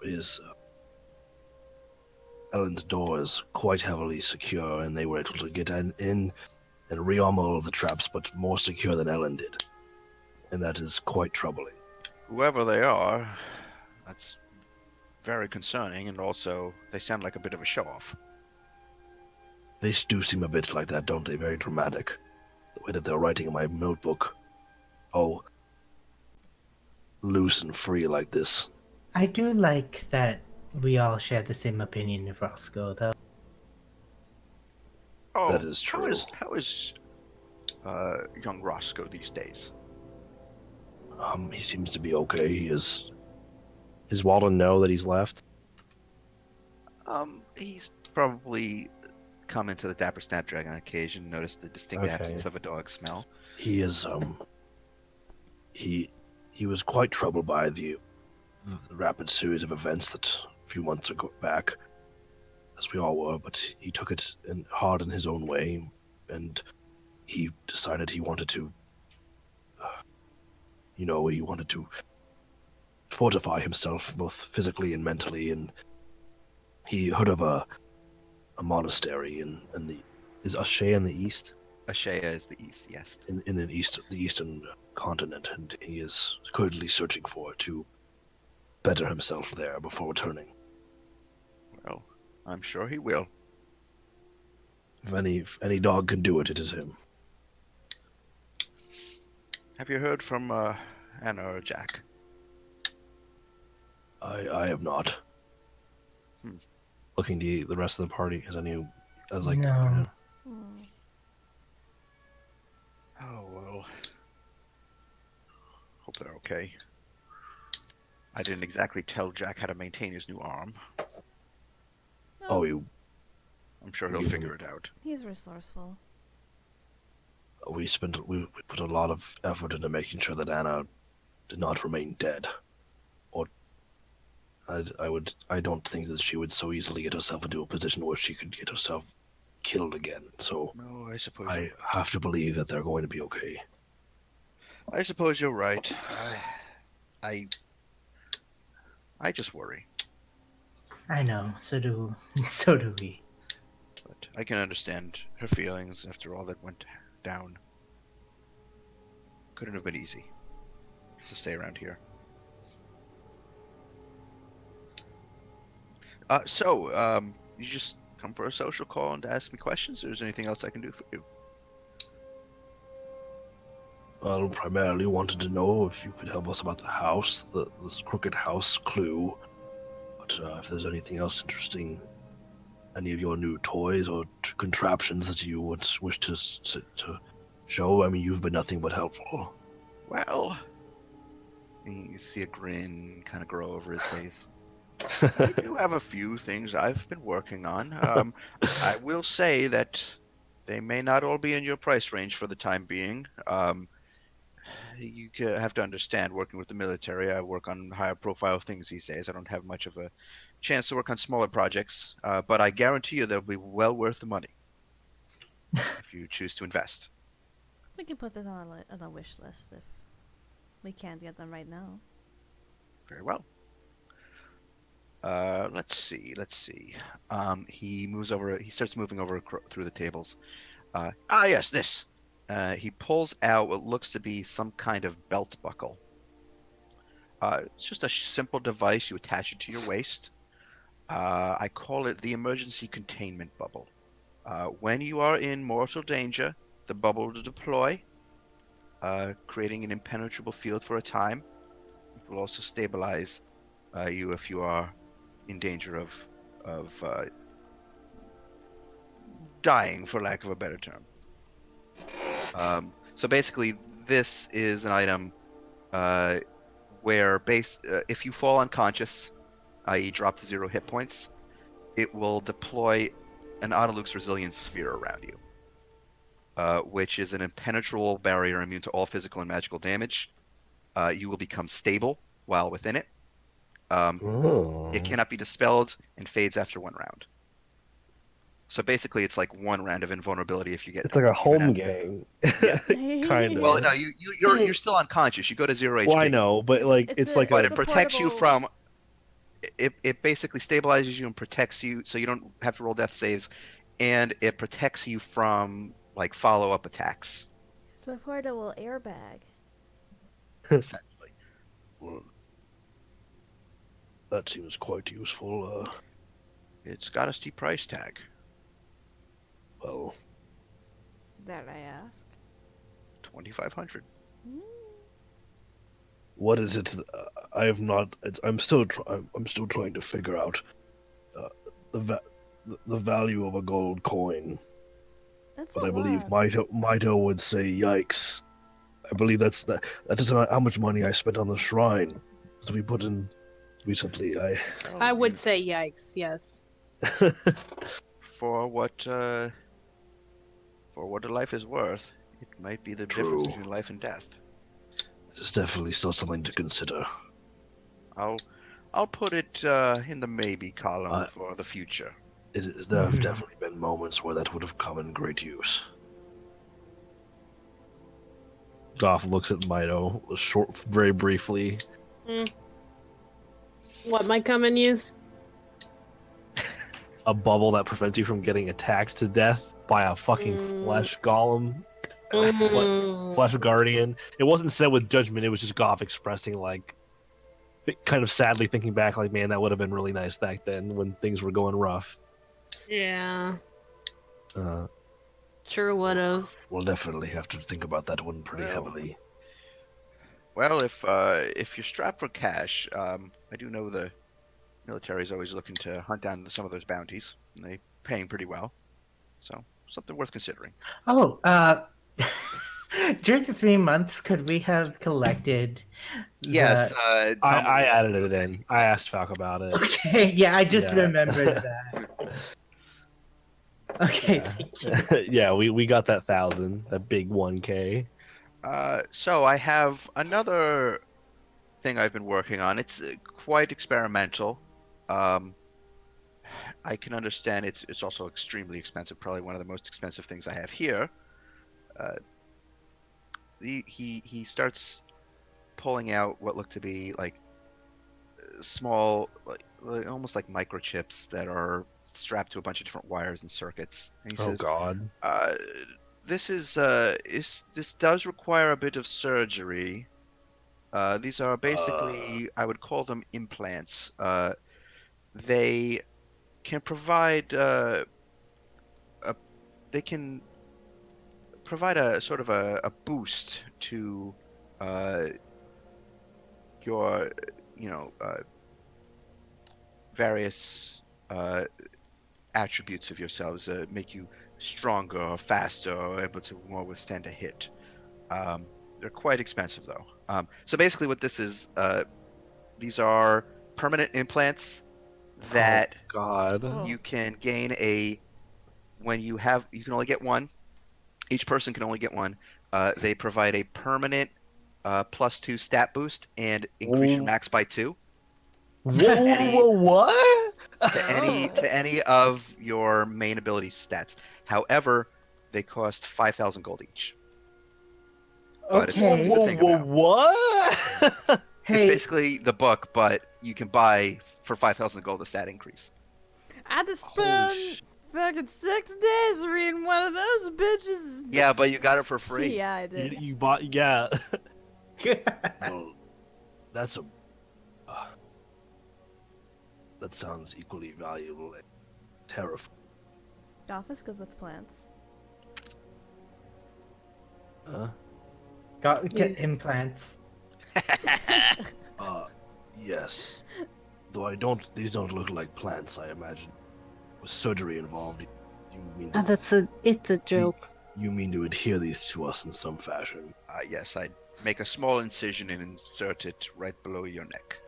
is Ellen's door is quite heavily secure, and they were able to get in and rearm all of the traps, but more secure than Ellen did, and that is quite troubling. Whoever they are, that's very concerning, and also they sound like a bit of a show-off. They do seem a bit like that, don't they? Very dramatic. The way that they're writing in my notebook. Oh, loose and free like this. I do like that we all share the same opinion of Roscoe, though. Oh, That is true. How is young Roscoe these days? He seems to be okay. He is. Does Walden know that he's left? He's probably come into the Dapper Snapdragon on occasion, noticed the distinct absence of a dog smell. He is. He was quite troubled by the rapid series of events that a few months ago back. as we all were, but he took it hard in his own way, and he decided he wanted to, he wanted to fortify himself both physically and mentally, and he heard of a monastery in the is Ashe in the east? Ashea is the east, yes. In the eastern continent, and he is currently searching for it to better himself there before returning. Well, I'm sure he will. If any dog can do it, it is him. Have you heard from Anna or Jack? I have not. Hmm. Looking to the rest of the party, No. Hmm. Oh, well. Hope they're okay. I didn't exactly tell Jack how to maintain his new arm. Oh, I'm sure he'll we- figure it out. He's resourceful. we put a lot of effort into making sure that Anna did not remain dead. Or I don't think that she would so easily get herself into a position where she could get herself killed again. So No, I suppose I have to believe that they're going to be okay. I suppose you're right. I just worry, I know. So do we. but I can understand her feelings after all that went down. Couldn't have been easy to stay around here. You just come for a social call and to ask me questions, or is there anything else I can do for you? Well, primarily wanted to know if you could help us about the house, this crooked house clue. But if there's anything else interesting, any of your new toys or contraptions that you would wish to show, I mean, you've been nothing but helpful. Well, you see a grin kind of grow over his face. I do have a few things I've been working on. I will say that they may not all be in your price range for the time being. You have to understand, working with the military, I work on higher profile things these days. I don't have much of a chance to work on smaller projects, but I guarantee you they'll be well worth the money if you choose to invest. We can put it on a wish list if we can't get them right now. Very well. Let's see. He moves over. He starts moving over through the tables. Yes, this. He pulls out what looks to be some kind of belt buckle. It's just a simple device. You attach it to your waist. I call it the emergency containment bubble. When you are in mortal danger, the bubble will deploy, creating an impenetrable field for a time. It will also stabilize you if you are in danger of dying, for lack of a better term. So basically, this is an item where if you fall unconscious, i.e. drop to 0 hit points, it will deploy an Autoluke's resilience sphere around you, which is an impenetrable barrier immune to all physical and magical damage. You will become stable while within it. It cannot be dispelled and fades after 1 round. So basically, it's like 1 round of invulnerability if you get. It's like a home gang. Yeah. Kind of. Well, no, you're still unconscious. You go to 0 HP. Well, I know, but it's like But a it protects you portable- from. It basically stabilizes you and protects you, so you don't have to roll death saves, and it protects you from like follow-up attacks. It's a portable airbag. Essentially. Well, that seems quite useful. It's got a steep price tag. Well, That I ask. 2,500. what is it? I have not. I'm still trying to figure out the value of a gold coin. That's But a I believe lot. Maito would say, "Yikes!" I believe that's just how much money I spent on the shrine to be put in recently. I would say yikes, yes. For what a life is worth, it might be the difference True. between life and death. It's definitely still something to consider. I'll put it in the maybe column for the future. There have definitely been moments where that would have come in great use. Goff looks at Mito very briefly. What might come in use? A bubble that prevents you from getting attacked to death by a fucking flesh golem. Flesh guardian. It wasn't said with judgment, it was just Goff expressing, like, kind of sadly thinking back, like, man, that would have been really nice back then when things were going rough. Yeah. Uh, Sure would have. We'll definitely have to think about that one pretty heavily. Well, if you're strapped for cash, I do know the military is always looking to hunt down some of those bounties, and they're paying pretty well. So something worth considering. Oh, during the 3 months, could we have collected? Yes, I added it in. I asked Falk about it. Okay, yeah, I just remembered that. Okay, thank you. Yeah, we got that 1,000, that big 1K. So I have another thing I've been working on. It's quite experimental. I can understand it's also extremely expensive. Probably one of the most expensive things I have here. He starts pulling out what look to be like small, like almost like microchips that are strapped to a bunch of different wires and circuits. And he says, God. This this does require a bit of surgery. These are basically, I would call them implants. They can provide they can provide a sort of a boost to your various attributes of yourselves, make you stronger or faster or able to more withstand a hit. They're quite expensive though. So basically what this is, these are permanent implants that you can gain you can only get one. Each person can only get one. They provide a permanent +2 stat boost and increase your max by 2. What? To any of your main ability stats. However, they cost 5,000 gold each. But it's something to think about. What? It's basically the book, but you can buy for 5,000 gold a stat increase. I had to spend fucking 6 days reading one of those bitches. Yeah, but you got it for free. Yeah, I did. You bought, yeah. Well, that's that sounds equally valuable and terrifying. Office goes with plants. Get implants. Yes. Though these don't look like plants, I imagine. With surgery involved, you mean it's a joke. You mean to adhere these to us in some fashion? Yes, I'd make a small incision and insert it right below your neck.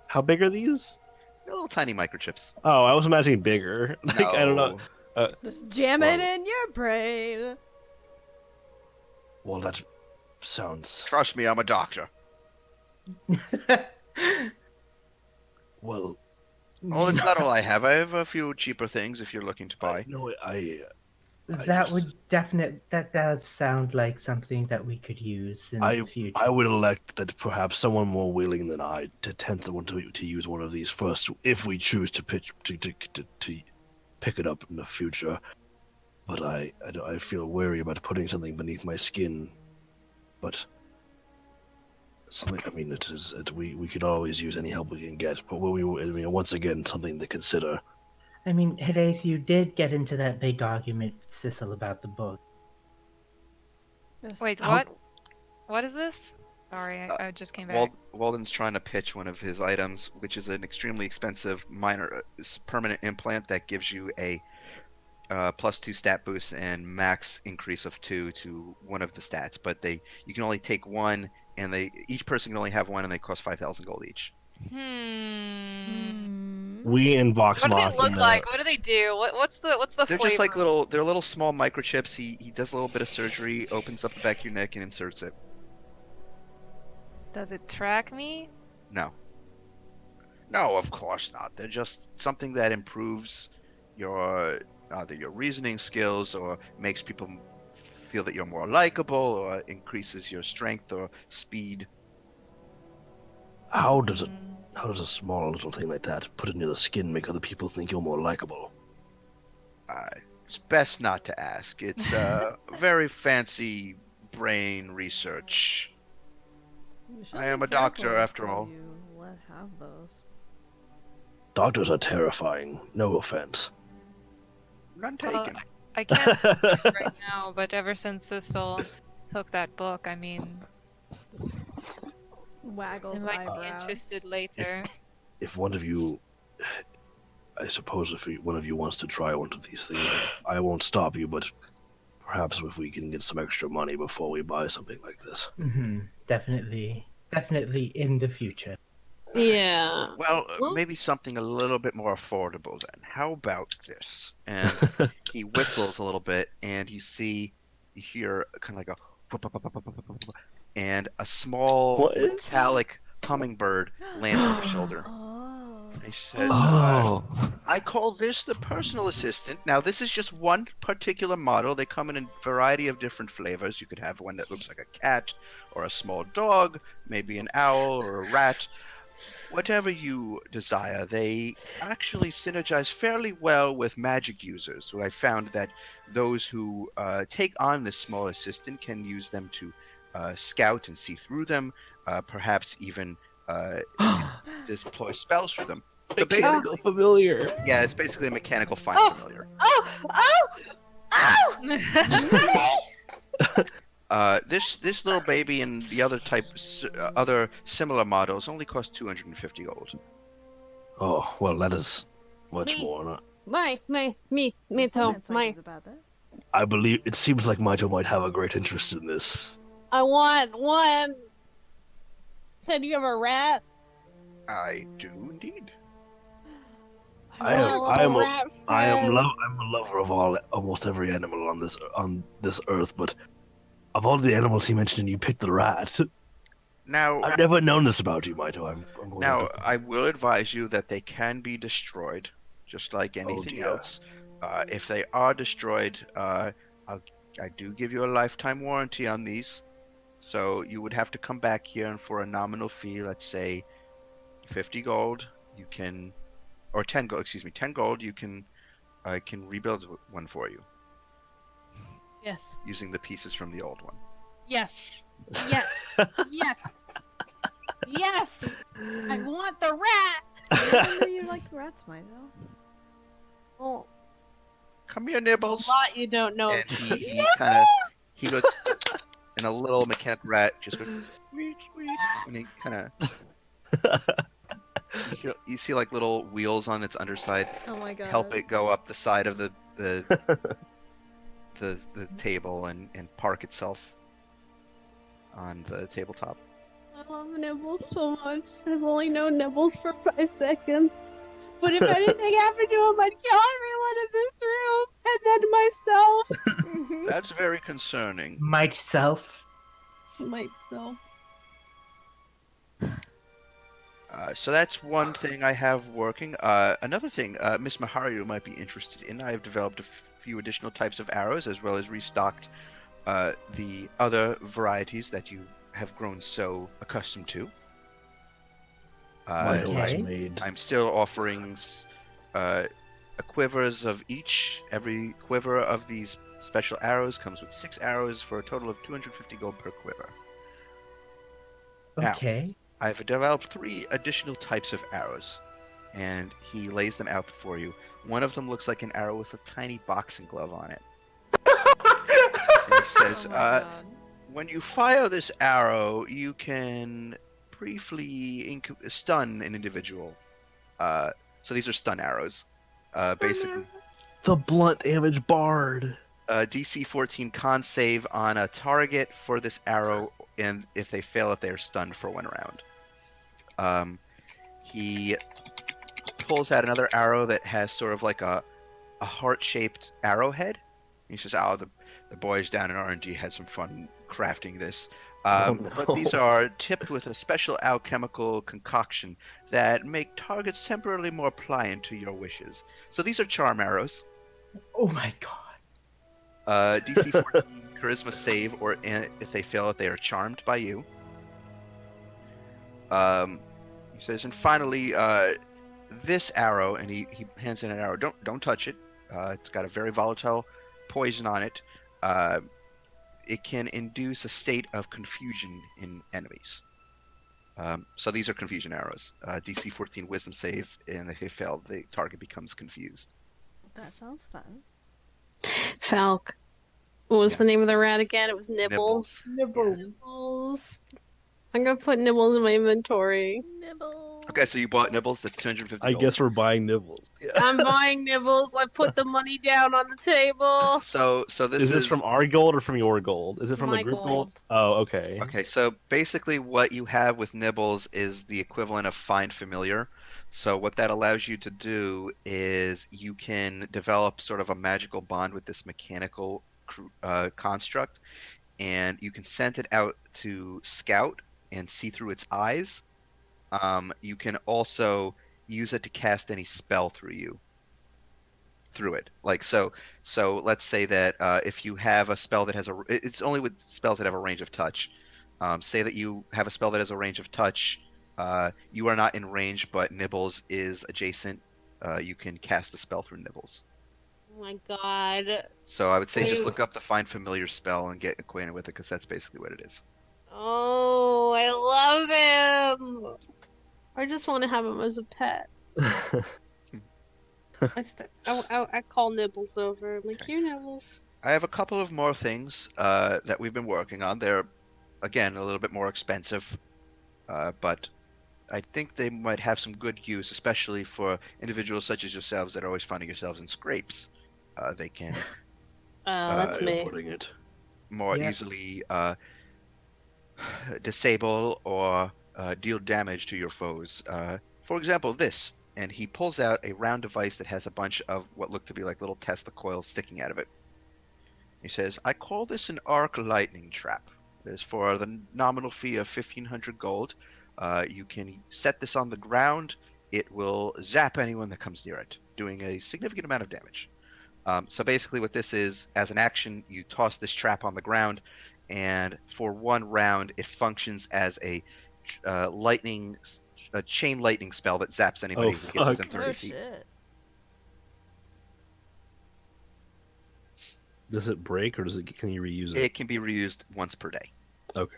How big are these? They're little tiny microchips. Oh, I was imagining bigger. Like, No. I don't know. Just jam it in your brain. Well, that sounds... Trust me, I'm a doctor. Well, it's not all I have. I have a few cheaper things if you're looking to buy. That does sound like something that we could use in the future. I would elect that perhaps someone more willing than I to tempt someone to use one of these first, if we choose to pick it up in the future. But I feel wary about putting something beneath my skin. But something, I mean, we could always use any help we can get. But once again, something to consider. I mean, Hideth, you did get into that big argument with Sissel about the book. Wait, what? What is this? Sorry, I just came back. Walden's trying to pitch one of his items, which is an extremely expensive permanent implant that gives you a +2 stat boost and max increase of 2 to one of the stats. But you can only take one, and each person can only have one, and they cost 5,000 gold each. We in Vox What do Machina. they look like? What do they do? What's the They're flavor? just like they're little small microchips. He does a little bit of surgery, opens up the back of your neck, and inserts it. Does it track me? No, No, of course not. They're just something that improves your either your reasoning skills or makes people feel that you're more likable or increases your strength or speed. How does it? Mm. How does a small little thing like that, put it near the skin, make other people think you're more likable? Uh, it's best not to ask. It's very fancy brain research. You should I am be a doctor careful after who all. you let have those. Doctors are terrifying. No offense. None Well, taken. I can't think right now, but ever since Sissel took that book, I mean, I Waggles might be eyebrows. interested later. If one of you, I suppose, if one of you wants to try one of these things, I won't stop you. But perhaps if we can get some extra money before we buy something like this. Definitely, definitely in the future. Yeah. Well, Well, maybe something a little bit more affordable then. How about this? And he whistles a little bit, and you hear kind of like a whoop, whoop, whoop, whoop, whoop, whoop, whoop, whoop, and a small What? metallic hummingbird lands on your shoulder. Oh. And he says, Oh, I call this the personal assistant. Now, this is just one particular model. They come in a variety of different flavors. You could have one that looks like a cat or a small dog, maybe an owl or a rat. Whatever you desire, they actually synergize fairly well with magic users. So I found that those who take on this small assistant can use them to scout and see through them, perhaps even deploy spells through them. So basically, mechanical familiar. yeah, it's basically a mechanical find oh, familiar. oh! This little baby and the other similar models only cost 250 gold. Oh, well, that is much Me. more. Me You seem too. My, excited about that. I believe it seems like Maito might have a great interest in this. I want one. Said you have a rat? I do indeed. I want am. a little I am. rat friend. I'm a lover of almost every animal on this earth. But of all the animals he mentioned, you picked the rat. Now, I've never known this about you, Maito. I'm going now to. I will advise you that they can be destroyed, just like anything dear. else. If they are destroyed, I do give you a lifetime warranty on these. So you would have to come back here, and for a nominal fee, let's say 50 gold, you can, or 10 gold, excuse me, 10 gold, you can, I can rebuild one for you Yes. using the pieces from the old one. Yes. Yes. Yes. Yes. I want the rat. I knew you liked rats, Milo. Oh, Come here, a Nibbles. lot you don't know. And he kind of, he goes, and a little mechanical rat just goes, "Squeak, squeak," and he kind of, you see like little wheels on its underside Oh my god. help it go up the side of the table and park itself on the tabletop. I love Nibbles so much. I've only known Nibbles for 5 seconds. But if anything happened to him, I'd kill everyone in this room. And then myself. That's very concerning. Myself. Myself. So that's one thing I have working. Another thing, Miss Maharu might be interested in. I have developed a few additional types of arrows, as well as restocked the other varieties that you have grown so accustomed to. Maito Okay. has made. I'm still offering quivers of each. Every quiver of these special arrows comes with 6 arrows for a total of 250 gold per quiver. Now, Okay. I've developed 3 additional types of arrows, and he lays them out before you. One of them looks like an arrow with a tiny boxing glove on it. And he says, Oh my god. when you fire this arrow, you can briefly stun an individual. So these are stun arrows. Basically, The blunt damage bard. DC 14 con save on a target for this arrow, and if they fail it, they are stunned for 1 round. He pulls out another arrow that has sort of like a heart-shaped arrowhead. He says, "Oh, the boys down in R&D had some fun crafting this. Oh But these no. are tipped with a special alchemical concoction that make targets temporarily more pliant to your wishes. So these are charm arrows. Oh my god. DC 14 charisma save, or if they fail it, they are charmed by you. He says, and finally, this arrow, and he hands in an arrow. Don't touch it. It's got a very volatile poison on it. Uh, it can induce a state of confusion in enemies. So these are confusion arrows. DC 14 wisdom save, and if they fail, the target becomes confused. That sounds fun. Falk. What was Yeah. the name of the rat again? It was Nibbles. Nibbles. Nibbles. I'm gonna put Nibbles in my inventory. Nibble. Okay, so you bought Nibbles. That's 250 I gold. guess we're buying nibbles. Yeah. I'm buying Nibbles. I put the money down on the table. So this Is this from our gold or from your gold? Is it from the My group gold. gold? Oh, okay. Okay, so basically what you have with Nibbles is the equivalent of Find Familiar. So what that allows you to do is you can develop sort of a magical bond with this mechanical construct, and you can send it out to scout and see through its eyes. You can also use it to cast any spell through it. Like so let's say that if you have a spell that has it's only with spells that have a range of touch. Say that you have a spell that has a range of touch. You are not in range, but Nibbles is adjacent. You can cast the spell through Nibbles. Oh my god. So I would say just Wait. look up the Find Familiar spell and get acquainted with it, because that's basically what it is. Oh, I love him. I just want to have him as a pet. I call Nibbles over. I'm like, here, Nibbles. I have a couple of more things that we've been working on. They're, again, a little bit more expensive, but I think they might have some good use, especially for individuals such as yourselves that are always finding yourselves in scrapes. They can That's me. Putting it. more Yeah. easily disable or deal damage to your foes. For example, this. And he pulls out a round device that has a bunch of what look to be like little Tesla coils sticking out of it. He says, I call this an arc lightning trap. It is for the nominal fee of 1,500 gold. You can set this on the ground. It will zap anyone that comes near it, doing a significant amount of damage. So basically what this is, as an action, you toss this trap on the ground, and for one round, it functions as a chain lightning spell that zaps anybody who gets within fuck. 30 Oh feet. shit. Does it break or can you reuse it? It can be reused once per day. Okay.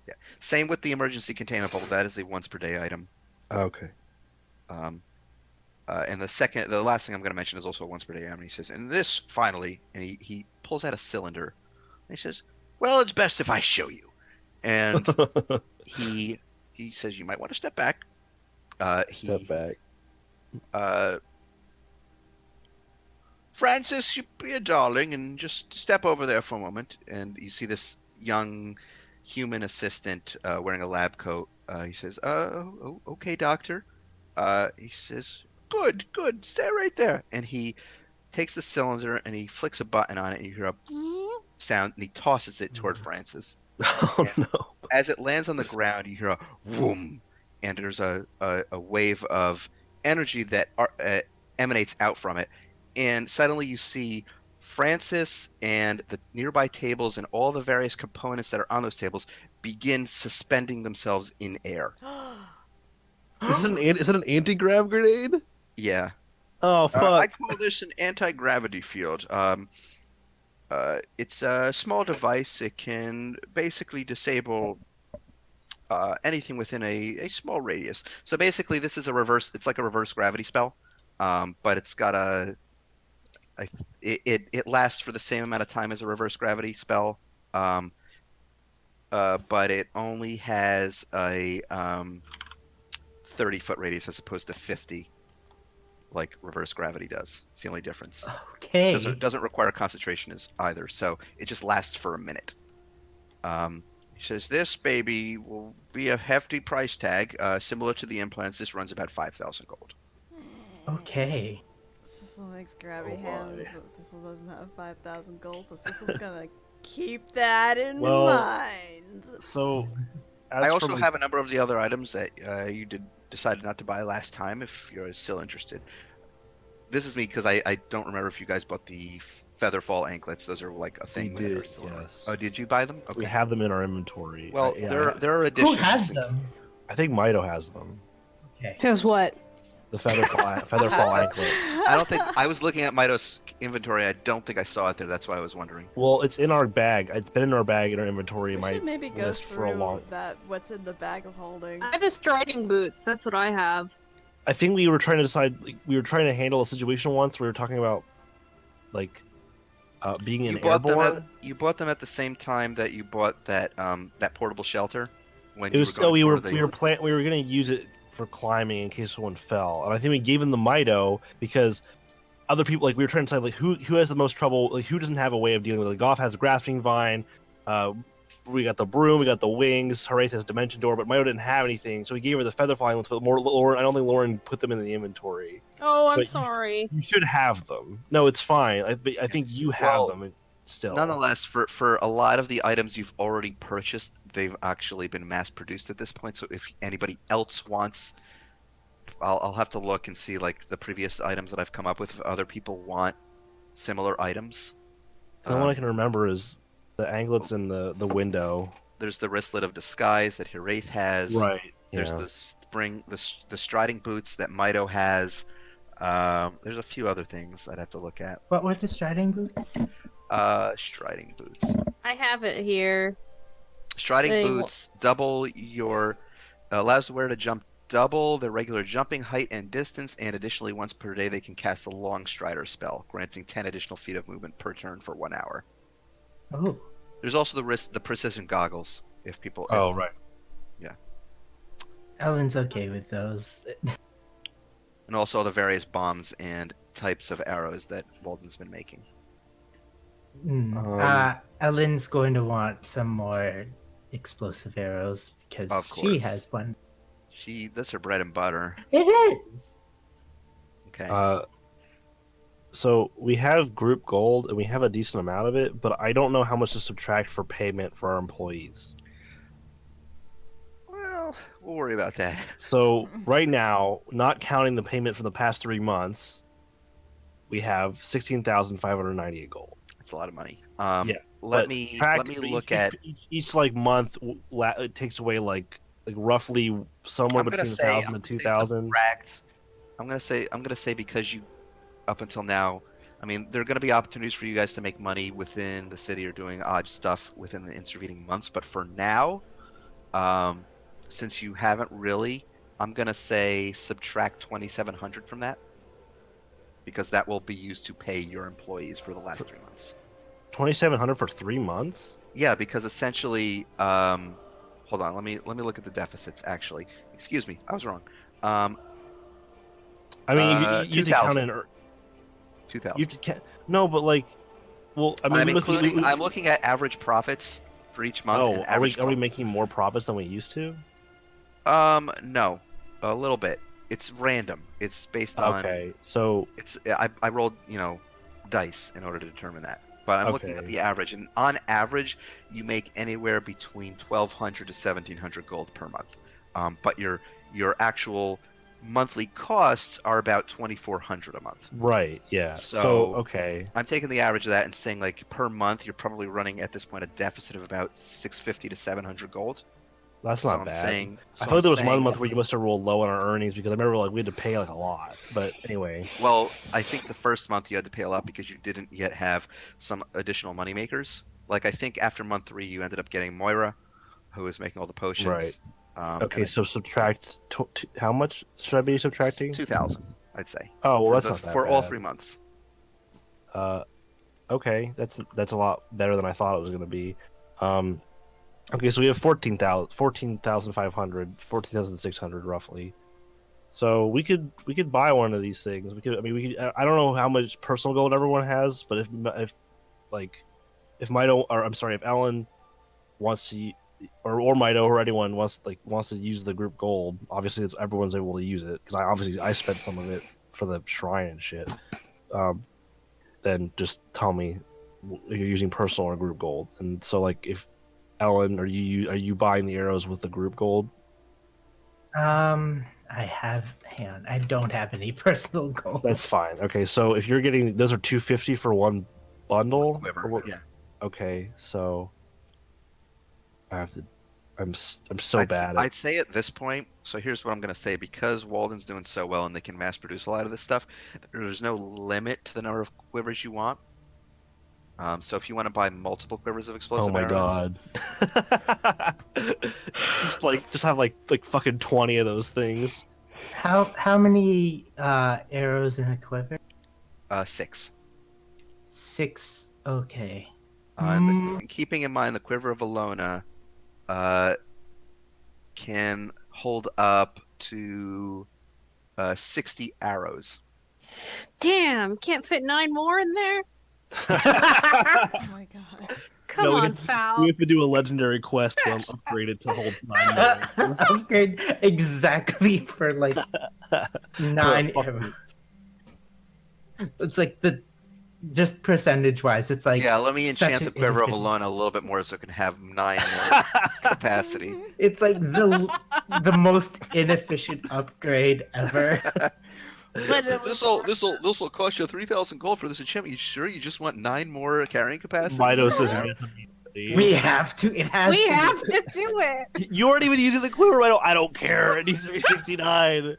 Yeah. Same with the emergency containment bubble. That is a once per day item. Okay. And the last thing I'm going to mention is also a once per day item. He says, and this finally, and he pulls out a cylinder. And he says, well, it's best if I show you. And he says, you might want to step back. Step back. Francis, you be a darling and just step over there for a moment. And you see this young human assistant wearing a lab coat. He says, okay, doctor. He says, good, stay right there. And he takes the cylinder and he flicks a button on it, and you hear a sound, and he tosses it toward Francis. Oh And no. as it lands on the ground, you hear a whoom, and there's a wave of energy that emanates out from it. And suddenly you see Francis and the nearby tables and all the various components that are on those tables begin suspending themselves in air. Is it an anti-grav grenade? Yeah. Oh I fuck. call this an anti-gravity field. It's a small device. It can basically disable anything within a small radius. So basically, this is it's like a reverse gravity spell, but it's got it lasts for the same amount of time as a reverse gravity spell, but it only has a 30-foot radius as opposed to 50, like reverse gravity does. It's the only difference. Okay. Doesn't require concentration either, so it just lasts for a minute. He says this baby will be a hefty price tag, similar to the implants. This runs about 5,000 gold. Okay. Cecil makes grabby Oh, hands, boy. but Cecil doesn't have 5,000 gold, so Cecil's gonna Keep that in Well, mind. So, I as for also like, have a number of the other items that you decided not to buy last time. If you're still interested, this is me because I don't remember if you guys bought the Featherfall anklets. Those are like a we thing that are did, still around. yes, Oh, did you buy them? we Okay. have them in our inventory. Well, Yeah, there are Who additions has just in. them? I think Mito has them. Okay. Because what? The featherfall anklets. I don't think I was looking at Mito's inventory. I don't think I saw it there. That's why I was wondering. Well, it's in our bag. It's been in our bag in our inventory. We My should maybe go list for a long. through that. What's in the bag of holding? I have the striding boots. That's what I have. I think we were trying to decide. Like, we were trying to handle a situation once. We were talking about like being an airborne. You bought them at the same time that you bought that portable shelter when It you was were going we for were the. we were gonna use it for climbing in case someone fell, and I think we gave them the Mito because other people, like, we were trying to decide like who has the most trouble, like who doesn't have a way of dealing with it. Like, Goff has grasping vine, we got the broom, we got the wings, Haraith has dimension door, but Mito didn't have anything, so we gave her the feather flying ones. But Lauren, I don't think Lauren put them in the inventory. Oh, I'm But sorry. You should have them. No, it's fine. I think you have Well, them still. Nonetheless, for a lot of the items you've already purchased, they've actually been mass produced at this point. So if anybody else wants, I'll have to look and see like the previous items that I've come up with. If other people want similar items, The only one I can remember is the anklets in the window. there's the wristlet of disguise that Hiraeth has. Right. There's the the striding boots that Mito has. There's a few other things I'd have to look at. What were the striding boots? Striding boots. I have it here. Striding Hey, boots double your allows the wearer to jump double their regular jumping height and distance, and additionally once per day they can cast a long strider spell, granting 10 additional feet of movement per turn for 1 hour. Oh. There's also the precision goggles if people. Oh, right. Ellen's okay with those. And also the various bombs and types of arrows that Walden's been making. Ellen's going to want some more explosive arrows because Of she course. has one. That's her bread and butter. It is. Okay. So we have group gold and we have a decent amount of it, but I don't know how much to subtract for payment for our employees. Well, we'll worry about that. So right now, not counting the payment for the past 3 months, we have 16,598 gold. That's a lot of money. Yeah, Let but me look each, at. each like month. It takes away like roughly somewhere I'm gonna between say 1,000 and 2,000. subtract. I'm gonna say because you up until now, I mean, there are gonna be opportunities for you guys to make money within the city or doing odd stuff within the intervening months. But for now, since you haven't really, I'm gonna say subtract 2,700 from that because that will be used to pay your employees for the last 3 months. 2,700 for 3 months. Yeah, because essentially, hold on, let me look at the deficits. Actually, excuse me, I was wrong. I mean, you have to count 2,000. in. 2,000. You have to count. No, but like, well, I mean, I'm we look- including. we- I'm looking at average profits for each month. Oh, and are we average making more profits than we used to? No, a little bit. It's random. It's based on. Okay, so It's I rolled dice in order to determine that. But I'm looking at Okay. the average, and on average, you make anywhere between 1,200 to 1,700 gold per month. But your actual monthly costs are about 2,400 a month. right, yeah. So- Okay, I'm taking the average of that and saying like per month, you're probably running at this point a deficit of about 650 to 700 gold. that's So not I'm bad. saying. I so feel like there I'm was one saying- month where you must have rolled low on our earnings because I remember like we had to pay like a lot. But anyway, Well, I think the first month you had to pay a lot because you didn't yet have some additional money makers. Like I think after month 3 you ended up getting Moira, who was making all the potions. Right. Okay, and so subtract how much should I be subtracting? 2,000, I'd say. Oh, well, for that's the- not that for bad. all 3 months. Okay, that's a lot better than I thought it was gonna be. Okay, so we have 14,500, 14,600 roughly. So we could buy one of these things. We could. I don't know how much personal gold everyone has, but if Mito, or I'm sorry, if Ellen wants to, or Mito or anyone wants to use the group gold, obviously everyone's able to use it because I spent some of it for the shrine and shit. Then just tell me, you're using personal or group gold. And so, like, if Ellen, are you buying the arrows with the group gold? Hang on, I don't have any personal gold. That's fine. Okay, so if you're getting those are 250 for one bundle. Quiver, yeah. Okay, so I have to. I'm so bad at. I'd say at this point. So here's what I'm gonna say: because Walden's doing so well and they can mass produce a lot of this stuff, there's no limit to the number of quivers you want. So if you want to buy multiple quivers of Oh explosive my arrows, god. just have like fucking 20 of those things. How many arrows in a quiver? 6. 6. Okay. And keeping in mind the quiver of Alona can hold up to 60 arrows. Damn, can't fit 9 more in there? Oh my god. Come No, we on, have Foul. We have to do a legendary quest where I'm upgraded to hold 9 arrows. Upgrade exactly for like 9 fuck arrows. It's like just percentage wise, it's like Yeah, let me such enchant an the quiver of inefficient- Alona a little bit more so it can have 9 more capacity. It's like the most inefficient upgrade ever. This will cost you 3,000 gold for this enchantment. You sure you just want 9 more carrying capacity? Mido says Yeah. yes immediately. We have to. It has We to. have to do it. You aren't even using the quiver. I don't care. It needs to be 69.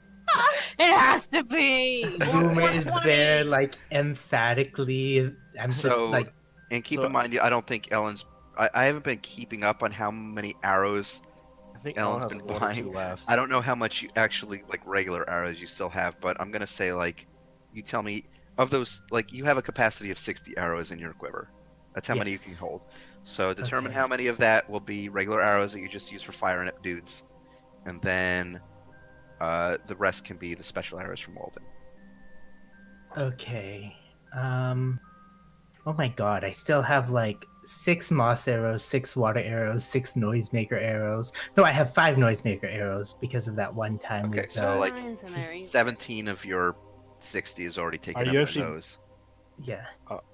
It has to be. Boomer is 120. there, like emphatically. I'm just So, like, and keep So- in mind, I don't think Ellen's. I haven't been keeping up on how many arrows. I think Ellen's Ellen has been one or two buying. left. I don't know how much you actually like regular arrows you still have, but I'm gonna say like, you tell me of those, like you have a capacity of 60 arrows in your quiver. That's how many you can Yes. hold. So determine Okay. how many of that will be regular arrows that you just use for firing at dudes, and then the rest can be the special arrows from Walden. okay. Oh my god, I still have like 6 moss arrows, 6 water arrows, 6 noisemaker arrows. No, I have 5 noisemaker arrows because of that one time Okay, with so like Mine's in there. 17 of your 60 is already taken Are up you by actually- those. yeah.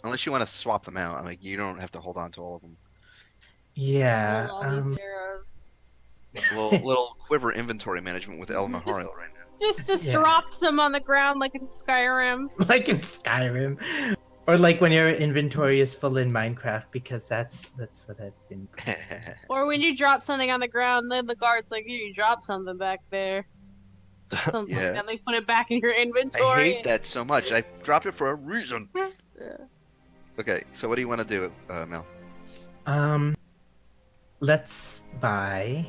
Unless you want to swap them out, I mean, you don't have to hold on to all of them. Yeah. All these arrows. Little quiver inventory management with El Mahariel right now. Just Yeah. drops them on the ground like in Skyrim. Like in Skyrim. Or like when your inventory is full in Minecraft, because that's what I've been. Or when you drop something on the ground, then the guard's like, you dropped something back there. Something Yeah. like that. They put it back in your I inventory. hate that so much. I dropped it for a reason. Yeah. Okay, so what do you want to do, Mel? Let's buy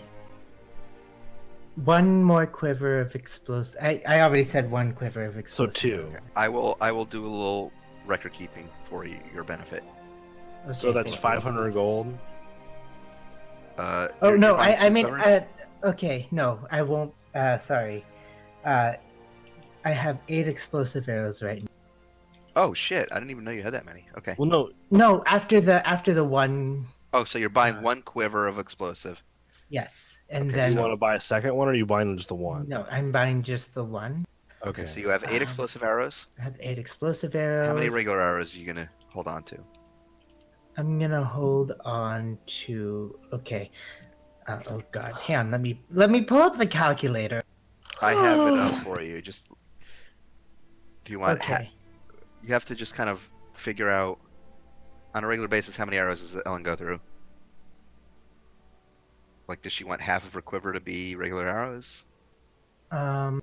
1 more quiver of explosive. I already said 1 quiver of So explosive. 2. Okay. I will do a little record keeping for your benefit. Okay, So that's thank you. 500 gold. Oh You're no, buying I two mean, quivers? okay, no, I won't. Sorry, I have 8 explosive arrows right now. Oh shit! I didn't even know you had that many. Okay. Well, no. No, after the one, Oh, so you're buying 1 quiver of explosive. yes, and Okay, Do you then want to buy a second one, or are you buying just the one? no, I'm buying just the one. Okay, so you have 8 Um, explosive arrows. I have 8 explosive arrows. How many regular arrows are you gonna hold on to? I'm gonna hold on to. Okay. Oh god, hang on. Let me pull up the calculator. I have it up for you. Just do you want? Okay. You have to just kind of figure out on a regular basis how many arrows does Ellen go through. Like, does she want half of her quiver to be regular arrows? Um.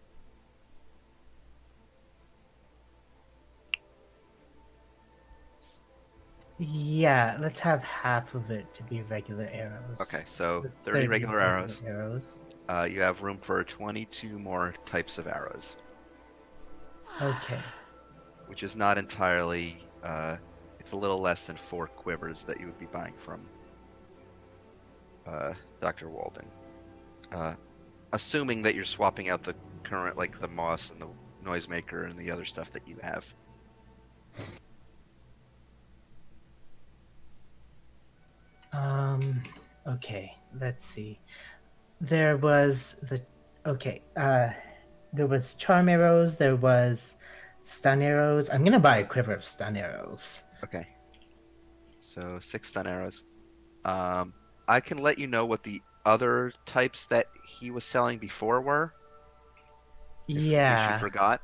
Yeah, let's have half of it to be regular arrows. Okay, so That's 30 regular arrows. arrows. You have room for 22 more types of arrows, Okay. which is not entirely. It's a little less than 4 quivers that you would be buying from Dr. Walden. Assuming that you're swapping out the current, like the moss and the noisemaker and the other stuff that you have. Okay, let's see. There was there was charm arrows, there was stun arrows. I'm gonna buy a quiver of stun arrows. Okay. So 6 stun arrows. I can let you know what the other types that he was selling before were, if in case you Yeah. forgot.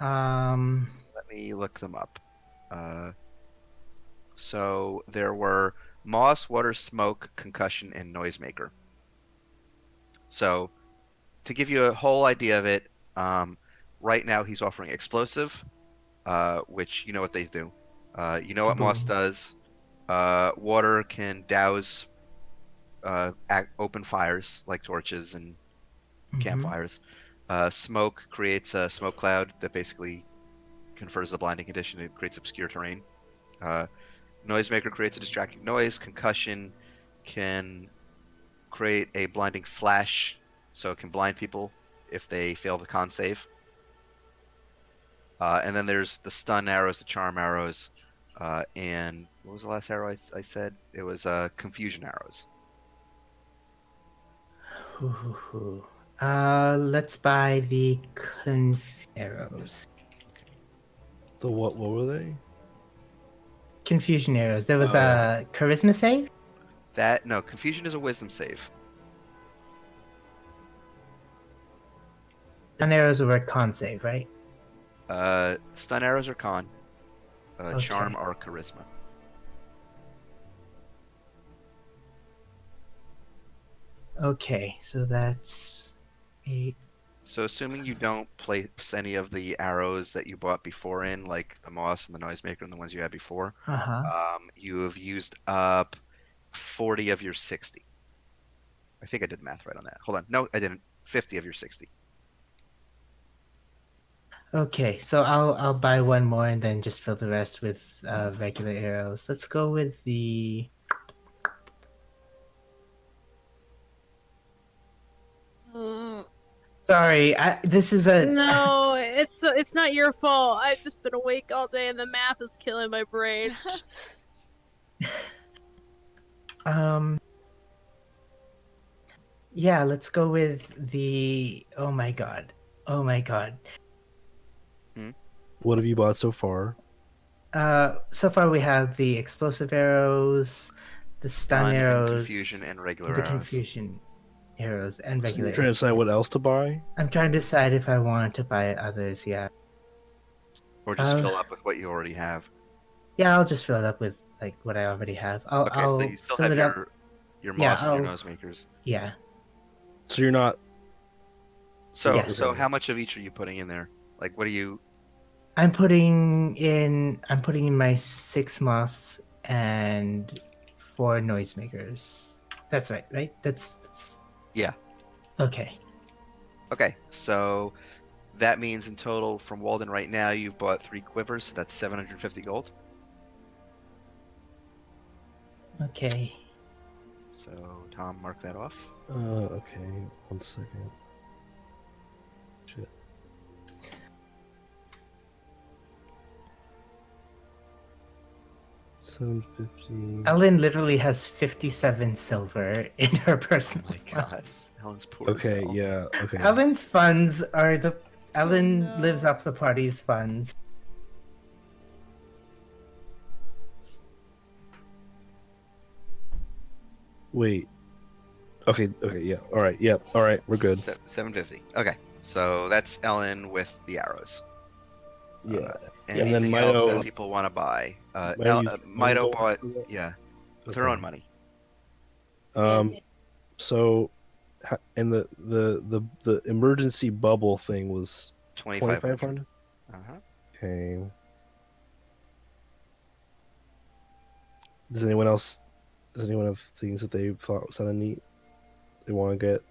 Um. Let me look them up. So there were moss, water, smoke, concussion, and noisemaker. So to give you a whole idea of it, right now he's offering explosive, which you know what they do. You know what moss Kaboom. does. Water can douse open fires like torches and Mm-hmm. campfires. Smoke creates a smoke cloud that basically confers the blinding condition. It creates obscure terrain. Uh, Noisemaker creates a distracting noise. Concussion can create a blinding flash, so it can blind people if they fail the con save. And then there's the stun arrows, the charm arrows, and what was the last arrow I said? It was confusion arrows. Let's buy the arrows. The what were they? Confusion arrows. There was Oh. a charisma save. No, confusion is a wisdom save. Stun arrows were a con save, right? Stun arrows are con. Okay. Charm or charisma. Okay, so that's 8. So assuming you don't place any of the arrows that you bought before in, like the moss and the noisemaker and the ones you had before, you have used up 40 of your 60. I think I did the math right on that. Hold on. No, I didn't. 50 of your 60. Okay, so I'll buy one more and then just fill the rest with regular arrows. Let's go with the Sorry, this is a No, it's not your fault. I've just been awake all day and the math is killing my brain. Yeah, let's go with the oh my god. Oh my god. What have you bought so far? So far we have the explosive arrows, the stun And arrows, confusion and regular the arrows. confusion arrows, and So regular you're trying to decide what else to buy? I'm trying to decide if I want to buy others, yeah. Or just fill up with what you already have. Yeah, I'll just fill it up with like what I already have. I'll So you still fill have it up. your Yeah, moss and your noisemakers. Yeah. So you're not. So Yeah. so how much of each are you putting in there? Like what do you I'm putting in my 6 moss and 4 noisemakers. That's right? That's Yeah. Okay. Okay, so that means in total from Walden right now you've bought 3 quivers, so that's 750 gold. Okay. So Tom, mark that off. Okay, 1 second. Shit. $750. Ellen literally has 57 silver in her personal Oh my god. funds. Helen's poor. as Okay, hell. yeah, okay. Ellen's funds are the Ellen no. lives off the party's funds. Wait. Okay, yeah. Alright, yep, alright, we're good. 750. Okay, so that's Ellen with the arrows. Yeah. Anything then else Mito- that people want to buy? Mito Mito bought, yeah, with her Okay. own money. So, and the emergency bubble thing was 2,500. 2,500. Uh-huh. Okay. Does anyone have things that they thought sounded neat? They want to get?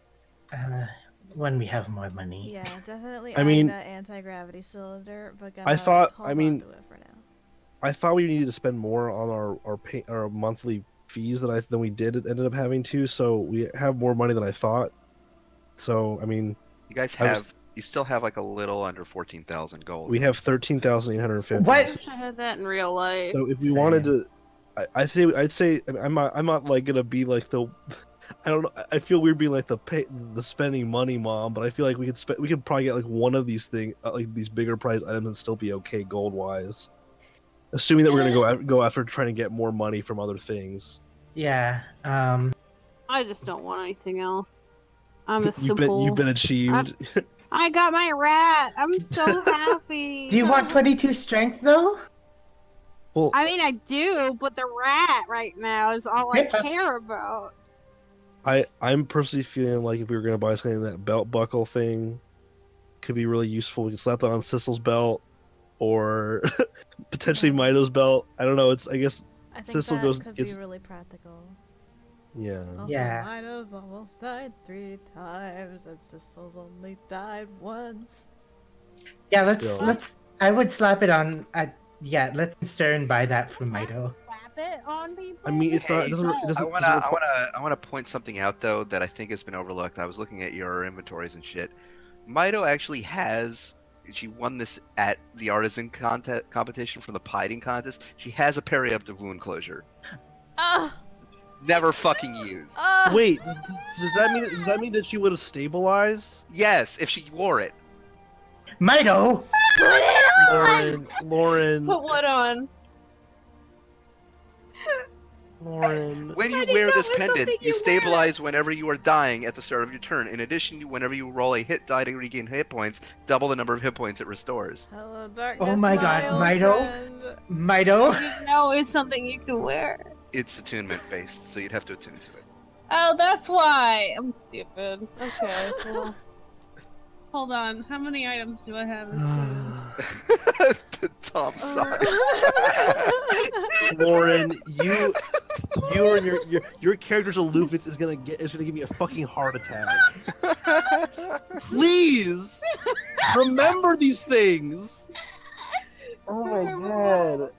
When we have more money. Yeah, definitely I adding mean- that anti-gravity cylinder, but I thought- hold I mean- on to it for now. I thought we needed to spend more on our monthly fees than we ended up having to. So we have more money than I thought. So I mean, You guys I was- have, you still have like a little under 14,000 gold. we have 13,850. What? I wish I had that in real life. So if we Same. wanted to, I'd say I'm not like gonna be like the, I don't know. I feel weird being like the spending money mom, but I feel like we could probably get like one of these like these bigger prize items and still be okay gold wise. Assuming that we're gonna go after trying to get more money from other things. Yeah. I just don't want anything else. I'm a You've simple. been achieved. I got my rat. I'm so happy. Do you want 22 strength though? Well, I mean, I do, but the rat right now is all I care about. I'm personally feeling like if we were gonna buy something, that belt buckle thing could be really useful. We can slap that on Sissel's belt, or potentially Mito's belt. I don't know. I guess I think Sissel that goes. could be really practical. Yeah. Also, Yeah. Minos almost died 3 times, and Sissel's only died once. Yeah, Still. let's. I would slap it on. Yeah, let's Stern buy that for Mito. Slap it on people. I mean, it's not. It doesn't. It I doesn't, wanna, doesn't I require- wanna, I wanna point something out though that I think has been overlooked. I was looking at your inventories and shit. Mito actually has. She won this at the artisan competition from the piting contest. She has a perioptic wound closure. Ah! Never fucking used. Ah! Wait, does that mean that she would have stabilized? Yes, if she wore it. Mito. Lauren, Put what on? Lauren. When you That is wear not this what pendant, something you you wear. stabilize whenever you are dying at the start of your turn. In addition, whenever you roll a hit die to regain hit points, double the number of hit points it restores. Hello, darkness, Oh my God, old Mito? friend. Mito. You know, it's something you can wear. It's attunement based, so you'd have to attune to it. Oh, that's why. I'm stupid. Okay. Well, hold on. How many items do I have? Tom sucks. Lauren, you and your character's aloofness is gonna give me a fucking heart attack. Please remember these things. Oh my god.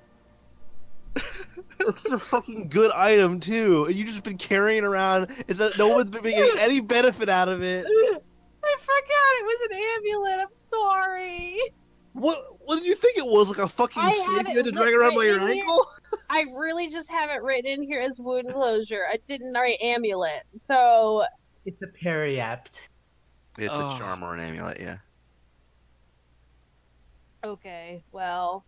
It's a fucking good item too, and you've just been carrying it around. Is that no one's been getting any benefit out of it? I forgot it was an amulet. I'm sorry. What did you think it was? Like a fucking I snake had you had to it drag around by your written here. ankle? I really just have it written in here as wound closure. I didn't write amulet. So It's a periapt. It's Oh. a charm or an amulet, yeah. okay, well,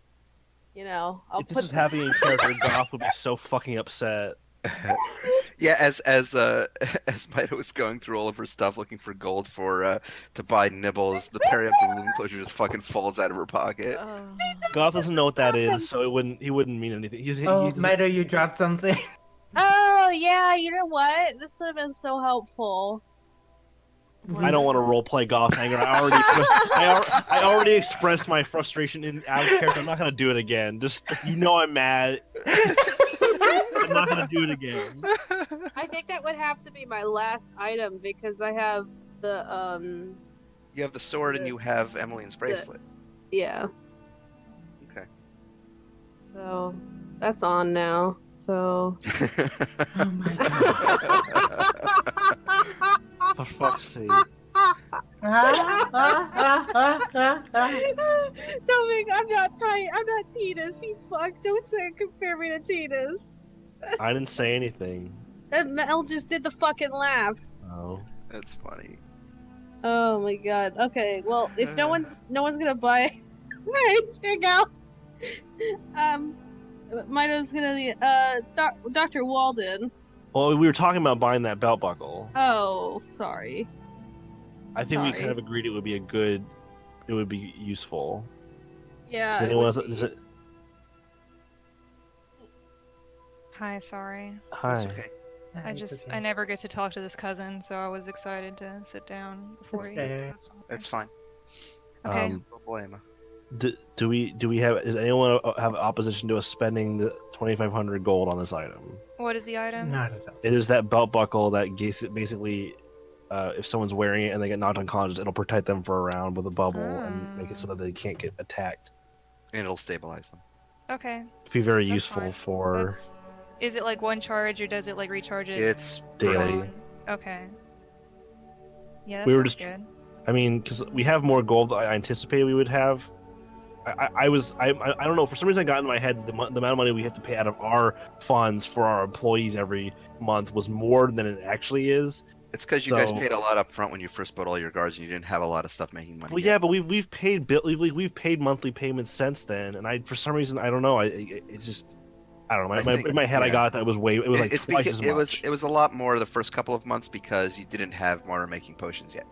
I'll If this put was happening in character, Goth would be so fucking upset. Yeah, as Maida was going through all of her stuff looking for gold for to buy nibbles, the periaptic wound closure just fucking falls out of her pocket. Oh. Goth doesn't know what that is, so he wouldn't mean anything. Oh, Mito, you dropped something. Oh yeah, you know what? This would have been so helpful. I don't want to roleplay Goth anger. I already expressed my frustration in out of character. I'm not gonna do it again. Just I'm mad. I'm not gonna do it again. I think that would have to be my last item because I have the You have the sword and you have Emmeline's bracelet. yeah. Okay. So that's on now. So Oh my god. For fuck's sake. Don't make I'm not tight. I'm not Titus. You fuck. Don't say compare me to Titus. I didn't say anything. And Mel just did the fucking laugh. Oh. That's funny. Oh my god. Okay. Well, if no one's gonna buy anything out, Mito's gonna Dr. Walden. Well, we were talking about buying that belt buckle. Oh, sorry. I think we Sorry. kind of agreed it would be useful. Yeah. Does it anyone would else? be. Does it, Hi, sorry. hi. It's okay. I never get to talk to this cousin, so I was excited to sit down before That's he fair. goes. It's fine. Okay. Um, Don't blame her. do we have? Does anyone have opposition to us spending the 2,500 gold on this item? What is the item? Not at all. It is that belt buckle that basically, if someone's wearing it and they get knocked unconscious, it'll protect them for a round with a bubble and make it so that they can't get attacked. And it'll stabilize them. Okay. It'd be very That's useful fine. for Is it like one charge or does it like recharge it? It's daily. Okay. Yeah, that We were sounds just- good. I mean, because we have more gold than I anticipated we would have. I don't know. For some reason, I got in my head that the amount of money we have to pay out of our funds for our employees every month was more than it actually is. It's because you guys So- paid a lot up front when you first bought all your guards, and you didn't have a lot of stuff making money Well, yet. yeah, but we've paid we've paid monthly payments since then, and I for some reason I don't know it just I don't know I think- in my head I yeah. got that it was like It's twice because as much. it was a lot more the first couple of months because you didn't have more making potions yet.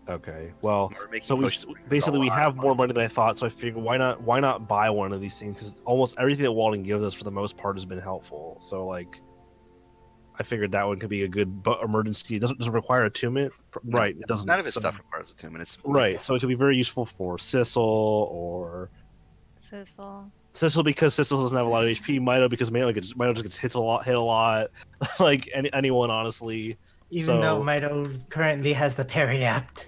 Okay, well, More making so potions was basically a we lot have of more money than I thought, so I figured why not buy one of these things? Because almost everything that Walden gives us for the most part has been helpful. So like, I figured that one could be a good emergency. It doesn't require attunement, No, right? It doesn't. None of his so- stuff requires attunement. It's Right, so it could be very useful for Sissel or Sissel. Sissel because Sissel doesn't have a lot of HP. Mito because Mito just gets hit a lot. Like anyone honestly. Even though So- Mito currently has the parry apt.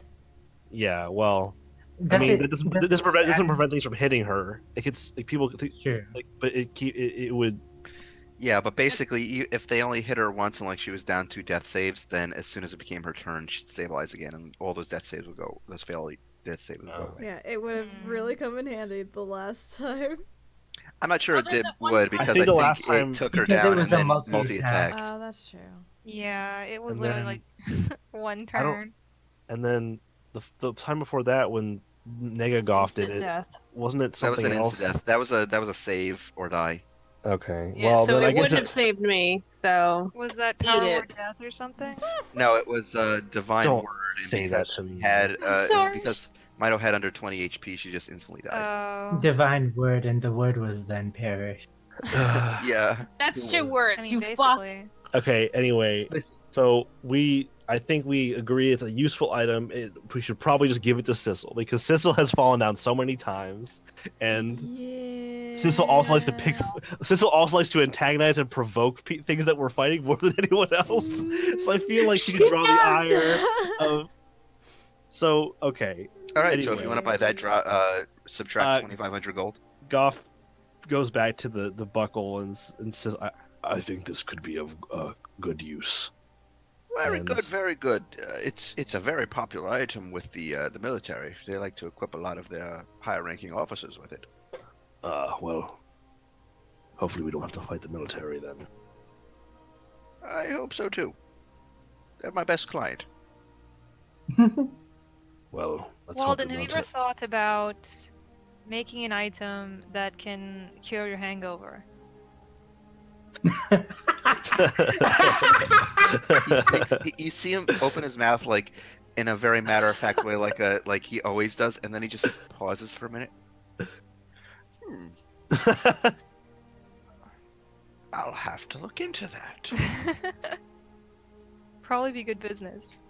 Yeah, well, I Does mean it- that doesn't does this it prevent doesn't add- prevent things from hitting her. Like it's like people Sure. like, but it would. Yeah, but basically, if they only hit her once and like she was down 2 death saves, then as soon as it became her turn, she'd stabilize again, and all those death saves would go. Those fail death saves would go Oh. away. Yeah, it would have really come in handy the last time. I'm not sure it Other than did that one would time- because I think the last it time- took her Because it down was and a then multi-attack. multi-attacked. Oh, that's true. Yeah, it was And literally then- like one I don't- turn. And then the time before that when Negagoff did Instant it, death. wasn't it That was something an else? insta death. That was a save or die. Okay, Yeah, well so then I it guess wouldn't have saved me. So Was that Eat power it. or death or something? No, it was divine Don't word. And say that because to me. Had Sorry. because Mito had under 20 HP, she just instantly died. Oh. Divine word, and the word was then perished. Yeah. that's Cool. 2 words. I mean, you fuck. basically. Okay, anyway, Listen, so I think we agree it's a useful item. We should probably just give it to Sissel because Sissel has fallen down so many times, and Yeah. Sissel also likes to pick. Sissel also likes to antagonize and provoke things that we're fighting more than anyone else. So I feel like she could draw the ire of. So okay, All right. So if you want to Anyway. buy that, subtract Uh, 2,500 gold. Goff goes back to the buckle and says, "I think this could be of good use." Very and- good, very good. It's a very popular item with the military. They like to equip a lot of their higher-ranking officers with it. Well, hopefully we don't have to fight the military then. I hope so too. They're my best client. Well, let's hope Walden, the have you ever military. thought about making an item that can cure your hangover? You see him open his mouth like in a very matter-of-fact way, like he always does, and then he just pauses for a minute. I'll have to look into that. Probably be good business.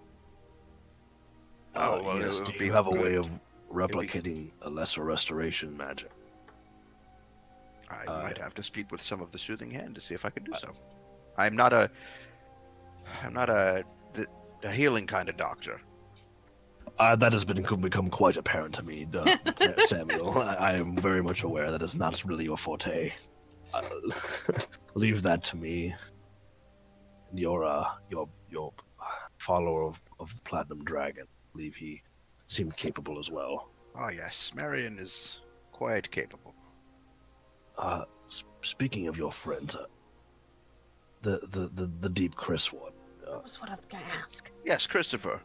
Oh, well, yes. it Do would you be have a good. way of replicating a lesser restoration magic? I Uh, might have to speak with some of the soothing hand to see if I can do so. I'm not a healing kind of doctor. That has become quite apparent to me, Samuel. I am very much aware that is not really your forte. Leave that to me. And your follower of the Platinum Dragon. I believe he seemed capable as well. Oh yes, Marion is quite capable. Speaking of your friends, the Deep Chris one. That was what I was gonna ask. Yes, Christopher.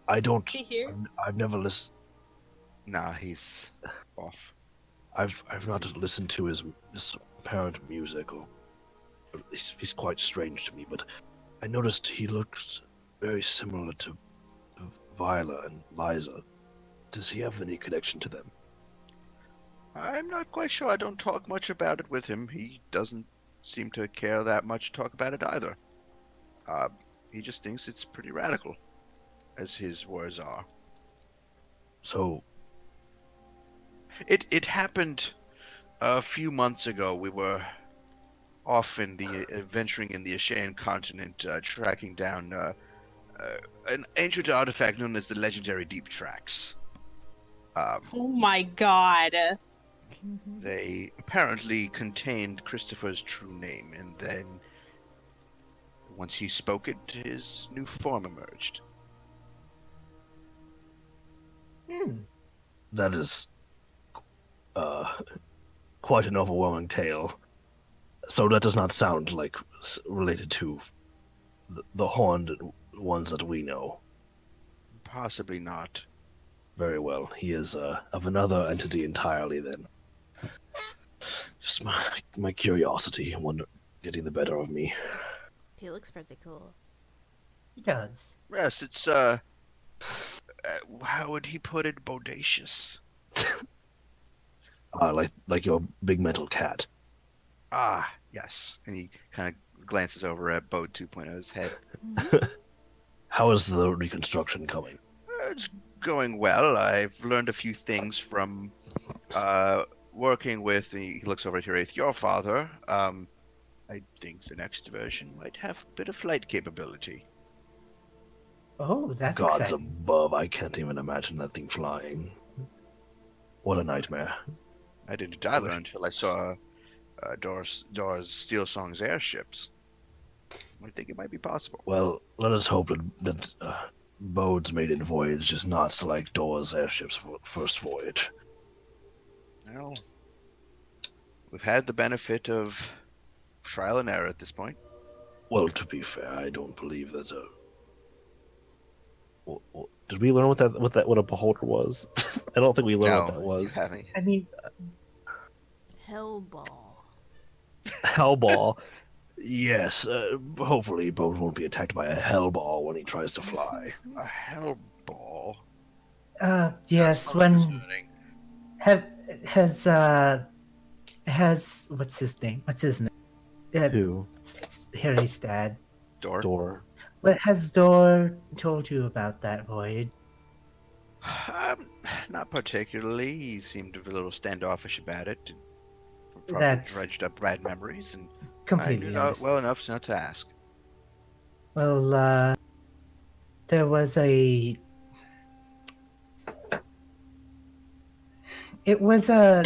I don't. Is he here? I've never listened. Nah, he's off. I've not listened to his apparent music, or he's quite strange to me. But I noticed he looks very similar to Viola and Liza. Does he have any connection to them? I'm not quite sure. I don't talk much about it with him. He doesn't seem to care that much to talk about it either. He just thinks it's pretty radical, as his words are. So It happened a few months ago. We were off in the venturing in the Ashayan continent, tracking down an ancient artifact known as the legendary Deep Tracks. Oh my god. They apparently contained Christopher's true name, and then once he spoke it, his new form emerged. that is quite an overwhelming tale. So that does not sound like related to the horned ones that we know. Possibly not. Very well. He is of another entity entirely then. Just my curiosity getting the better of me. He looks pretty cool. He does. Yes, it's how would he put it? Bodacious. Like your big metal cat. Ah, yes. And he kind of glances over at Bode 2.0's head. How is the reconstruction coming? It's going well. I've learned a few things from working with. He looks over at Hiraeth, your father. I think the next version might have a bit of flight capability. Oh, that's Gods exciting. above, I can't even imagine that thing flying. What a nightmare. I didn't either until I saw Doris Steel Song's airships. I think it might be possible. Well, let us hope that Bode's maiden voyage is not like Dora's airship's first voyage. Well, we've had the benefit of trial and error at this point. Well, to be fair, I don't believe that. Did we learn what a beholder was? I don't think we learned what that was. You haven't. I mean, Hellball. Hellball. Yes, hopefully Bode won't be attacked by a hellball when he tries to fly. A hell ball. yes, Sounds when concerning. has what's his name? What's his name? Who? Harry's dad. Door. What has Dor told you about that voyage? Not particularly. He seemed a little standoffish about it. Probably That's dredged up bad memories, and I completely knew not understand. well enough not to ask. Well, there was a. It was a.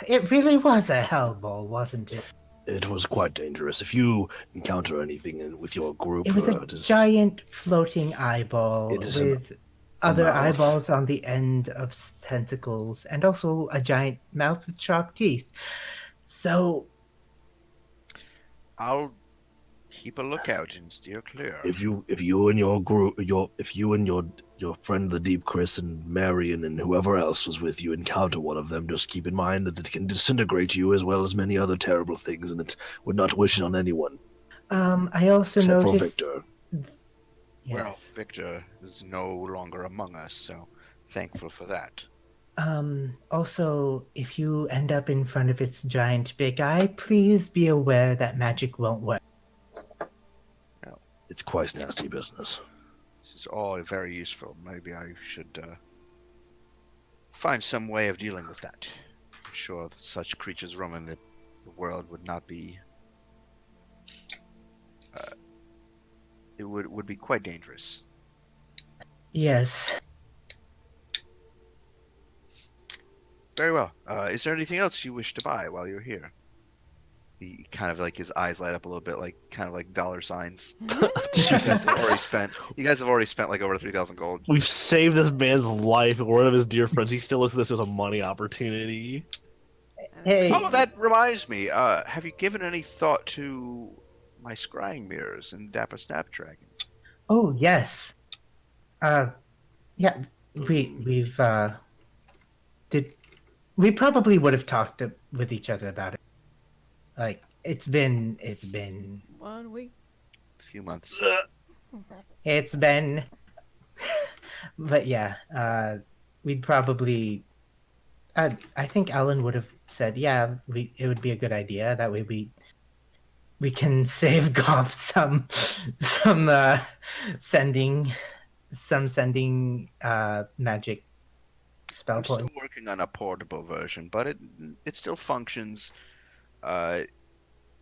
It really was a hellball, wasn't it? It was quite dangerous. If you encounter anything with your group, It was a giant floating eyeball It is with a other mouth. eyeballs on the end of tentacles, and also a giant mouth with sharp teeth. So I'll keep a lookout and steer clear. If you and your group, if you and your friend the Deep Chris and Marion and whoever else was with you encounter one of them, just keep in mind that it can disintegrate you as well as many other terrible things, and it would not wish it on anyone I also except noticed. for Victor. Well, Yes. Victor is no longer among us, so thankful for that. Also, if you end up in front of its giant big eye, please be aware that magic won't work. It's quite nasty business. This is all very useful. Maybe I should find some way of dealing with that. I'm sure that such creatures roaming the world would not be. It would be quite dangerous. Yes. Very well. Is there anything else you wish to buy while you're here? He kind of like his eyes light up a little bit, like kind of like dollar signs. You guys have already spent like over 3,000 gold. We've saved this man's life, and one of his dear friends. He still looks at this as a money opportunity. Hey. Oh, that reminds me. Have you given any thought to my scrying mirrors and Dapper Snapdragon? Oh yes. Yeah. We've we probably would have talked with each other about it. Like it's been 1 week. A few months. It's been but yeah, we'd probably I think Alan would have said, yeah, it would be a good idea. That way we can save Goff some sending magic spell I'm points. still working on a portable version, but it still functions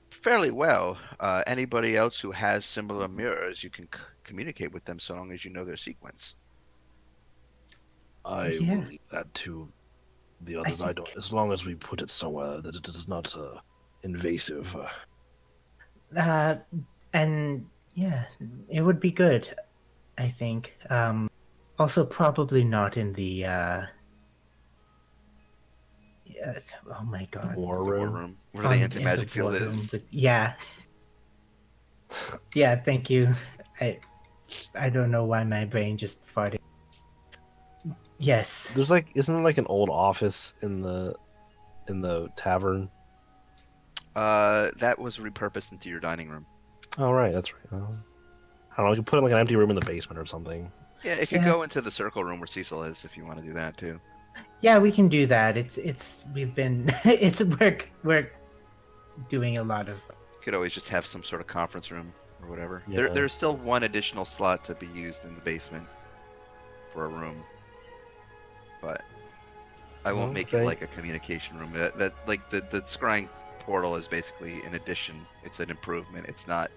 fairly well. Anybody else who has similar mirrors, you can communicate with them so long as you know their sequence. I Yeah. will leave that to the others. I don't. As long as we put it somewhere that it is not invasive. And yeah, it would be good, I think. Also, probably not in the. Oh my god. War The war room. room, where the In anti-magic field war is. room, but yeah. Yeah, thank you. I don't know why my brain just farted. Yes. There's like, isn't there like an old office in the tavern? That was repurposed into your dining room. Oh right, that's right. I don't know. You can put in like an empty room in the basement or something. Yeah, it could Yeah. go into the circle room where Cecil is if you want to do that too. Yeah, we can do that. We've been we're doing a lot of. You could always just have some sort of conference room or whatever. Yeah. There's still one additional slot to be used in the basement for a room, but I won't make it Okay. like a communication room. That's like the scrying portal is basically an addition. It's an improvement. It's not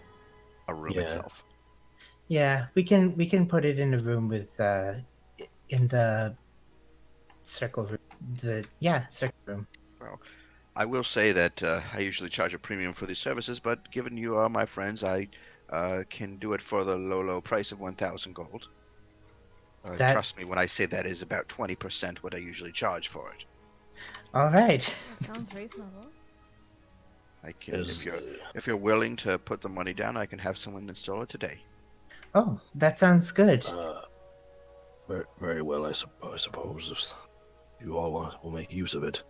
a room Yeah. itself. Yeah, we can put it in a room with in the circle room. Circle room. Well, I will say that I usually charge a premium for these services, but given you are my friends, I can do it for the low price of 1,000 gold. That- Trust me when I say that is about 20% what I usually charge for it. All right. That sounds reasonable. I can, if you're willing to put the money down, I can have someone install it today. Oh, that sounds good. Very, very well, I suppose. If you all will make use of it.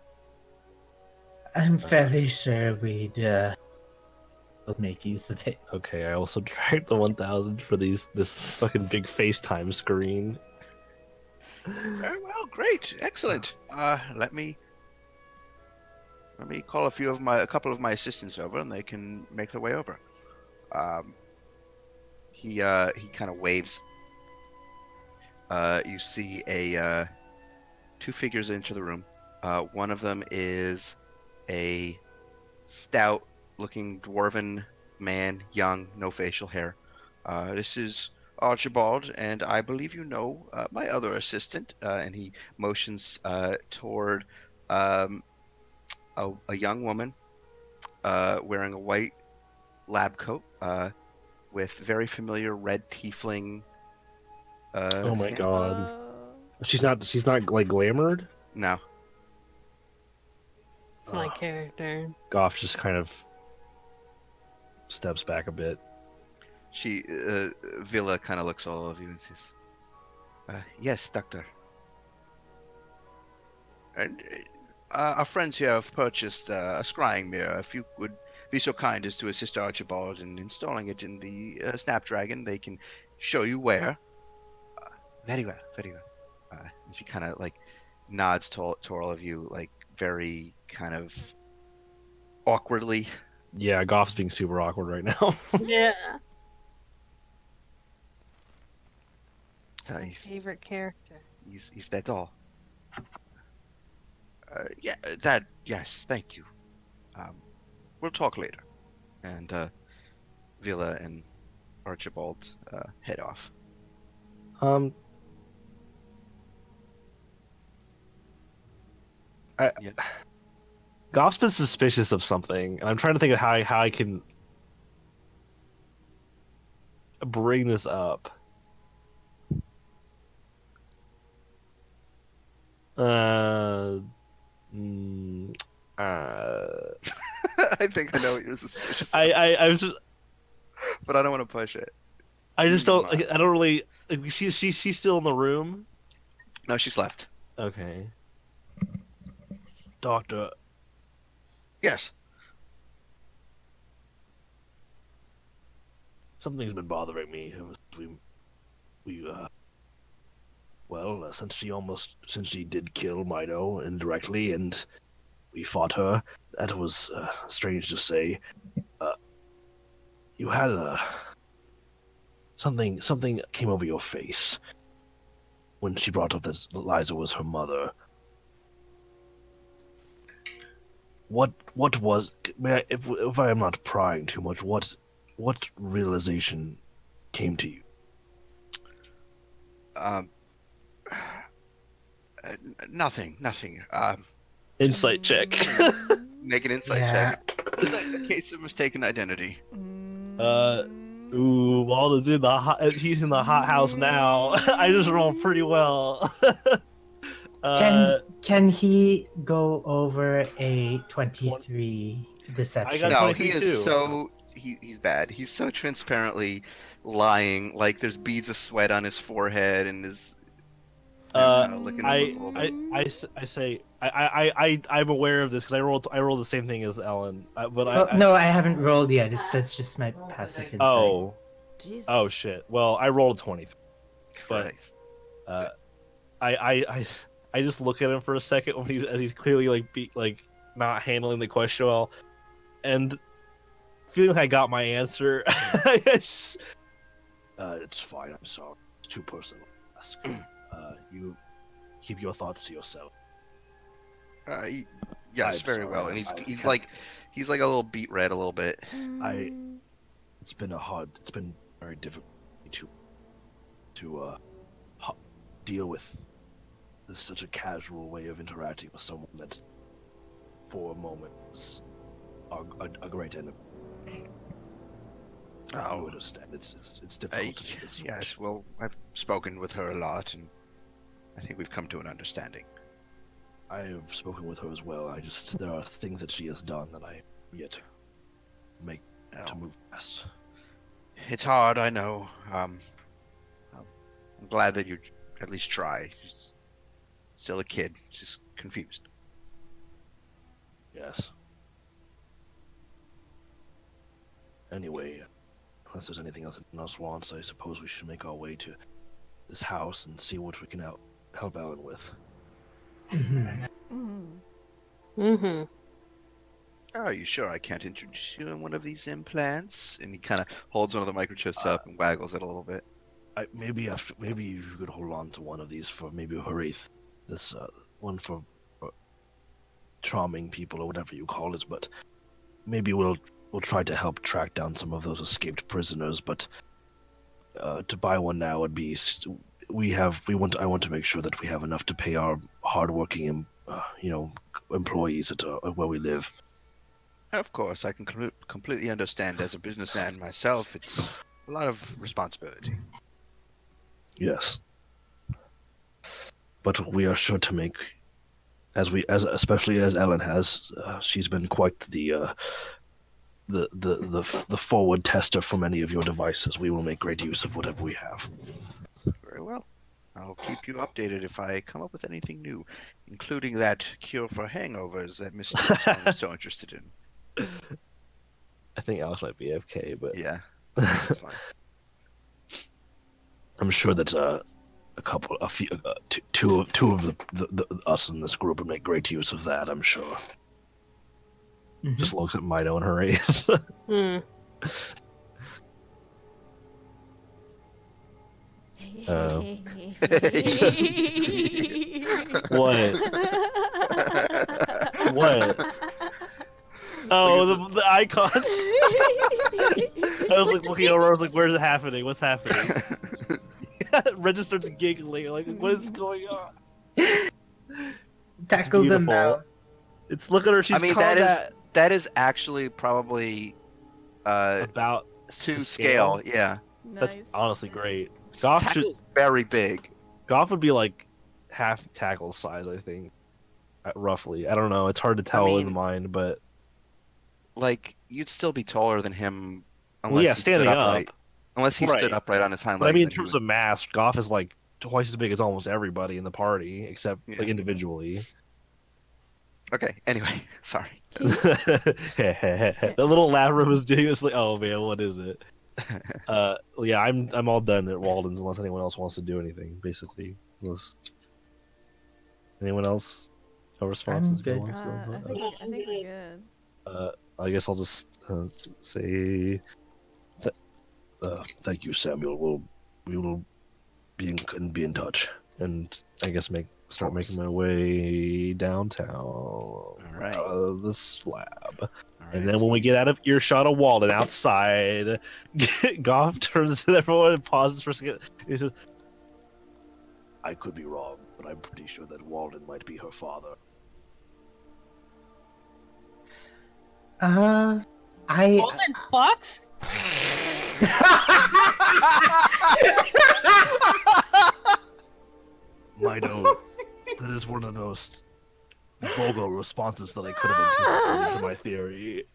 I'm fairly sure we'd will make use of it. Okay, I also tracked the 1,000 for this fucking big FaceTime screen. Very well, great, excellent. Let me call a couple of my assistants over, and they can make their way over. He kind of waves. You see two figures into the room. One of them is a stout-looking dwarven man, young, no facial hair. This is Archibald, and I believe you know my other assistant. And he motions toward a young woman wearing a white lab coat with very familiar red tiefling. Oh my skin. god. She's not like glamored? No. It's my character. Goff just kind of steps back a bit. She, Villa kind of looks all over you and says, yes, doctor. And our friends here have purchased a scrying mirror. If you would be so kind as to assist Archibald in installing it in the Snapdragon, they can show you where. Very well, very well. And she kind of like nods to all of you, like very kind of awkwardly. Yeah, Goff's being super awkward right now. Yeah. So My favorite character. he's that all. Yes, thank you. We'll talk later. And Villa and Archibald head off. Yeah. Goff's been suspicious of something, and I'm trying to think of how I can bring this up. I think I know what you're suspicious of, I was just but I don't want to push it. I just don't I don't really like, she's still in the room. No, she's left. Okay. Doctor, Yes. something's been bothering me. Well, since she did kill Mido indirectly, and we fought her, that was strange to say. You had something came over your face when she brought up that Liza was her mother. What was? If I am not prying too much, what realization came to you? Nothing. Insight check. Make an insight Yeah. check. A case of mistaken identity. Ooh, Walden's in the he's in the hot house now. I just rolled pretty well. Can he go over a 23 deception? I got No, he 23 is too. he's bad. He's so transparently lying. Like there's beads of sweat on his forehead and his I don't know, licking his lip a little bit. I say I'm aware of this because I rolled the same thing as Ellen, but Well, no, I haven't rolled yet. That's just my passive insight. oh Jesus. shit. Well, I rolled a 20, but Christ. I just look at him for a second when he's clearly like not handling the question well, and feeling like I got my answer. It's fine. I'm sorry. It's too personal. You keep your thoughts to yourself. Yes, I'm very sorry, well. And I he's can't- like a little beat red a little bit. It's been very difficult to deal with such a casual way of interacting with someone that, for a moment, was a great enemy. I Oh, understand. It's difficult to do this. yes. Well, I've spoken with her a lot, and I think we've come to an understanding. I have spoken with her as well. There are things that she has done that I have yet to make to move past. It's hard, I know. I'm glad that you at least try. She's still a kid, just confused. Yes. Anyway, unless there's anything else anyone else wants, I suppose we should make our way to this house and see what we can help Ellen with. Mm-hmm. Are you sure I can't introduce you in one of these implants? And he kind of holds one of the microchips up and waggles it a little bit. Maybe you could hold on to one of these for maybe Harith. This one for charming people or whatever you call it. But maybe we'll try to help track down some of those escaped prisoners. But to buy one now would be I want to make sure that we have enough to pay our hardworking employees at where we live. Of course, I can completely understand. As a businessman myself, it's a lot of responsibility. Yes. But we are sure to make, especially as Ellen has, she's been quite the forward tester for many of your devices. We will make great use of whatever we have. Very well. I'll keep you updated if I come up with anything new, including that cure for hangovers that Mr. Stone is so interested in. I think Alex might be AFK, but Yeah, that's fine. I'm sure that two of the us in this group would make great use of that. I'm sure. Mhm. Just looks at Mido and Harith. What? What? Oh, the icons. I was like looking over. I was like, "Where's it happening? What's happening?" Regis starts giggling. Like, what is going on? Tackles them beautiful. now. It's look at her. She's I mean, that is actually probably about to scale. Yeah, That's Nice. honestly great. Goff Tackle's very big. Goff would be like half tackle size, I think, roughly. I don't know. It's hard to tell in mean, mind, but Like you'd still be taller than him, unless well, yeah, he standing stood up. upright. Unless he stood Right. upright on his hind But legs. I mean, in then he terms would- of mass, Goff is like twice as big as almost everybody in the party, except Yeah. like individually. Okay. Anyway, sorry. The little laugh Rim was doing was like, oh man, what is it? Yeah, I'm all done at Walden's unless anyone else wants to do anything. Basically, anyone else? No responses. I'm good. Wants to go into I it? think we're good. I guess I'll just say, thank you, Samuel. We will be in touch, and I guess start making my way downtown. All right. out of the slab. All And right. then when we get out of earshot of Walden outside, Goff turns to everyone and pauses for a second. He says, I could be wrong, but I'm pretty sure that Walden might be her father. I Golden fucks? Mido, that is one of the most vulgar responses that I could have anticipated to my theory.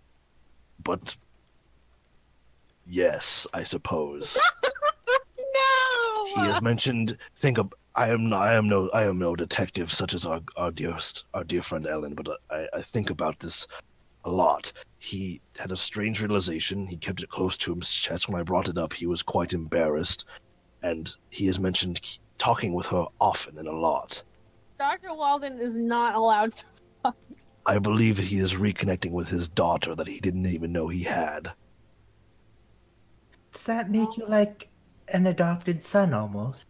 But Yes, I suppose. No! He has mentioned. I am no detective such as our dear friend Ellen, but I think about this a lot. He had a strange realization. He kept it close to his chest. When I brought it up, he was quite embarrassed, and he has mentioned talking with her often and a lot. Dr. Walden is not allowed to. I believe that he is reconnecting with his daughter that he didn't even know he had. Does that make you like an adopted son almost?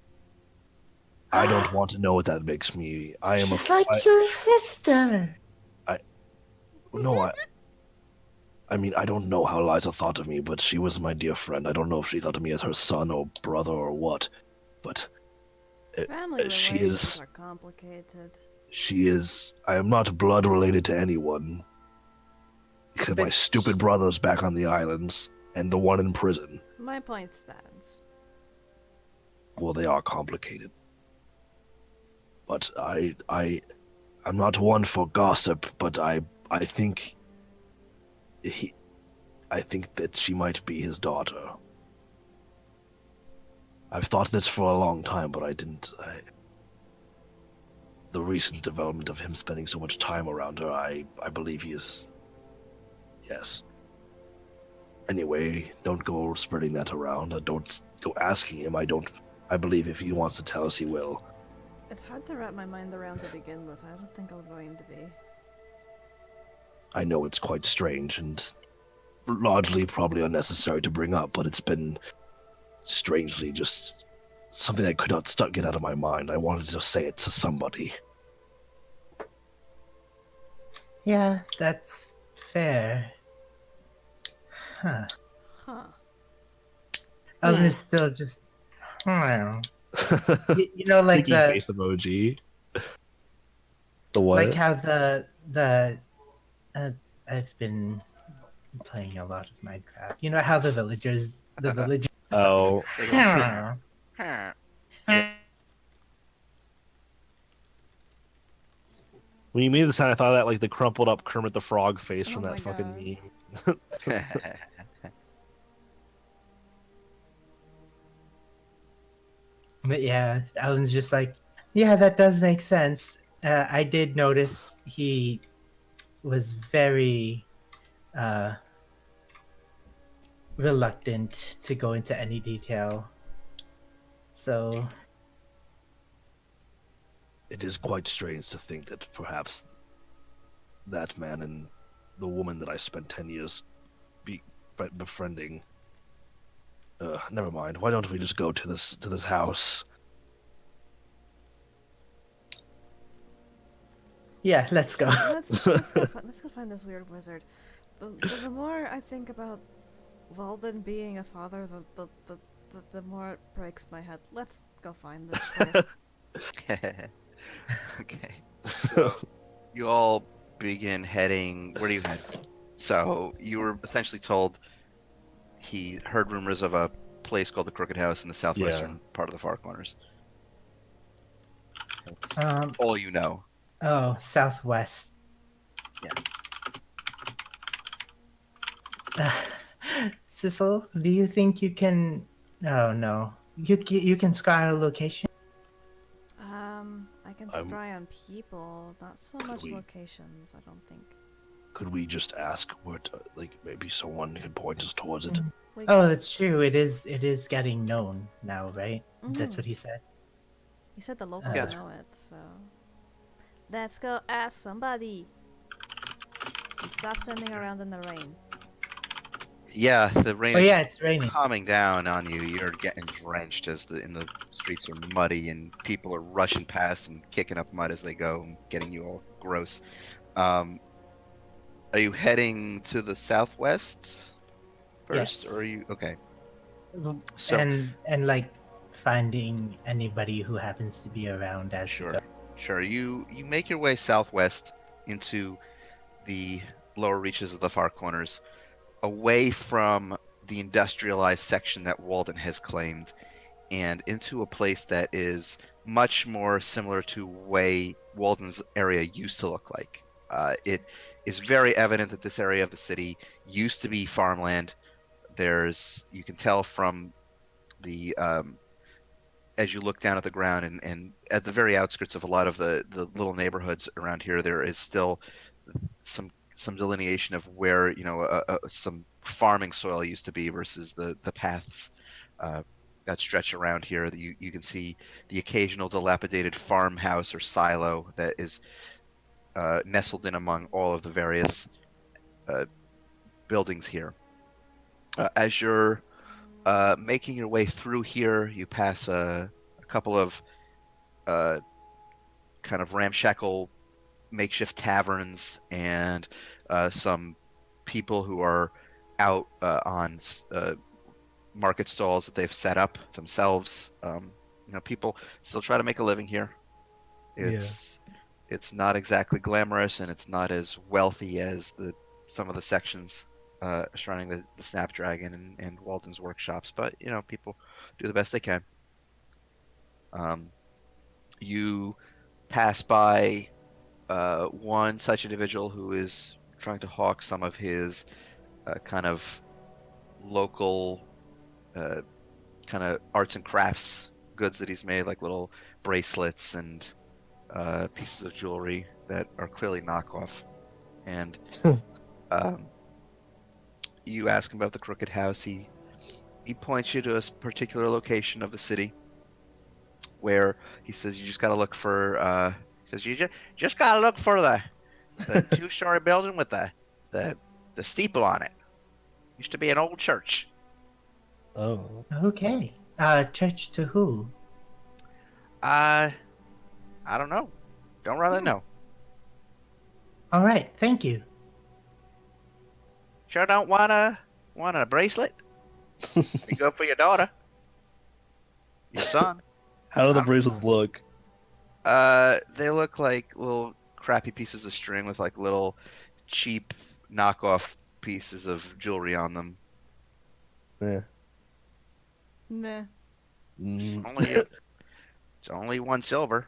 I don't want to know what that makes me. I am a. She's like your sister. No, I mean, I don't know how Liza thought of me, but she was my dear friend. I don't know if she thought of me as her son or brother or what, but Family she relations is. are complicated. She is. I am not blood related to anyone, except my But stupid brothers back on the islands and the one in prison. My point stands. Well, they are complicated, but I'm not one for gossip, but I think I think that she might be his daughter. I've thought this for a long time, but I didn't. The recent development of him spending so much time around her, I believe he is. Yes. Anyway, don't go spreading that around. Don't go asking him. I believe if he wants to tell us, he will. It's hard to wrap my mind around to begin with. I don't think I'm going to be. I know it's quite strange and largely probably unnecessary to bring up, but it's been strangely just something I could not get out of my mind. I wanted to say it to somebody. yeah, that's fair. Huh. Huh. Ellen is still just. Hmm. You know, like Thinking face emoji. The what? like how the I've been playing a lot of Minecraft. You know how the villagers. Oh, Huh. when you made the sound, I thought of that like the crumpled up Kermit the Frog face from Oh that my fucking God. meme. But yeah, Ellen's just like, yeah, that does make sense. I did notice he was very uh, reluctant to go into any detail. So, It is quite strange to think that perhaps that man and the woman that I spent 10 years befriending. Never mind. Why don't we just go to this house? yeah, let's go. Let's go find this weird wizard. The more I think about Walden being a father, the more it breaks my head. Let's go find this place. Okay. So you all begin heading. Where do you head? So you were essentially told he heard rumors of a place called the Crooked House in the southwestern part of the Far Corners. That's all you know. Oh, southwest. Sissel, do you think you can? Oh no, you can scry a location. I can I'm- scry on people, not so much we- locations. I don't think. Could we just ask where to, like, maybe someone could point us towards it? We Oh, that's true. It is getting known now, right? That's Mhm. what he said. He said the locals Yeah. know it, so let's go ask somebody. And stop standing around in the rain. Yeah, the rain Oh is yeah, it's raining. calming down on you. You're getting drenched as the streets are muddy and people are rushing past and kicking up mud as they go, and getting you all gross. Are you heading to the southwest first, Yes. or are you okay? So And like finding anybody who happens to be around as you sure, go. sure. You make your way southwest into the lower reaches of the Far Corners, away from the industrialized section that Walden has claimed, and into a place that is much more similar to way Walden's area used to look like. It is very evident that this area of the city used to be farmland you can tell from the as you look down at the ground and at the very outskirts of a lot of the little neighborhoods around here, there is still some delineation of where some farming soil used to be versus the paths that stretch around here. You can see the occasional dilapidated farmhouse or silo that is nestled in among all of the various buildings here. As you're making your way through here, you pass a couple of kind of ramshackle makeshift taverns and some people who are out on market stalls that they've set up themselves. People still try to make a living here. It's not exactly glamorous, and it's not as wealthy as some of the sections surrounding the Snapdragon and Walden's workshops, but people do the best they can. You pass by one such individual who is trying to hawk some of his kind of local kind of arts and crafts goods that he's made, like little bracelets and pieces of jewelry that are clearly knockoff. And you ask him about the Crooked House. He points you to a particular location of the city where he says you just got to look for. He says you just got to look for the two-story building with the steeple on it. Used to be an old church. Oh. Okay. Church to who? I don't know. Don't really know. All right. Thank you. Sure don't want a bracelet? Be good for your daughter. Your son. How do the bracelets look? They look like little crappy pieces of string with like little cheap knockoff pieces of jewelry on them. Yeah. Meh. It's only one silver.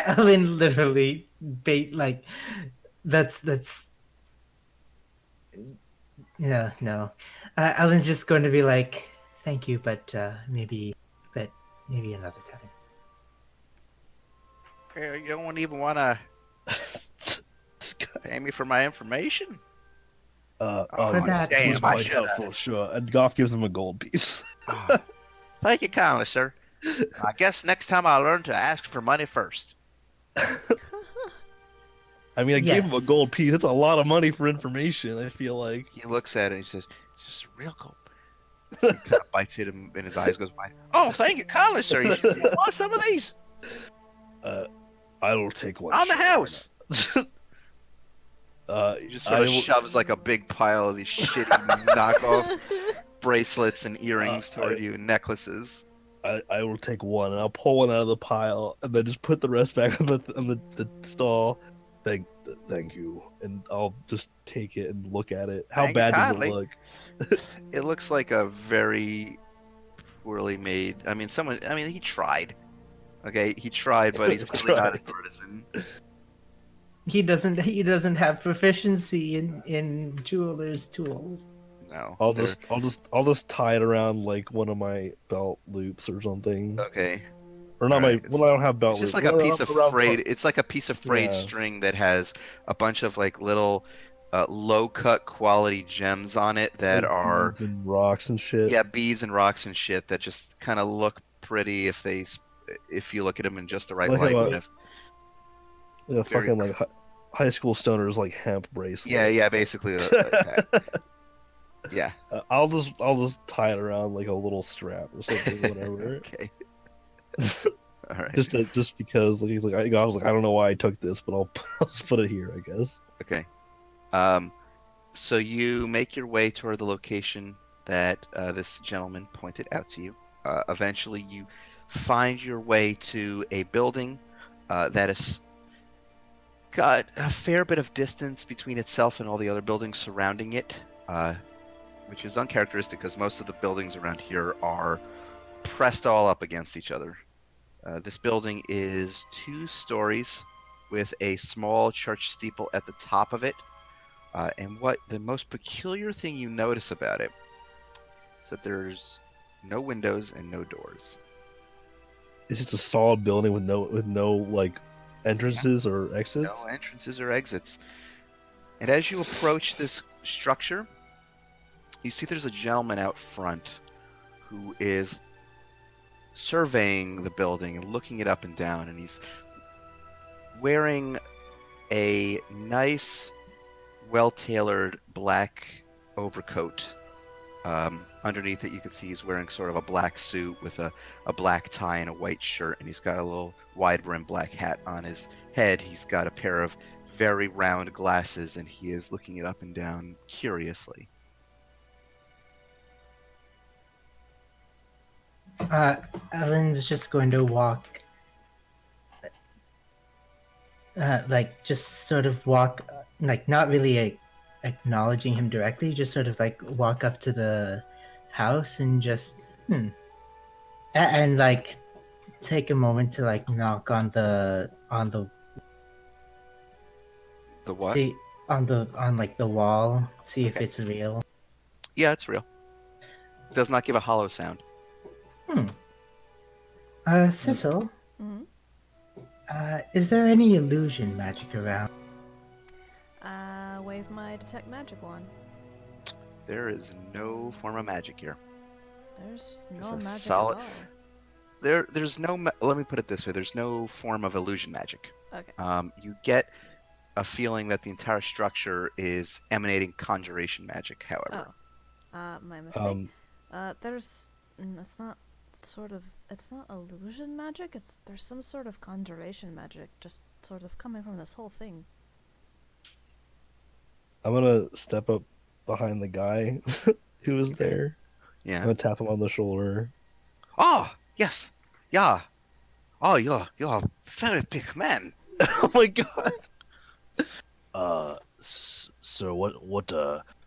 Ellen literally bait like that's no. Ellen's just going to be like, thank you, but maybe another time. You don't even want to This guy. pay me for my information? For I that, damn, He's I probably should have. helpful, sure. And Goff gives him a gold piece. Oh, thank you kindly, sir. I guess next time I'll learn to ask for money first. I mean, I gave him a Yes. gold piece. That's a lot of money for information, I feel like. He looks at it and he says, "It's just real gold." He kind of bites it and his eyes goes wide. Oh, thank you kindly, sir. You want some of these? I will take one. On the sure, house. why not? He just sort of shoves like a big pile of these shitty knockoff bracelets and earrings toward you, and necklaces. I will take one, and I'll pull one out of the pile, and then just put the rest back on the stall. Thank you, and I'll just take it and look at it. How Thank you bad does it kindly. look? It looks like a very poorly made. I mean, he tried. Okay, he tried, but he's clearly not an artisan. He doesn't have proficiency in jeweler's tools. No. I'll they're- just tie it around like one of my belt loops or something. Okay. Or not Alright, my. Well, I don't have belt It's just loops. like a piece of Around- frayed. It's like a piece of frayed Yeah. string that has a bunch of like little, low cut quality gems on it that like are beads and rocks and shit. beads and rocks and shit that just kind of look pretty if you look at them in just the right Like light. how, But if Yeah, very fucking like high school stoners like hemp bracelet. yeah, basically like that. Yeah. I'll just tie it around like a little strap or something, whatever. Okay. All right. just because like, I was like, I don't know why I took this, but I'll just put it here, I guess. Okay. So you make your way toward the location that this gentleman pointed out to you. Eventually, you find your way to a building that has got a fair bit of distance between itself and all the other buildings surrounding it, which is uncharacteristic because most of the buildings around here are pressed all up against each other. This building is 2 stories with a small church steeple at the top of it. And what the most peculiar thing you notice about it is that there's no windows and no doors. Is it a solid building with no like entrances or exits? No entrances or exits. And as you approach this structure, you see there's a gentleman out front who is surveying the building and looking it up and down, and he's wearing a nice, well-tailored black overcoat. Underneath it, you can see he's wearing sort of a black suit with a black tie and a white shirt, and he's got a little wide-brimmed black hat on his head. He's got a pair of very round glasses, and he is looking it up and down curiously. Ellen's just going to walk, like just sort of walk, like not really acknowledging him directly, just sort of like walk up to the house and just and like take a moment to like knock on the The what? see on like the wall, see if Okay. it's real. Yeah, it's real. It does not give a hollow sound. Sissel, Mhm. is there any illusion magic around? Wave my detect magic wand. There is no form of magic here. There's There's no a magic solid- at all. There's no. Let me put it this way: there's no form of illusion magic. Okay. You get a feeling that the entire structure is emanating conjuration magic. However, My mistake. There's. It's not It's not illusion magic. There's some sort of conjuration magic, just sort of coming from this whole thing. I'm gonna step up behind the guy who was there. I'm yeah. gonna tap him on the shoulder. Oh yes, yeah. Oh, you're a very big man. Oh my god. So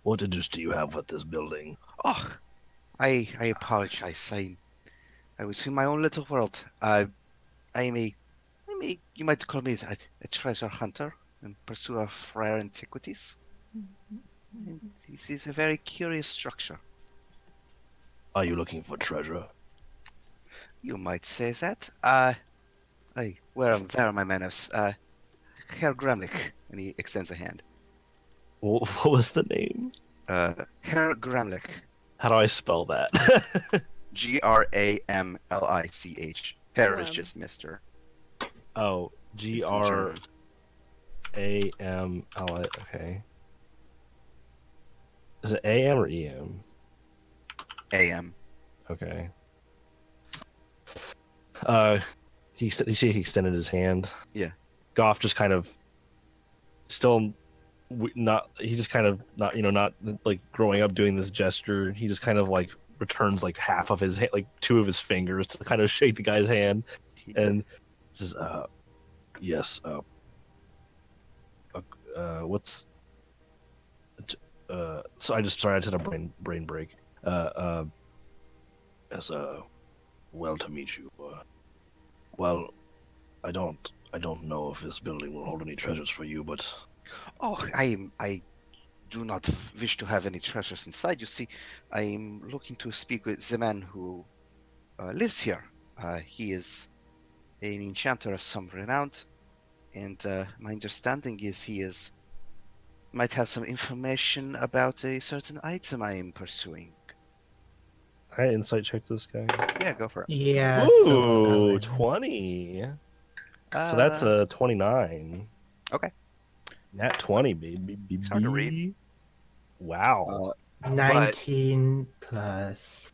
what interest do you have with this building? Oh, I apologize. I was in my own little world. I'm a you might call me a treasure hunter and pursuer of rare antiquities. And this is a very curious structure. Are you looking for treasure? You might say that. Where are my manners? Herr Gramlich, and he extends a hand. What was the name? Herr Gramlich, How do I spell that? Gramlich. Herr is Graham. just Mister. Oh, It's in German. GRAMLI. Okay. Is it AM or EM? AM. Okay. You see he extended his hand. Yeah. Goff just kind of still not. He just kind of not like growing up doing this gesture. He just kind of like returns like half of his hand, like two of his fingers to kind of shake the guy's hand and says, yes, what's so I just had a brain break. As well to meet you. Well, I don't know if this building will hold any treasures for you, but Oh, I do not wish to have any treasures inside. You see, I'm looking to speak with the man who lives here. He is an enchanter of some renown, and my understanding is might have some information about a certain item I am pursuing. I insight check this guy. Yeah, go for it. Yeah. Ooh, So Ellen. 20. So that's a 29. Okay. Nat 20, baby. It's hard to read. Wow. 19 plus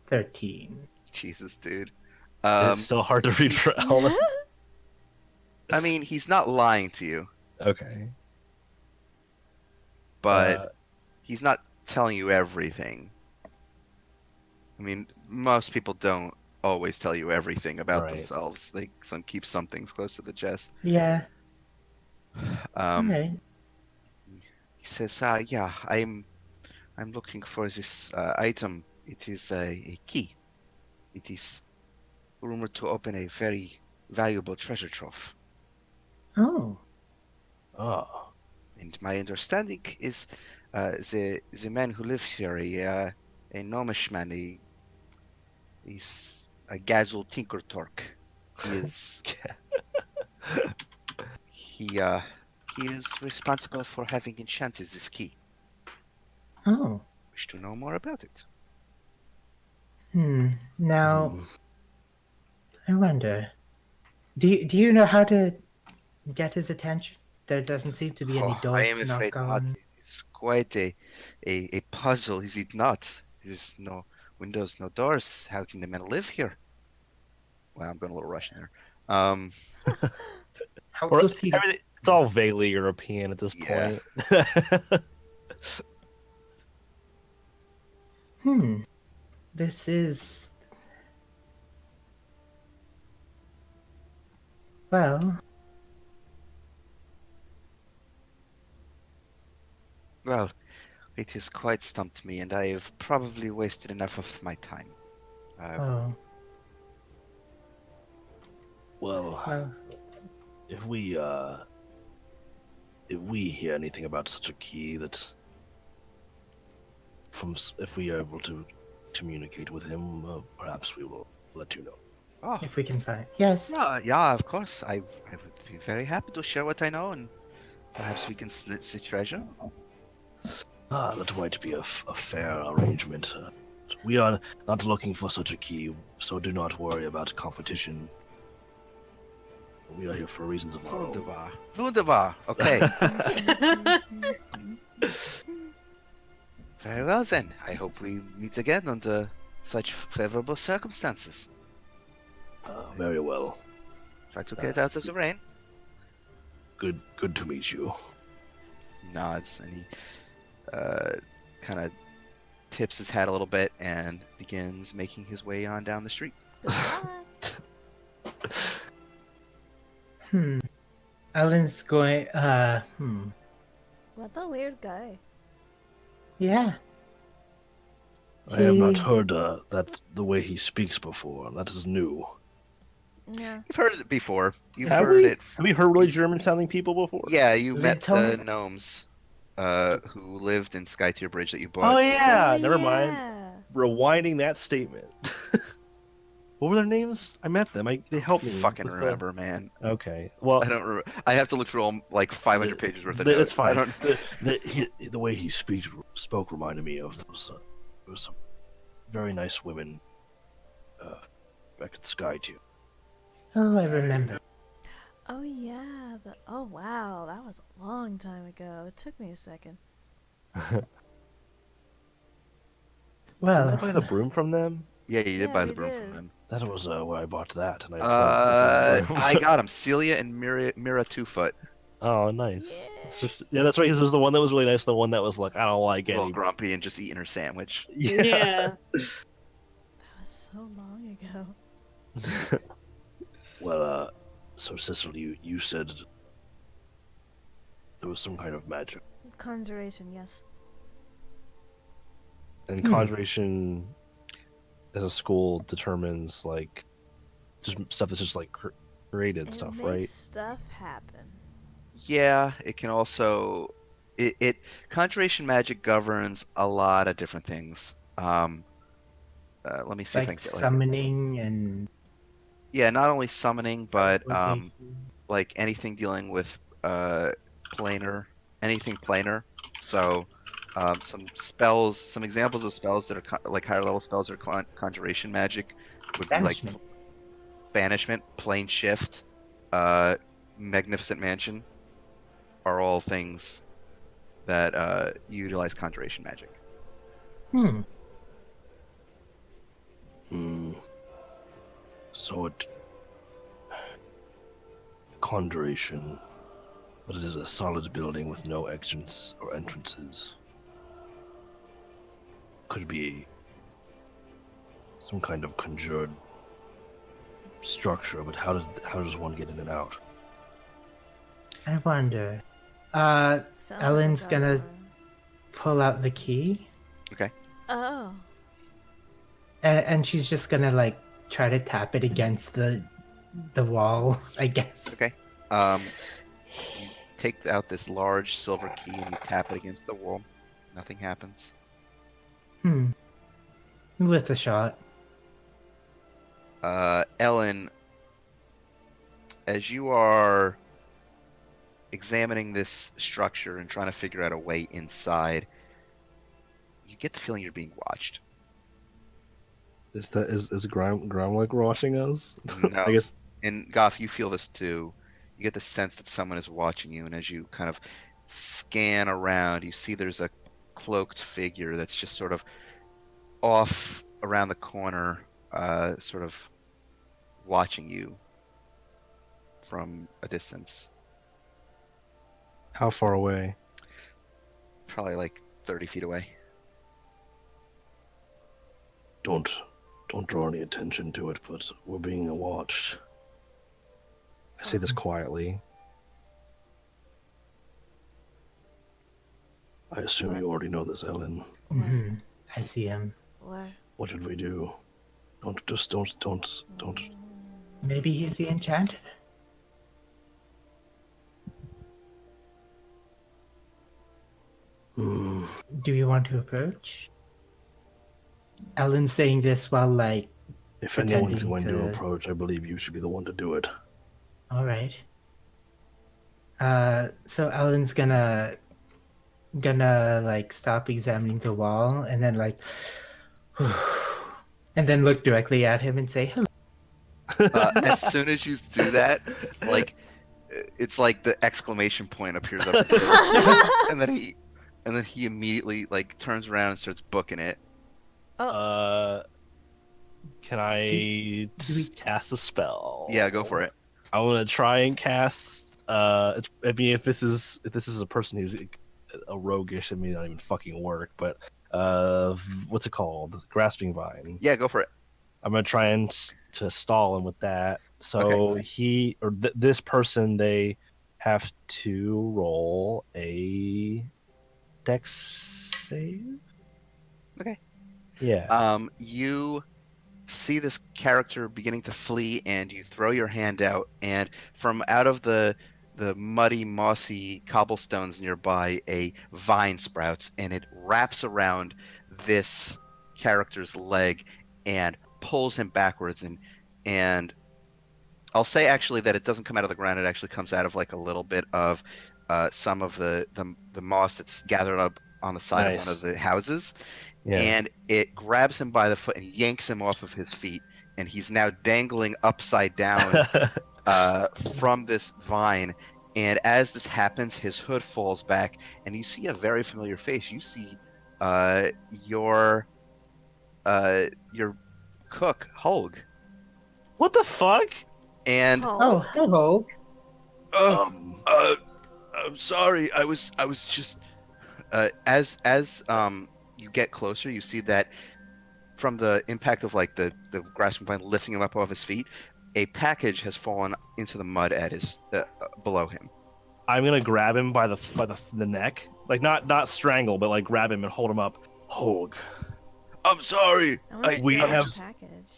13. Jesus, dude. It's still hard to read for Ellen. I mean, he's not lying to you, Okay. but he's not telling you everything. I mean, most people don't always tell you everything about Right. themselves. They keep some things close to the chest. Yeah. Um, Alright. He says, "Yeah, I'm looking for this item. It is a key. It is rumored to open a very valuable treasure trove." Oh. Ah, And my understanding is the man who lives here, a gnomish man, he's a Gazel Tinkertork. He is he uh he is responsible for having enchanted this key. Oh. Wish to know more about it. Now, hmm. I wonder. Do you know how to get his attention? There doesn't seem to be any Oh, I doors am to afraid knock not. on. It's quite a puzzle, is it not? There's no windows, no doors. How can the man live here? Well, I'm going a little Russian there. Um, How Or close he? everything. It's all vaguely European at this yeah. point. Hmm. This is. Well, Well, it has quite stumped me, and I have probably wasted enough of my time. Uh, oh, Well, well. if we hear anything about such a key that if we are able to communicate with him, perhaps we will let you know. oh, If we can find. Yes. yeah, of course. I would be very happy to share what I know, and perhaps we can split the treasure. Ah, that might be a fair arrangement. We are not looking for such a key, so do not worry about competition. We are here for reasons of our own. Wunderbar. Wunderbar. Okay. Very well then. I hope we meet again under such favorable circumstances. Very well. Try to get out of the rain. Good to meet you. Nods and he kind of tips his hat a little bit and begins making his way on down the street. Ellen's going. What a weird guy. Yeah. I have not He- heard that the way he speaks before. That is new. Yeah. You've heard it before. You've Have heard we? it. Have you heard really German-sounding people before? Yeah, you met the Little- gnomes who lived in Skytier Bridge that you bought. Oh yeah. Oh, Never mind. yeah. Rewinding that statement. What were their names? I met them. They helped me. Fucking with the- remember, man. Okay. Well, I don't remember. I have to look through all like 500 pages worth of notes. It's fine. I don't. The way he spoke reminded me of those. There was some very nice women back at Sky too. Oh, I remember. Oh yeah. Oh wow. That was a long time ago. It took me a second. Did I Well, buy the broom from them? Yeah, you did Yeah, buy the we broom did. from them. That was where I bought that, and I bought Sis's broom. I got them. Celia and Mira Twofoot. Oh, nice. Yeah. It's just, yeah, that's right. This was the one that was really nice. The one that was like, I don't like A little any. grumpy and just eating her sandwich. Yeah. That was so long ago. Well, so Cicely, you said there was some kind of magic, Conjuration, yes. and conjuration as a school determines like just stuff that's just like created And stuff, it right? makes stuff happen. Yeah, it can also it conjuration magic governs a lot of different things. Let me see if I like can get summoning and. yeah, not only summoning, but teleportation. like anything dealing with planar, anything planar. So some spells, some examples of spells that are like higher level spells or conjuration magic would be Banishment. like banishment, plane shift, magnificent mansion are all things that utilize conjuration magic. Hmm. Hmm. So it conjuration, but it is a solid building with no exits or entrances. Could be some kind of conjured structure, but how does one get in and out? I wonder. Sounds like a Ellen's job gonna for- pull out the key, Oh. and she's just gonna like try to tap it against the wall, I guess. Okay. take out this large silver key and you tap it against the wall. Nothing happens. With a shot. Ellen, as you are examining this structure and trying to figure out a way inside, you get the feeling you're being watched. Is Grime like watching us? No. I guess. And Goff, you feel this too. You get the sense that someone is watching you, and as you kind of scan around, you see there's a cloaked figure that's just sort of off around the corner, sort of watching you from a distance. How far away? Probably like 30 feet away. Don't draw any attention to it, but we're being watched. I say this quietly. I assume you already know this, Ellen. Mm-hmm. I see him. Where? What should we do? Don't. Maybe he's the enchanter. Hmm. Do you want to approach? Ellen's saying this while like. If anyone's Pretending going to to- approach, I believe you should be the one to do it. All right. So Ellen's gonna like stop examining the wall and then like, and then look directly at him and say hello. As soon as you do that, like, it's like the exclamation point appears up here. and then he immediately like turns around and starts booking it. Can I we- cast a spell? Yeah, go for it. I want to try and cast. If this is a person who's a roguish, it may not even fucking work. But what's it called? Grasping Vine. Yeah, go for it. I'm gonna try and to stall him with that. So this person, they have to roll a Dex save. Okay. Yeah. You see this character beginning to flee, and you throw your hand out, and from out of the muddy, mossy cobblestones nearby, a vine sprouts, and it wraps around this character's leg and pulls him backwards. And I'll say actually that it doesn't come out of the ground; it actually comes out of like a little bit of some of the moss that's gathered up on the side of one of the houses. Yeah. And it grabs him by the foot and yanks him off of his feet, and he's now dangling upside down from this vine. And as this happens, his hood falls back, and you see a very familiar face. You see your cook, Holg. What the fuck? And Oh, hello. I'm sorry. I was just. as you get closer, you see that from the impact of like the grasping vine lifting him up off his feet, a package has fallen into the mud at his below him. I'm gonna grab him by the neck, like not strangle, but like grab him and hold him up. Hog, I'm sorry. We get have- a package.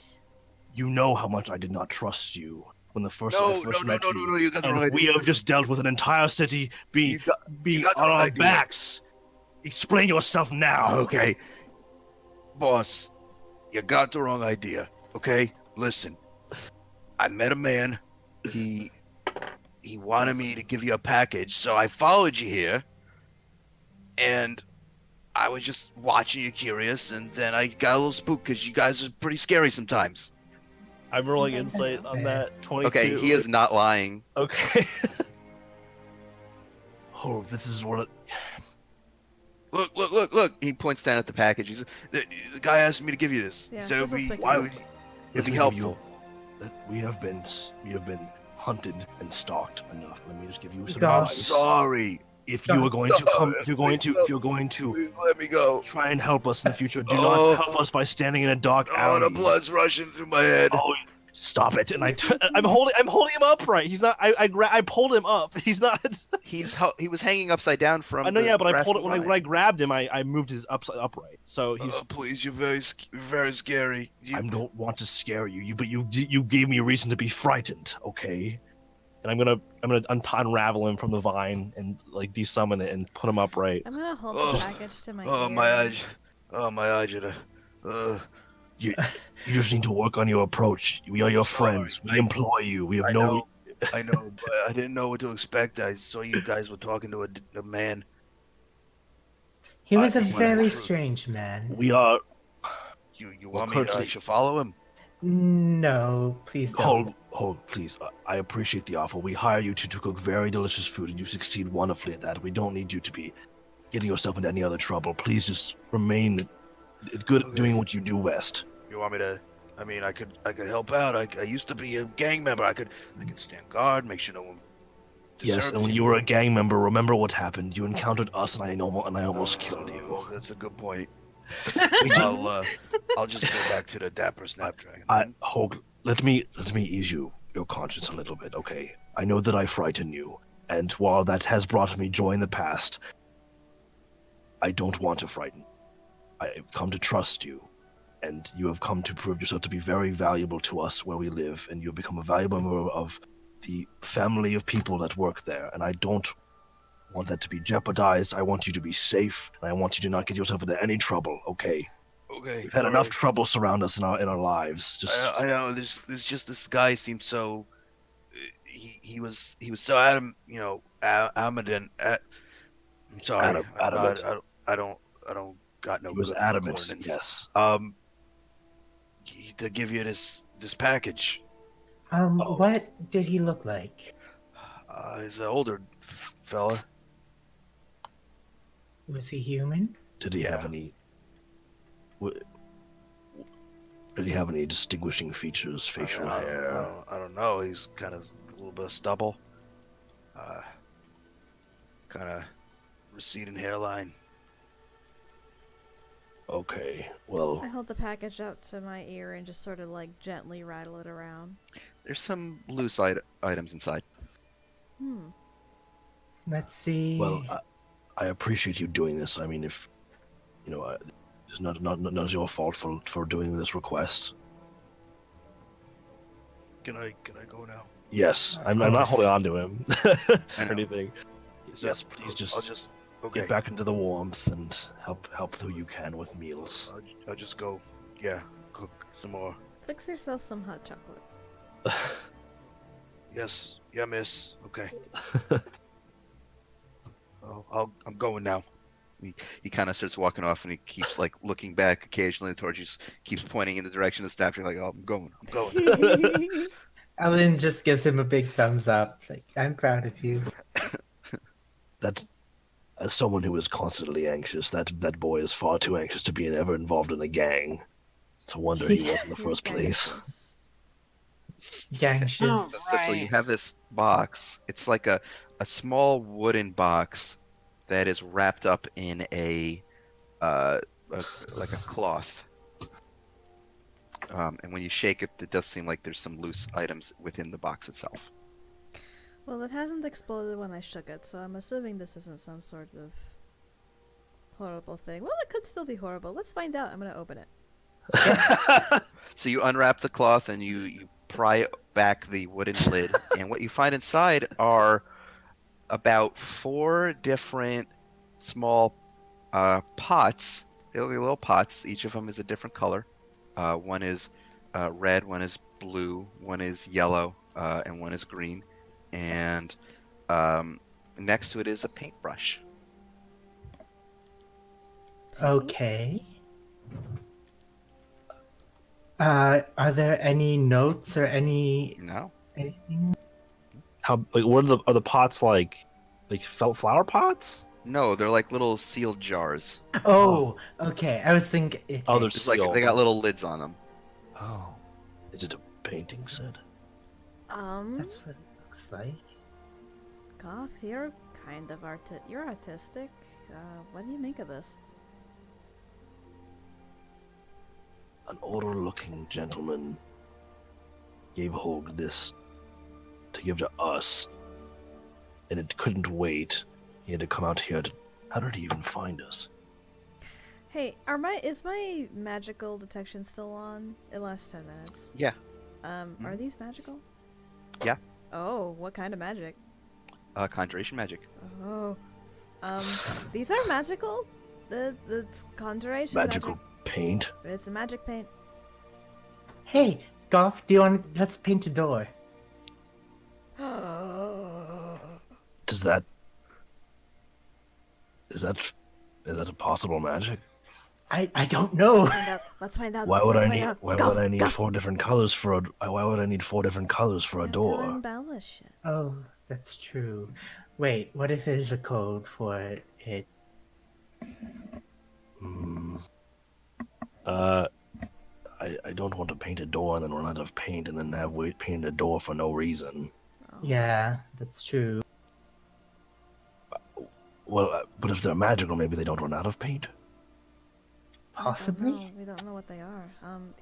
you know how much I did not trust you when I No, first met you. no. You got the And wrong idea. we have just dealt with an entire city being you got the on wrong our idea. backs. Explain yourself now. Okay, boss, you got the wrong idea. Okay, listen. I met a man. He wanted me to give you a package, so I followed you here. And I was just watching you curious, and then I got a little spooked because you guys are pretty scary sometimes. I'm rolling insight on that. 22. Okay, he is not lying. Okay. Oh, this is what. Look. He points down at the package. He says, the guy asked me to give you this. Yeah, He said Sizzle's picking why it would up. it'd be helpful. We have been hunted and stalked enough. Let me just give you some God. I'm advice. sorry. If you are going to come, if you're going to Please let me go. try and help us in the future, do Oh. not help us by standing in a dark Oh, alley. the blood's rushing through my head. Oh, stop it! And I'm holding him upright. He's not. I pulled him up. He's not. He was hanging upside down from. I know, the yeah, but I grasping pulled it when vine. I grabbed him. I moved his upright. So he's. Please, you're very scary. I don't want to scare you, but you gave me a reason to be frightened. Okay. and I'm gonna unravel him from the vine and like desummon it and put him upright. I'm gonna hold Oh, the package to my oh, ear. my eyes. Oh, my eyes. You you just need to work on your approach. We are your Sorry, friends. We employ you. We have no. I know, but I didn't know what to expect. I saw you guys were talking to a man. He I was a just wanted the very truth. strange man. We are. You Well, want me to? I currently, should follow him. No, please don't. hold, please. I appreciate the offer. We hire you to cook very delicious food, and you succeed wonderfully at that. We don't need you to be getting yourself into any other trouble. Please just remain good at doing Okay. what you do best. You want me to? I mean, I could help out. I used to be a gang member. I could stand guard, make sure no one Yes, disturbs and when you. you were a gang member, remember what happened. You encountered us, and I almost killed you. That's a good point. We just, I'll just go back to the Dapper Snapdragon. Hogue, let me ease your conscience a little bit, okay? I know that I frighten you, and while that has brought me joy in the past, I don't want to frighten. I've come to trust you, and you have come to prove yourself to be very valuable to us where we live, and you have become a valuable member of the family of people that work there, and I don't want that to be jeopardized. I want you to be safe, and I want you to not get yourself into any trouble, okay? Okay. We've had enough trouble surround us in our lives. Just I know. There's just this guy seemed so. He was so adamant. Adamant. I'm sorry. adamant. I don't got no He was good adamant, ordinance. yes. To give you this package. Oh. What did he look like? He's an older fella. Was he human? Did he have Yeah. any? Did he have any distinguishing features, facial hair? I don't know. He's kind of a little bit of stubble. Kind of receding hairline. Okay, I well, hold the package up to my ear and just sort of like gently rattle it around. There's some loose items inside. Let's see. well, I appreciate you doing this. I mean, if it's not your fault for doing this request. Can I go now? Yes, Of I'm not course. holding on to him I or know. anything. Yes, please I'll just okay. get back into the warmth and help who you can with meals. I'll just go. Yeah, cook some more. Fix yourself some hot chocolate. Yes, yeah, miss. Okay. I'm going now. He kind of starts walking off, and he keeps like looking back occasionally towards you. Keeps pointing in the direction of the staff. You're like, "Oh, I'm going. I'm going." Ellen just gives him a big thumbs up. Like, I'm proud of you. That, as someone who is constantly anxious, that boy is far too anxious to be ever involved in a gang. It's a wonder he was in the He's first place. anxious. Gangsters. So you have this box. It's like a small wooden box that is wrapped up in like a cloth. And when you shake it, it does seem like there's some loose items within the box itself. Well, it hasn't exploded when I shook it, so I'm assuming this isn't some sort of horrible thing. Well, it could still be horrible. Let's find out. I'm gonna open it. So you unwrap the cloth and you pry back the wooden lid, and what you find inside are about 4 different small pots. They're little pots. Each of them is a different color. One is red, one is blue, one is yellow, and one is green. And next to it is a paintbrush. Okay. Are there any notes or anything? No. How what are the pots like felt flower pots? No, they're like little sealed jars. Oh, okay. I was thinking. Okay. Oh, they're It's like sealed. they got little lids on them. Oh, is it a painting set? That's what it looks like. Goff, you're kind of you're artistic. What do you make of this? An older-looking gentleman gave Hogue this to give to us, and it couldn't wait. He had to come out here to. How did he even find us? Hey, is my magical detection still on? It lasts 10 minutes. Yeah. Are these magical? Yeah. Oh, what kind of magic? Conjuration magic. Oh. These are magical? It's conjuration Magical paint. magic. It's a magic paint. Hey, Goff, do you want? Let's paint a door. Does that is that a possible magic? I don't know. Let's find out. Why would Let's I find need out. why Go, would I need go. 4 different colors for a why would I need 4 different colors for a To door? embellish it. Oh, that's true. Wait, what if there's a code for it? Hmm. I don't want to paint a door and then run out of paint and then have wait paint a door for no reason. Oh. Yeah, that's true. Well, but if they're magical, maybe they don't run out of paint. Possibly. We don't know what they are.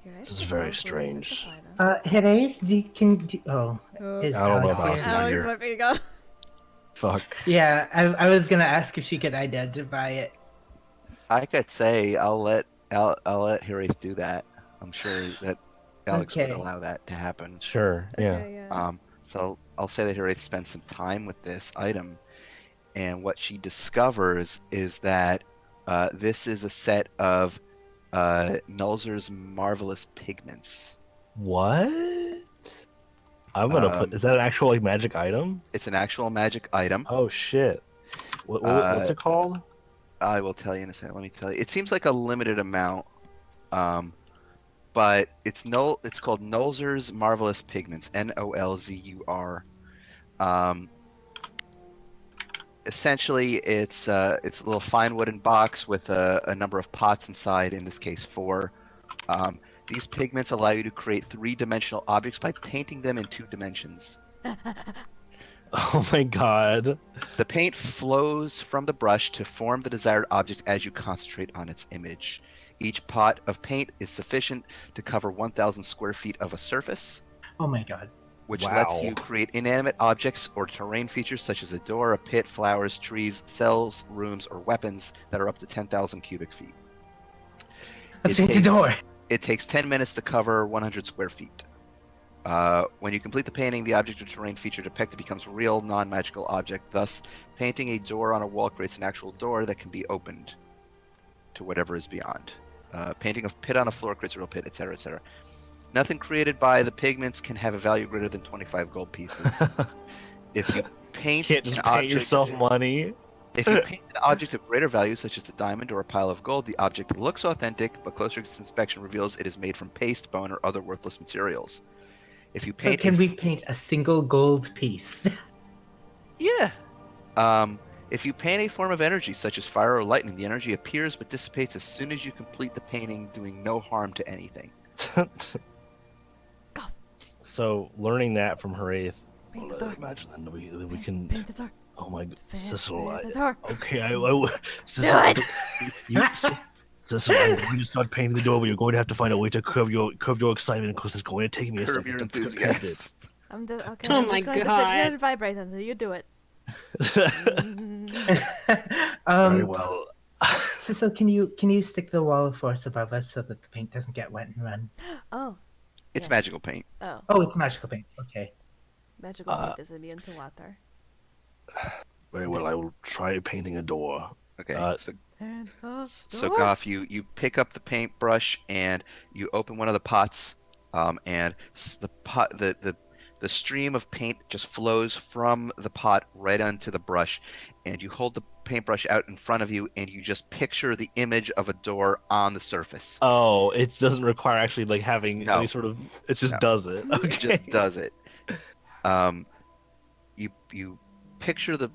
Here, This is very strange. Herae, is I don't know Alex about here? this. Alex here. might be go. Fuck. Yeah, I was gonna ask if she could identify it. I could say I'll let Heraeth do that. I'm sure that Alex would Okay. allow that to happen. Sure. Yeah. Okay, yeah. So I'll say that Heraeth spends some time with this item, and what she discovers is that this is a set of Nulzur's marvelous pigments. What? I'm gonna put. Is that an actual like magic item? It's an actual magic item. Oh shit. What's it called? I will tell you in a second. Let me tell you. It seems like a limited amount, but it's called Nulzur's marvelous pigments. Nolzur. Essentially, it's a little fine wooden box with a number of pots inside. In this case, 4. These pigments allow you to create 3-dimensional objects by painting them in 2 dimensions. Oh my god. The paint flows from the brush to form the desired object as you concentrate on its image. Each pot of paint is sufficient to cover 1,000 square feet of a surface, Oh my god. which Wow. lets you create inanimate objects or terrain features such as a door, a pit, flowers, trees, cells, rooms, or weapons that are up to 10,000 cubic feet. Let's It paint a takes- door. It takes 10 minutes to cover 100 square feet. When you complete the painting, the object or terrain feature depicted becomes a real, non-magical object. Thus, painting a door on a wall creates an actual door that can be opened to whatever is beyond. Painting a pit on a floor creates a real pit, etc., etc. Nothing created by the pigments can have a value greater than 25 gold pieces. If you paint Can't just an paint object, yourself money. if you paint an object of greater value, such as the diamond or a pile of gold, the object looks authentic, but closer inspection reveals it is made from paste, bone, or other worthless materials. If you So paint, can we paint a single gold piece? Yeah. If you paint a form of energy, such as fire or lightning, the energy appears but dissipates as soon as you complete the painting, doing no harm to anything. So learning that from Heraeth, Paint the door. imagine then we can. Paint the door. Oh my god, Paint Cecil. the door. Okay, Cecil, it! Cecil, I'm going to start painting the door, but you're going to have to find a way to curb your excitement because it's going to take me a Curb second your to paint enthusiasm. it. Okay, Oh I'm my just going to sit here God. and vibrate until you do it. Very well. Cecil, can you stick the wall of force above us so that the paint doesn't get wet and run? Oh, It's Yeah. magical paint. oh. Oh, it's magical paint. Okay. Magical paint is immune to water. Very well. I will try painting a door. Okay. So And the So door. Goff, you pick up the paintbrush and you open one of the pots, and the stream of paint just flows from the pot right onto the brush, and you hold the paintbrush out in front of you and you just picture the image of a door on the surface. Oh, it doesn't require actually like having No. any sort of. It just No. does it. Okay. It just does it. You picture the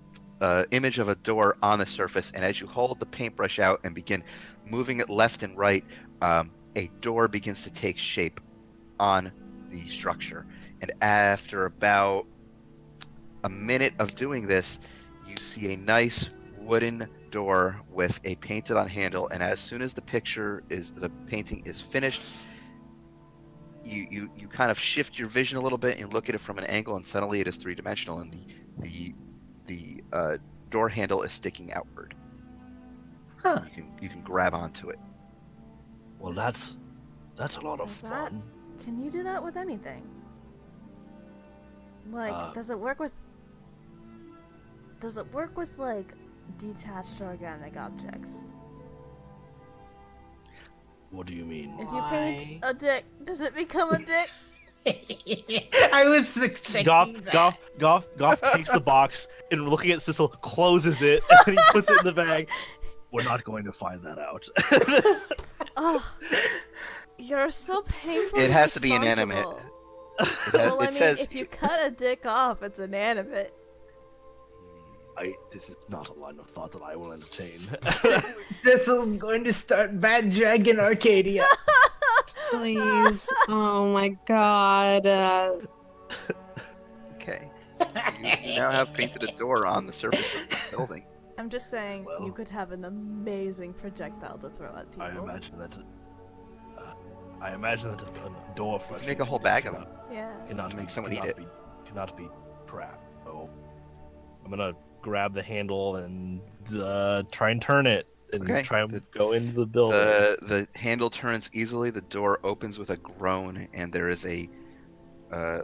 image of a door on the surface, and as you hold the paintbrush out and begin moving it left and right, a door begins to take shape on the structure. And after about a minute of doing this, you see a nice wooden door with a painted on handle, and as soon as the painting is finished, you kind of shift your vision a little bit and look at it from an angle, and suddenly it is 3-dimensional, and the door handle is sticking outward. Huh. You can grab onto it. Well, that's a lot of Is that- fun. Can you do that with anything? Like, does it work with like detached organic objects? What do you mean? If you paint a dick, does it become a dick? I was expecting that. Goff takes the box and looking at Sissel, closes it, and then he puts it in the bag. We're not going to find that out. Oh, you're so painful. It has to be inanimate. Well, I It mean, says if you cut a dick off, it's inanimate. This is not a line of thought that I will entertain. Cecil's going to start Bad Dragon Arcadia. Please. Oh my god. okay. You now have painted a door on the surface of the building. I'm just saying, Well- you could have an amazing projectile to throw at people. I imagine that a door You can make a whole bag of them. Yeah. Cannot Make be, someone eat cannot it. Be, cannot be trapped. So I'm gonna grab the handle and try and turn it and Okay. try and go into the building. The handle turns easily. The door opens with a groan, and there is a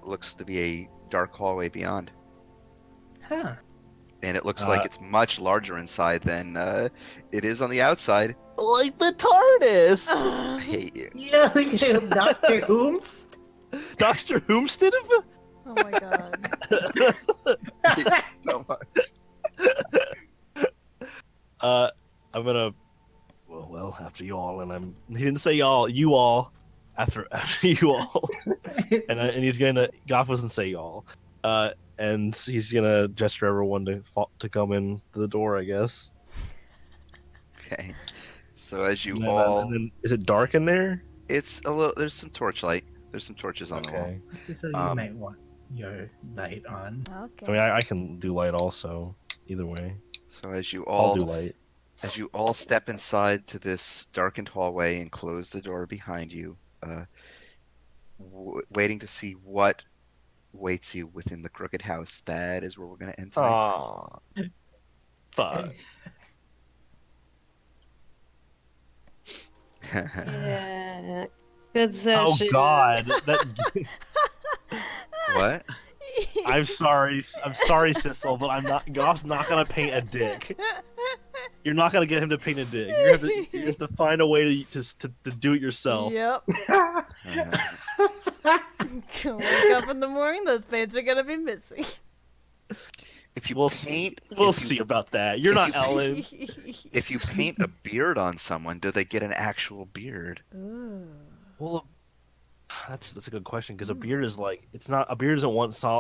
looks to be a dark hallway beyond. Huh. And it looks like it's much larger inside than it is on the outside. Like the TARDIS. I hate you. Yeah, Dr. Ooms? Dr. Whomstead? Oh my god. So much. I'm gonna. Well, after y'all, and he didn't say y'all. You all. After you all, and he's gonna. Goff doesn't say y'all. And he's gonna gesture everyone to come in the door, I guess. Okay. So as you And all, then, is it dark in there? it's a little. There's some torchlight. There's some torches on the wall. Okay. So you might want your light on. Okay. I mean, I can do light also. Either way, So as you I'll do all, light. as you all step inside to this darkened hallway and close the door behind you, waiting to see what waits you within the crooked house. That is where we're gonna end tonight. Aw. Fuck. Yeah. Good Oh session. God. That. What? I'm sorry, Sissel, but I'm not. Goff's not gonna paint a dick. You're not gonna get him to paint a dick. You have to find a way to do it yourself. Yep. Wake up in the morning, those paints are gonna be missing. If you We'll paint, We'll if you- see about that. You're not Ellen. If you paint a beard on someone, do they get an actual beard? Ooh. Well, that's a good question because a beard is like it's not a beard isn't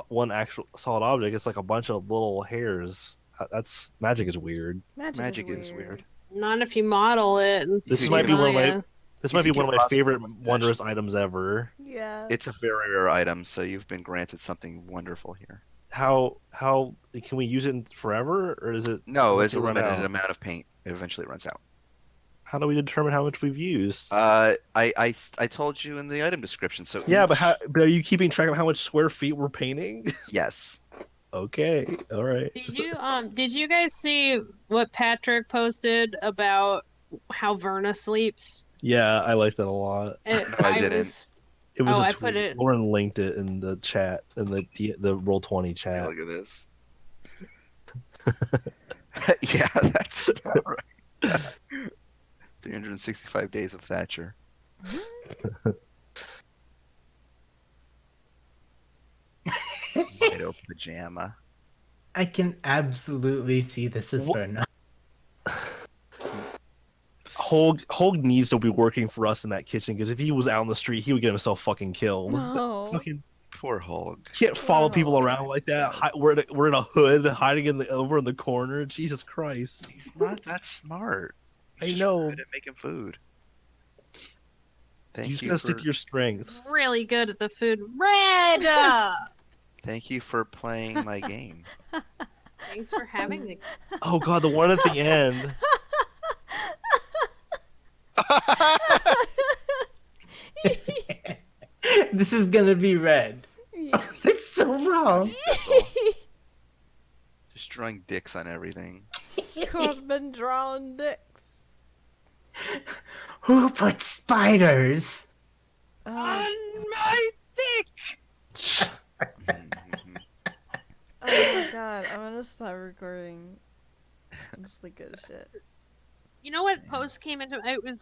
one actual solid object. It's like a bunch of little hairs. That's magic is weird. Magic is weird. Not if you model it. This You might can be one of my Maya. this You might be can one of get my lost in favorite the mustache. wondrous items ever. Yeah. It's a very rare item, so you've been granted something wonderful here. How can we use it forever or is it? No, does it's it a run limited out? amount of paint. It eventually runs out. How do we determine how much we've used? I told you in the item description. So Yeah, but each- but are you keeping track of how much square feet we're painting? Yes. Okay, all right. Did you guys see what Patrick posted about how Verna sleeps? Yeah, I like that a lot. It, No, I didn't. It was Oh, a I tweet. put it- Lauren linked it in the chat in the Roll20 Hey, chat. look at this. Yeah, that's about right. 365 days of Thatcher. White oak pajama. I can absolutely see this as Wha- Verna. Hogue needs to be working for us in that kitchen because if he was out on the street, he would get himself fucking killed. No. Fucking Poor Hulk. can't follow Wow. people around like that. We're in a hood, hiding over in the corner. Jesus Christ! He's not that smart. I He's know. good at making food. You Thank just you gotta stick for to your strengths. really good at the food. Red! thank you for playing my game. Thanks for having me. Oh God, the one at the end. This is gonna be red. It's so wrong. Just drawing dicks on everything. Could been drawing dicks. Who put spiders? Oh, my dick. Oh my god, I'm gonna stop recording. It's like good shit. You know what post came into it was